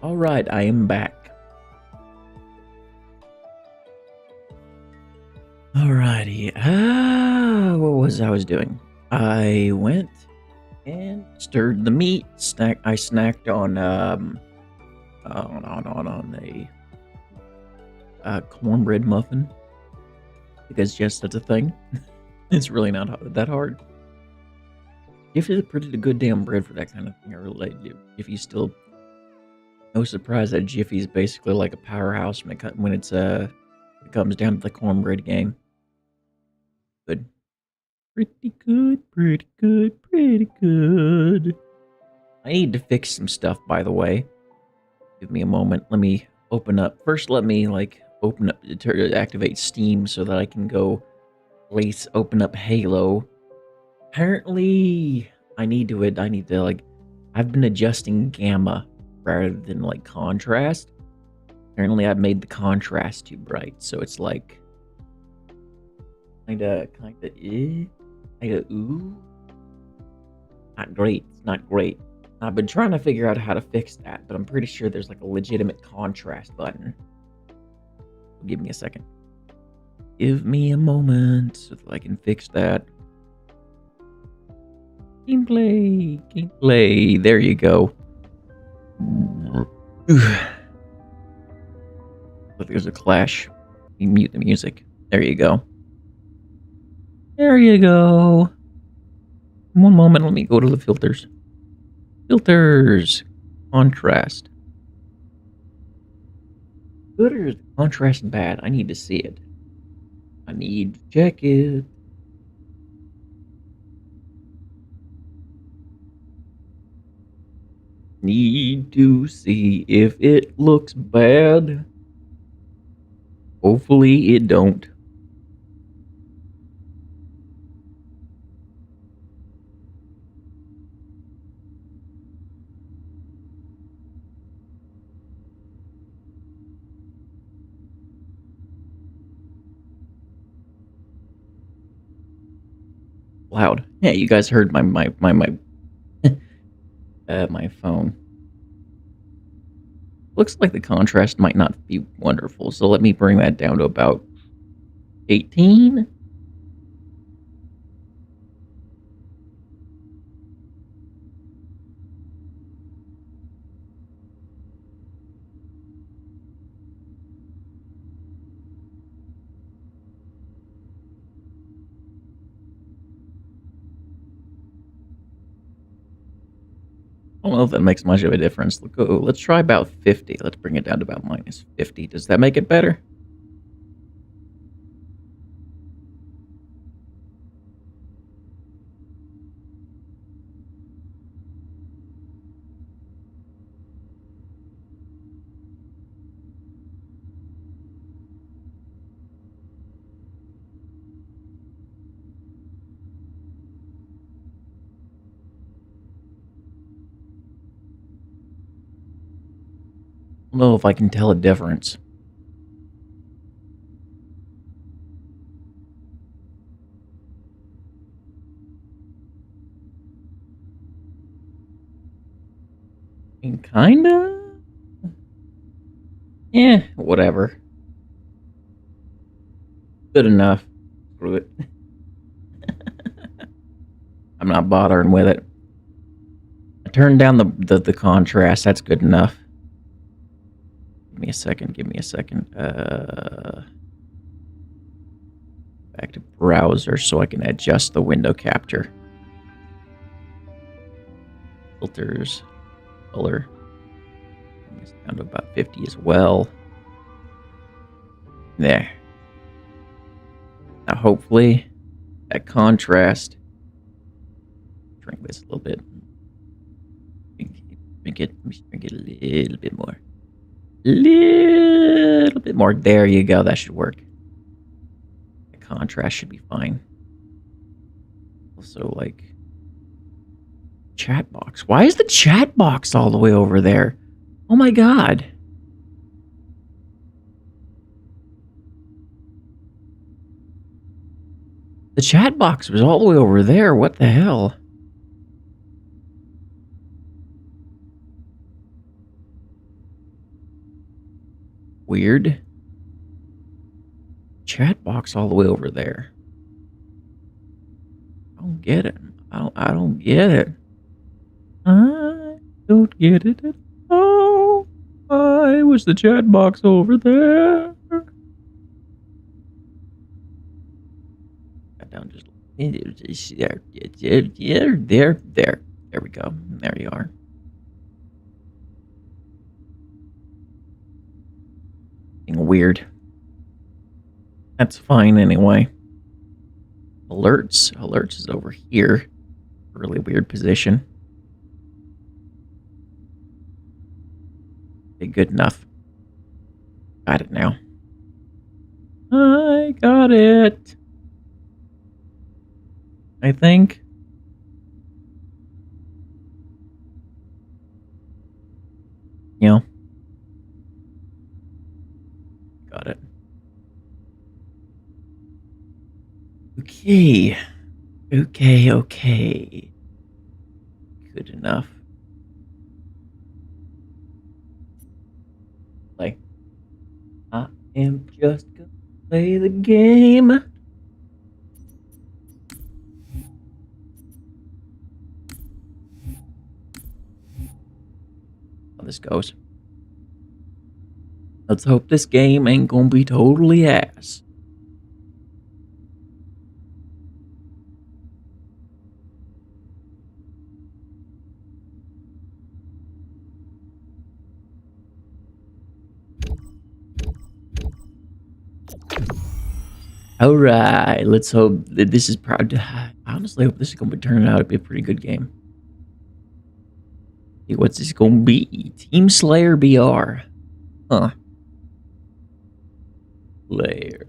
Speaker 1: All right, I am back. Alrighty. What was I was doing? I went and stirred the meat. I snacked on a cornbread muffin because yes, that's a thing. It's really not that hard. Jiffy's a pretty good damn bread for that kind of thing. I really like Jiffy's still. No surprise that Jiffy's basically like a powerhouse when it comes down to the cornbread game. Good. Pretty good, pretty good, pretty good. I need to fix some stuff, by the way. Give me a moment. Let me open up. First, let me open up to activate Steam so that I can go open up Halo. Apparently, I need to I've been adjusting gamma rather than contrast. Apparently, I've made the contrast too bright, so it's ooh. Not great. It's not great. I've been trying to figure out how to fix that, but I'm pretty sure there's a legitimate contrast button. Give me a second. Give me a moment so that I can fix that. Gameplay. There you go. But there's a clash. You mute the music. There you go. There you go. One moment, let me go to the filters. Filters. Contrast. Good or is the contrast bad? I need to see it. I need to check it. Need to see if it looks bad. Hopefully it don't. Loud. Yeah, you guys heard my phone. Looks like the contrast might not be wonderful, so let me bring that down to about 18. I don't know if that makes much of a difference. Let's try about 50. Let's bring it down to about minus 50. Does that make it better? I don't know if I can tell a difference. Kinda? Yeah, whatever. Good enough. Screw it. I'm not bothering with it. I turned down the contrast. That's good enough. Give me a second. Back to browser so I can adjust the window capture. Filters. Color. Bring this down to about 50 as well. There. Now hopefully that contrast. Shrink this a little bit. Shrink it a little bit more. Little bit more. There you go. That should work. The contrast should be fine. Also, chat box. Why is the chat box all the way over there? Oh my god. The chat box was all the way over there. What the hell? Weird. Chat box all the way over there. I don't get it. I don't get it. I don't get it at all. Why was the chat box over there? Down just there. There we go. There you are. Being weird. That's fine anyway. Alerts. Alerts is over here. Really weird position. Okay, good enough. Got it now. I got it. I think. Yeah. Got it. Okay. Okay. Good enough. Like, I am just gonna play the game. How this goes. Let's hope this game ain't gonna be totally ass. Alright, let's hope that this is proud to. I honestly hope this is going to be turning out to be a pretty good game. See, what's this going to be? Team Slayer BR. Huh. Slayer.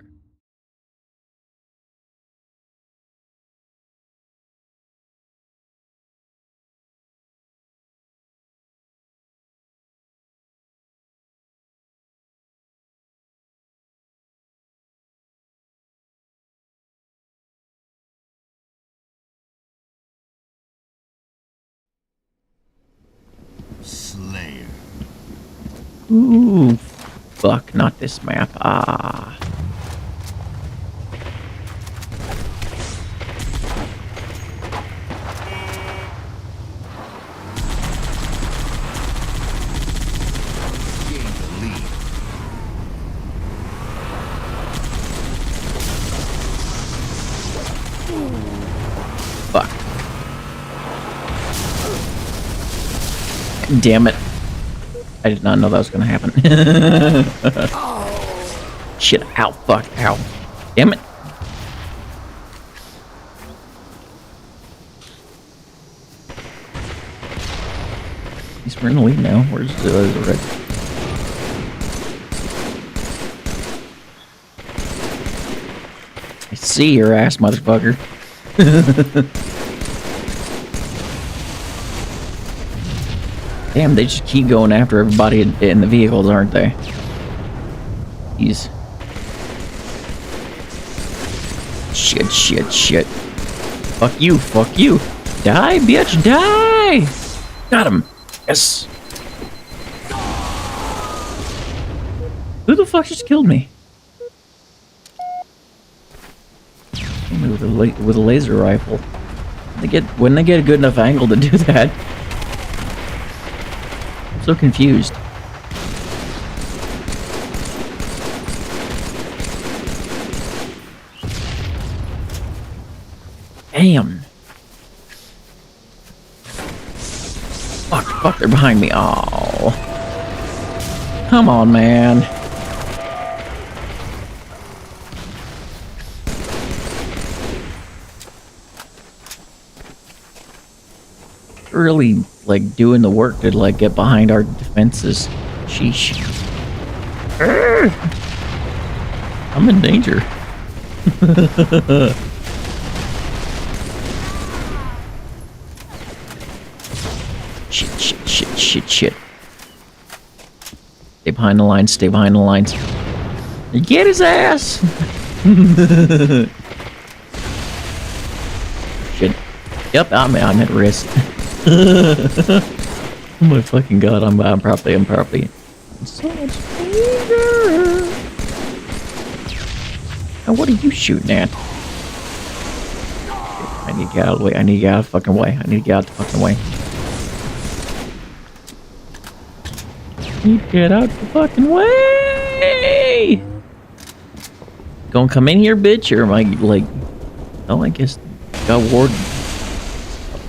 Speaker 2: Slayer.
Speaker 1: Ooh, fuck, not this map. Ah.
Speaker 2: Gain the lead.
Speaker 1: Fuck. Damn it. I did not know that was going to happen. Shit, ow, fuck, ow. Damn it. He's in the lead now. Where's the red? I see your ass, motherfucker. Damn, they just keep going after everybody in the vehicles, aren't they? Jeez. Shit. Fuck you. Die, bitch, die! Got him. Yes. Who the fuck just killed me? Only with a laser rifle. When they get a good enough angle to do that. I'm so confused. Damn. Fuck, they're behind me. Oh. Come on, man. Really, like, doing the work to, like, get behind our defenses. Sheesh. I'm in danger. Shit. Stay behind the lines, Get his ass! Shit. Yep, I'm at risk. Oh my fucking god, I'm probably So much danger. Now what are you shooting at? I need to get out of the way. I need to get out of the fucking way. I need to get out of the fucking way. I need to get out the fucking way! Gonna come in here, bitch, or am I like... Oh, I guess got warded.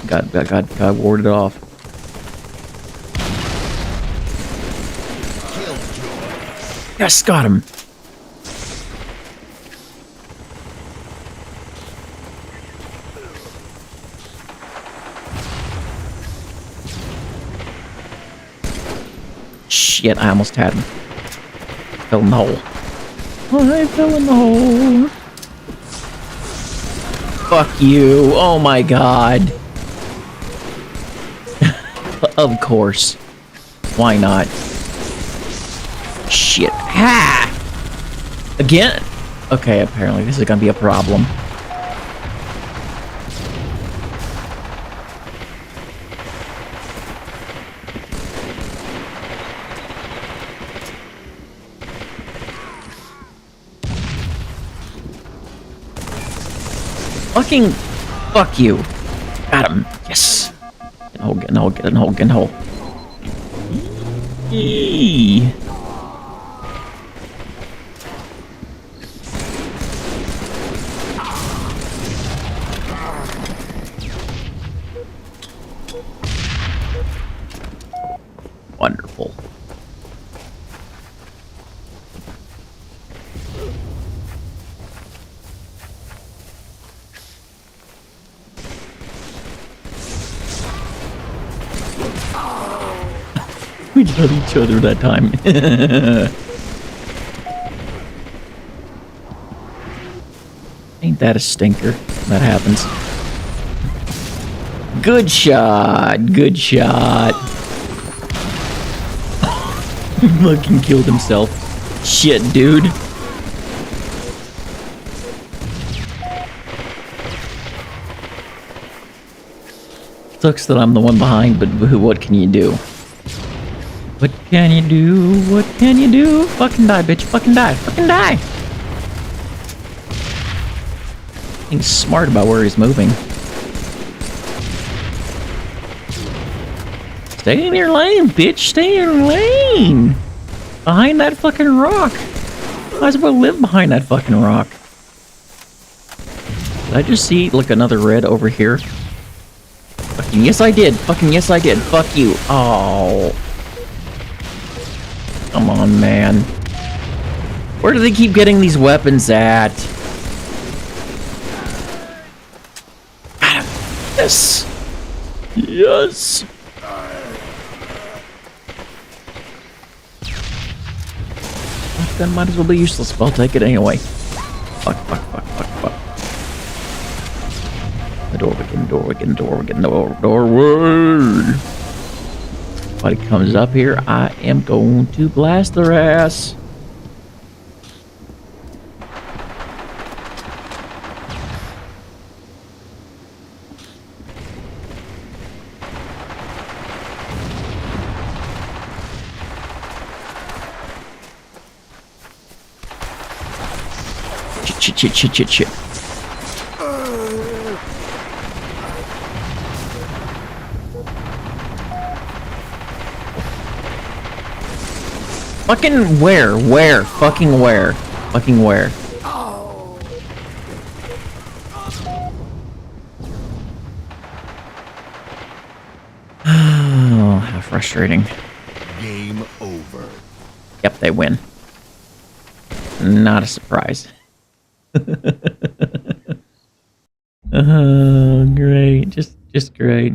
Speaker 1: Got warded off. Yes, got him. Shit, I almost had him. Fell in the hole. I fell in the hole. Fuck you. Oh my god. Of course. Why not? Shit. Ha! Again? Okay, apparently this is gonna be a problem. Fucking fuck you. Got him. Yes. Get in hole, get in hole, get in hole, get in hole. Eee. Wonderful. We got each other that time. Ain't that a stinker? That happens. Good shot. Good shot. Fucking killed himself. Shit, dude. Sucks that I'm the one behind, but what can you do? What can you do? What can you do? Fucking die, bitch. Fucking die. Fucking die. Being smart about where he's moving. Stay in your lane, bitch. Stay in your lane. Behind that fucking rock. Might as well live behind that fucking rock. Did I just see, look, another red over here? Fucking yes, I did. Fucking yes, I did. Fuck you. Oh. Come on, man. Where do they keep getting these weapons at? Got him. Yes. Yes. That might as well be useless, but I'll take it anyway. Fuck, fuck, fuck, fuck, fuck. The doorway, doorway. If anybody comes up here, I am going to blast their ass. Shit. Fucking where? Where? Fucking where? Fucking where? Oh, how frustrating.
Speaker 2: Game over.
Speaker 1: Yep, they win. Not a surprise. Oh, great. Just great.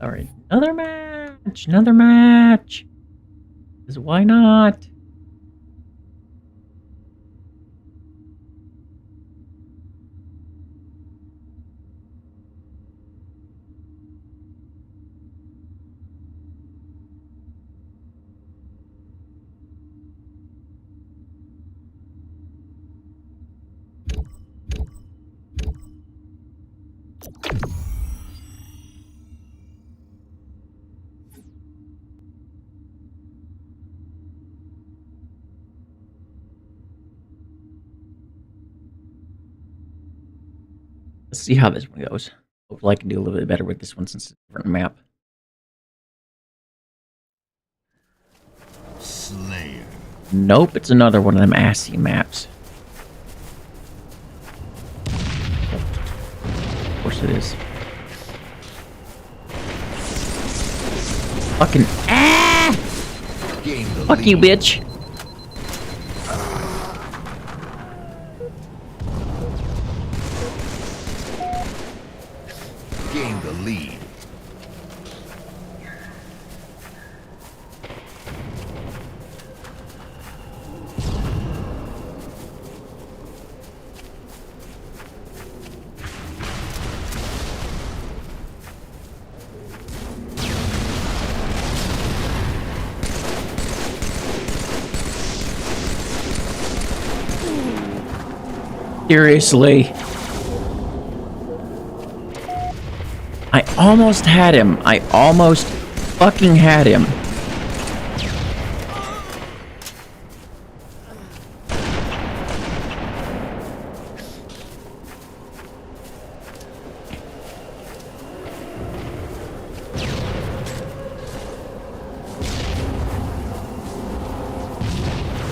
Speaker 1: All right, another match. 'Cause why not? Let's see how this one goes. Hopefully I can do a little bit better with this one since it's a different map.
Speaker 2: Slayer.
Speaker 1: Nope, it's another one of them assy maps. Of course it is. Fucking fuck you, bitch.
Speaker 2: Gain the lead.
Speaker 1: Seriously. I almost had him. I almost fucking had him.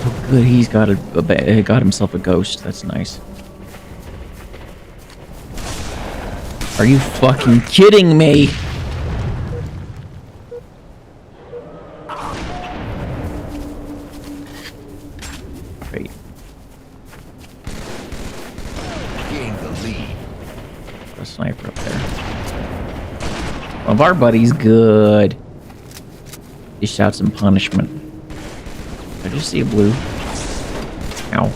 Speaker 1: Oh, good. He's got got himself a ghost. That's nice. Are you fucking kidding me? Great.
Speaker 2: Gain the lead.
Speaker 1: A sniper up there. One of our buddies, good. He shouts some punishment. Did I just see a blue? Ow.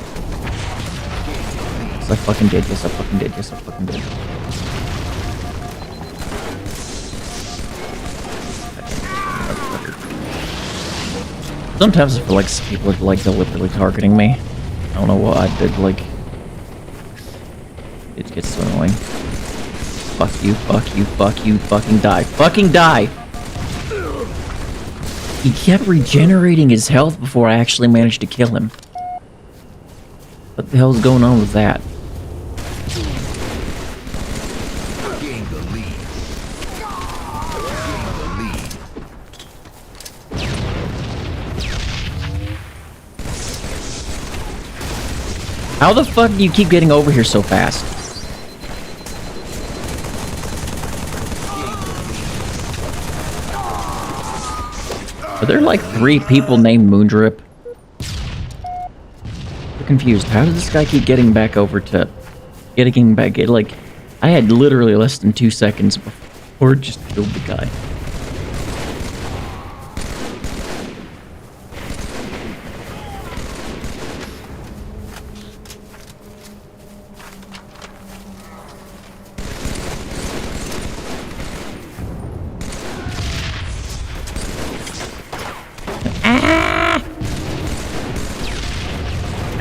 Speaker 1: Yes, I fucking did. Yes, I fucking did. Yes, I fucking did. Sometimes I feel like people are like deliberately targeting me. I don't know what I did, like... It gets so annoying. Fuck you, fuck you, fuck you, fucking die. Fucking die! He kept regenerating his health before I actually managed to kill him. What the hell's going on with that?
Speaker 2: Gain the lead. Gain the lead.
Speaker 1: How the fuck do you keep getting over here so fast? Are there like 3 people named Moondrip? I'm confused. How does this guy keep getting back over to... Getting back... Like, I had literally less than 2 seconds before just killed the guy.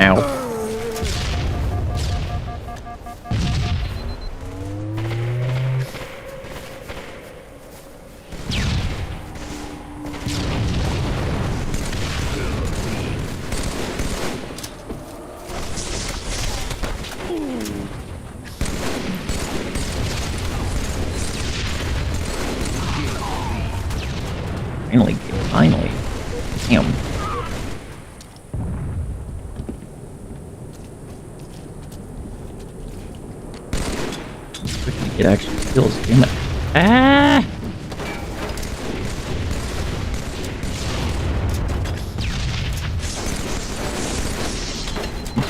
Speaker 1: Ow. Finally. Damn. It actually kills, damn it. Ah!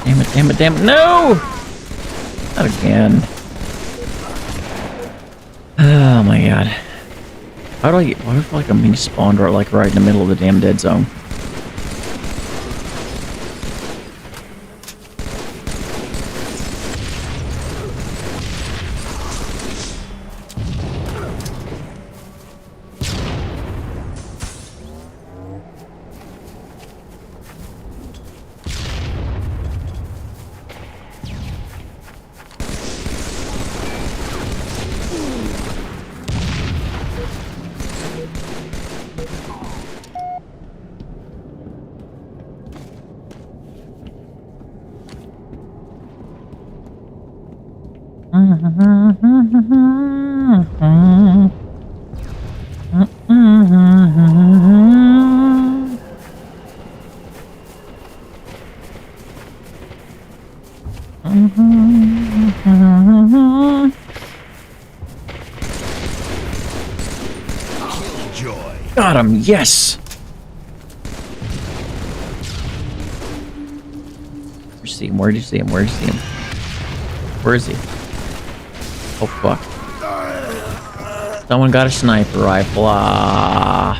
Speaker 1: Damn it, damn it, damn it, no! Not again. Oh my god. How do I get, what if like a mini spawned or like right in the middle of the damn dead zone?
Speaker 2: Killjoy.
Speaker 1: Got him, yes! Where'd you see him? Where'd you see him? Where'd you see him? Where is he? Oh, fuck. Someone got a sniper rifle. Ah.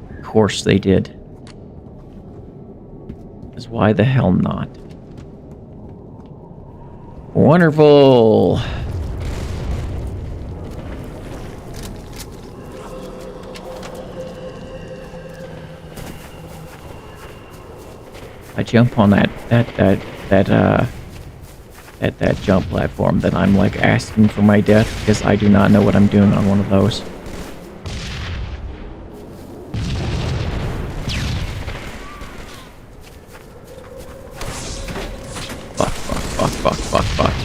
Speaker 1: Of course they did. Because why the hell not? Wonderful! I jump on that jump platform, then I'm like asking for my death because I do not know what I'm doing on one of those.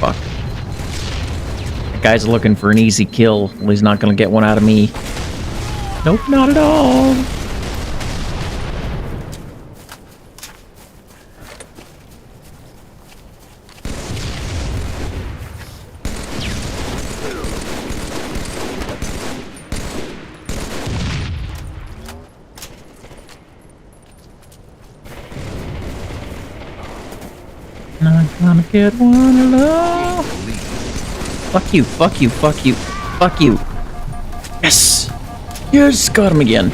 Speaker 1: Fuck. That guy's looking for an easy kill. Well, he's not gonna get one out of me. Nope, not at all. Not gonna get one alone. Fuck you, fuck you, fuck you, fuck you. Yes! Yes, got him again.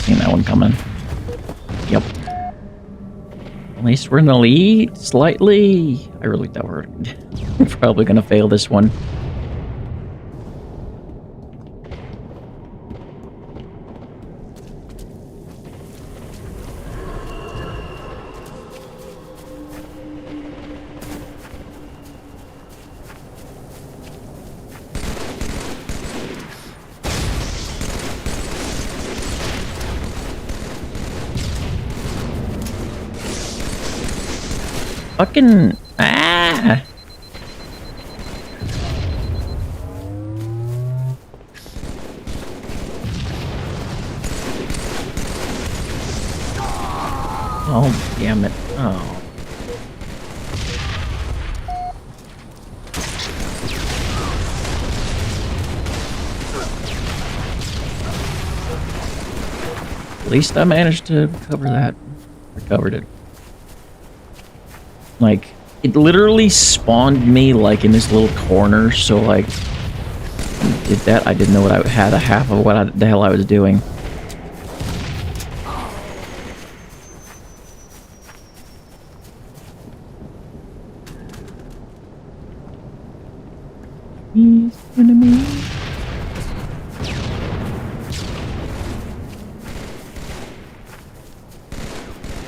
Speaker 1: Seen that one coming. Yep. At least we're in the lead, slightly. I really thought we're probably gonna fail this one. Fucking ah! Oh, damn it. Oh. At least I managed to recover that. Recovered it. Like, it literally spawned me, like, in this little corner, so, like, did that, I didn't know what I had a half of what the hell I was doing. He's enemy.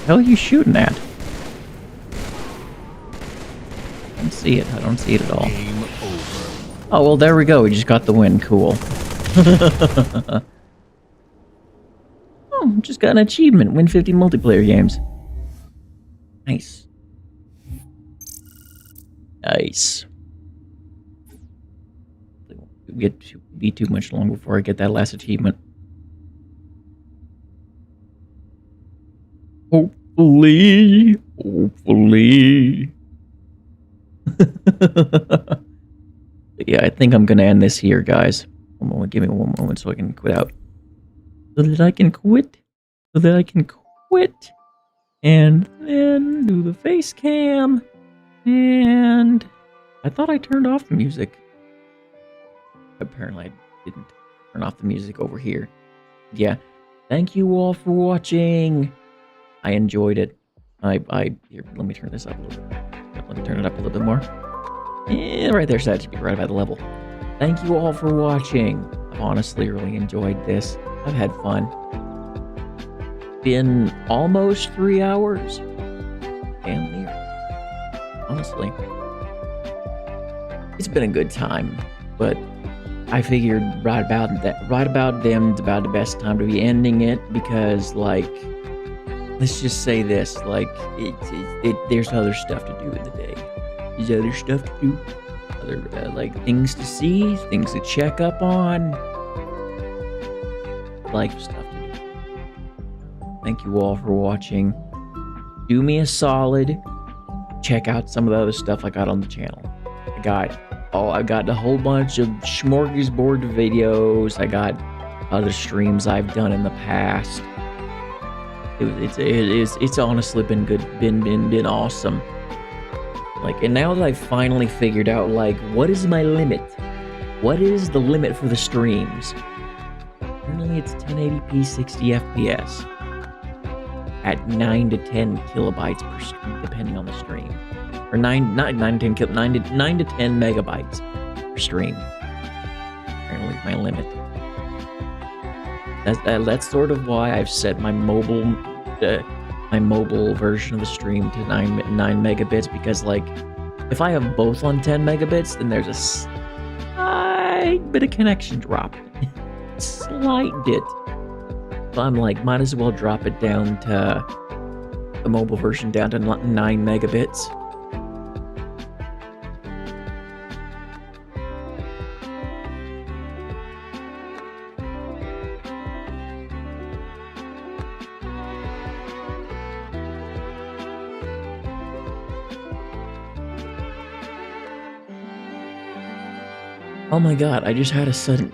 Speaker 1: Hell are you shooting at? I don't see it. I don't see it at all. Oh, well, there we go. We just got the win. Cool. Oh, just got an achievement. Win 50 multiplayer games. Nice. Nice. It won't be too much long before I get that last achievement. Hopefully. Hopefully. Yeah, I think I'm gonna end this here, guys. One moment, give me one moment so I can quit out. So that I can quit. So that I can quit. And then do the face cam. And I thought I turned off the music. Apparently I didn't turn off the music over here. Yeah. Thank you all for watching. I enjoyed it. Here, let me turn this up a little bit. Let me turn it up a little bit more. Right there, so that should be right about the level. Thank you all for watching. I've honestly really enjoyed this. I've had fun. Been almost 3 hours. Damn near. Honestly. It's been a good time, but I figured right about then it's about the best time to be ending it because, like, let's just say this, like, there's other stuff to do in the day. There's other stuff to do, other like things to see, things to check up on, life stuff to do. Thank you all for watching. Do me a solid, check out some of the other stuff I got on the channel. I got a whole bunch of smorgasbord videos. I got other streams I've done in the past. It's honestly been good, been awesome. Like, and now that I've finally figured out, like, what is my limit? What is the limit for the streams? Apparently it's 1080p 60 FPS at 9 to 10 kilobytes per stream, depending on the stream. Or 9 to 10 megabytes per stream. Apparently my limit. That's sort of why I've set my mobile version of the stream to 9 megabits, because, like, if I have both on 10 megabits, then there's a slight bit of connection drop. Slight bit. So I'm like, might as well drop it down to the mobile version down to 9 megabits. Oh my god, I just had a sudden...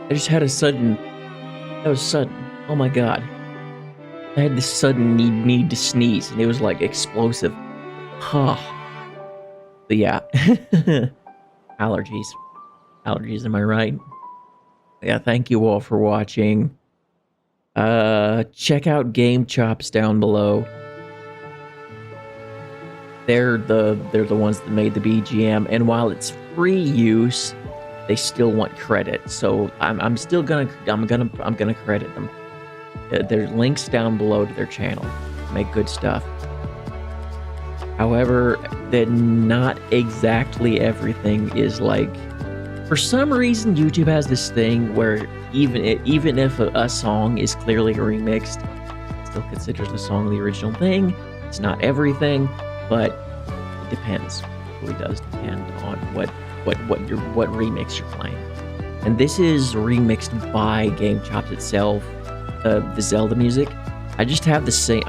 Speaker 1: That was sudden. Oh my god. I had this sudden need to sneeze, and it was, like, explosive. Huh. But yeah. Allergies. Allergies, am I right? Yeah, thank you all for watching. Check out Game Chops down below. They're the ones that made the BGM, and while it's free use, they still want credit. So I'm gonna credit them. There's links down below to their channel. Make good stuff. However, that not exactly everything is, like, for some reason YouTube has this thing where even if a song is clearly remixed, it still considers the song the original thing. It's not everything, but it depends. It really does depend on what remix you're playing. And this is remixed by Game Chops itself, the Zelda music. I just have the same,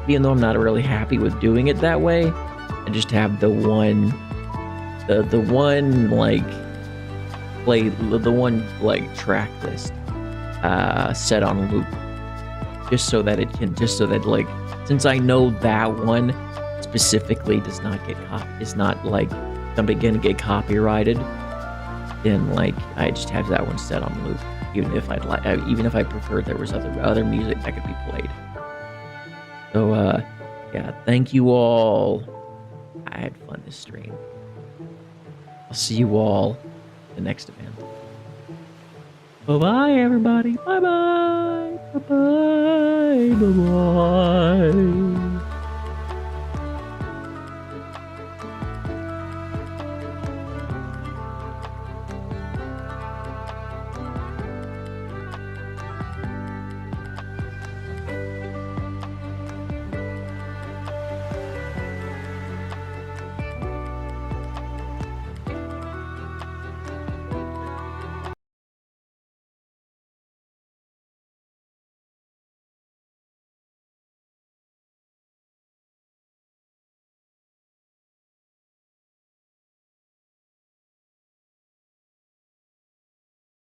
Speaker 1: even though I'm not really happy with doing it that way, I just have the one track list set on loop, just so that like, since I know that one specifically does not get somebody gonna get copyrighted, then, like, I just have that one set on loop, even if I prefer there was other music that could be played. So yeah, thank you all. I had fun this stream. I'll see you all in the next event. Bye bye, everybody. Bye bye. Bye bye. Bye bye.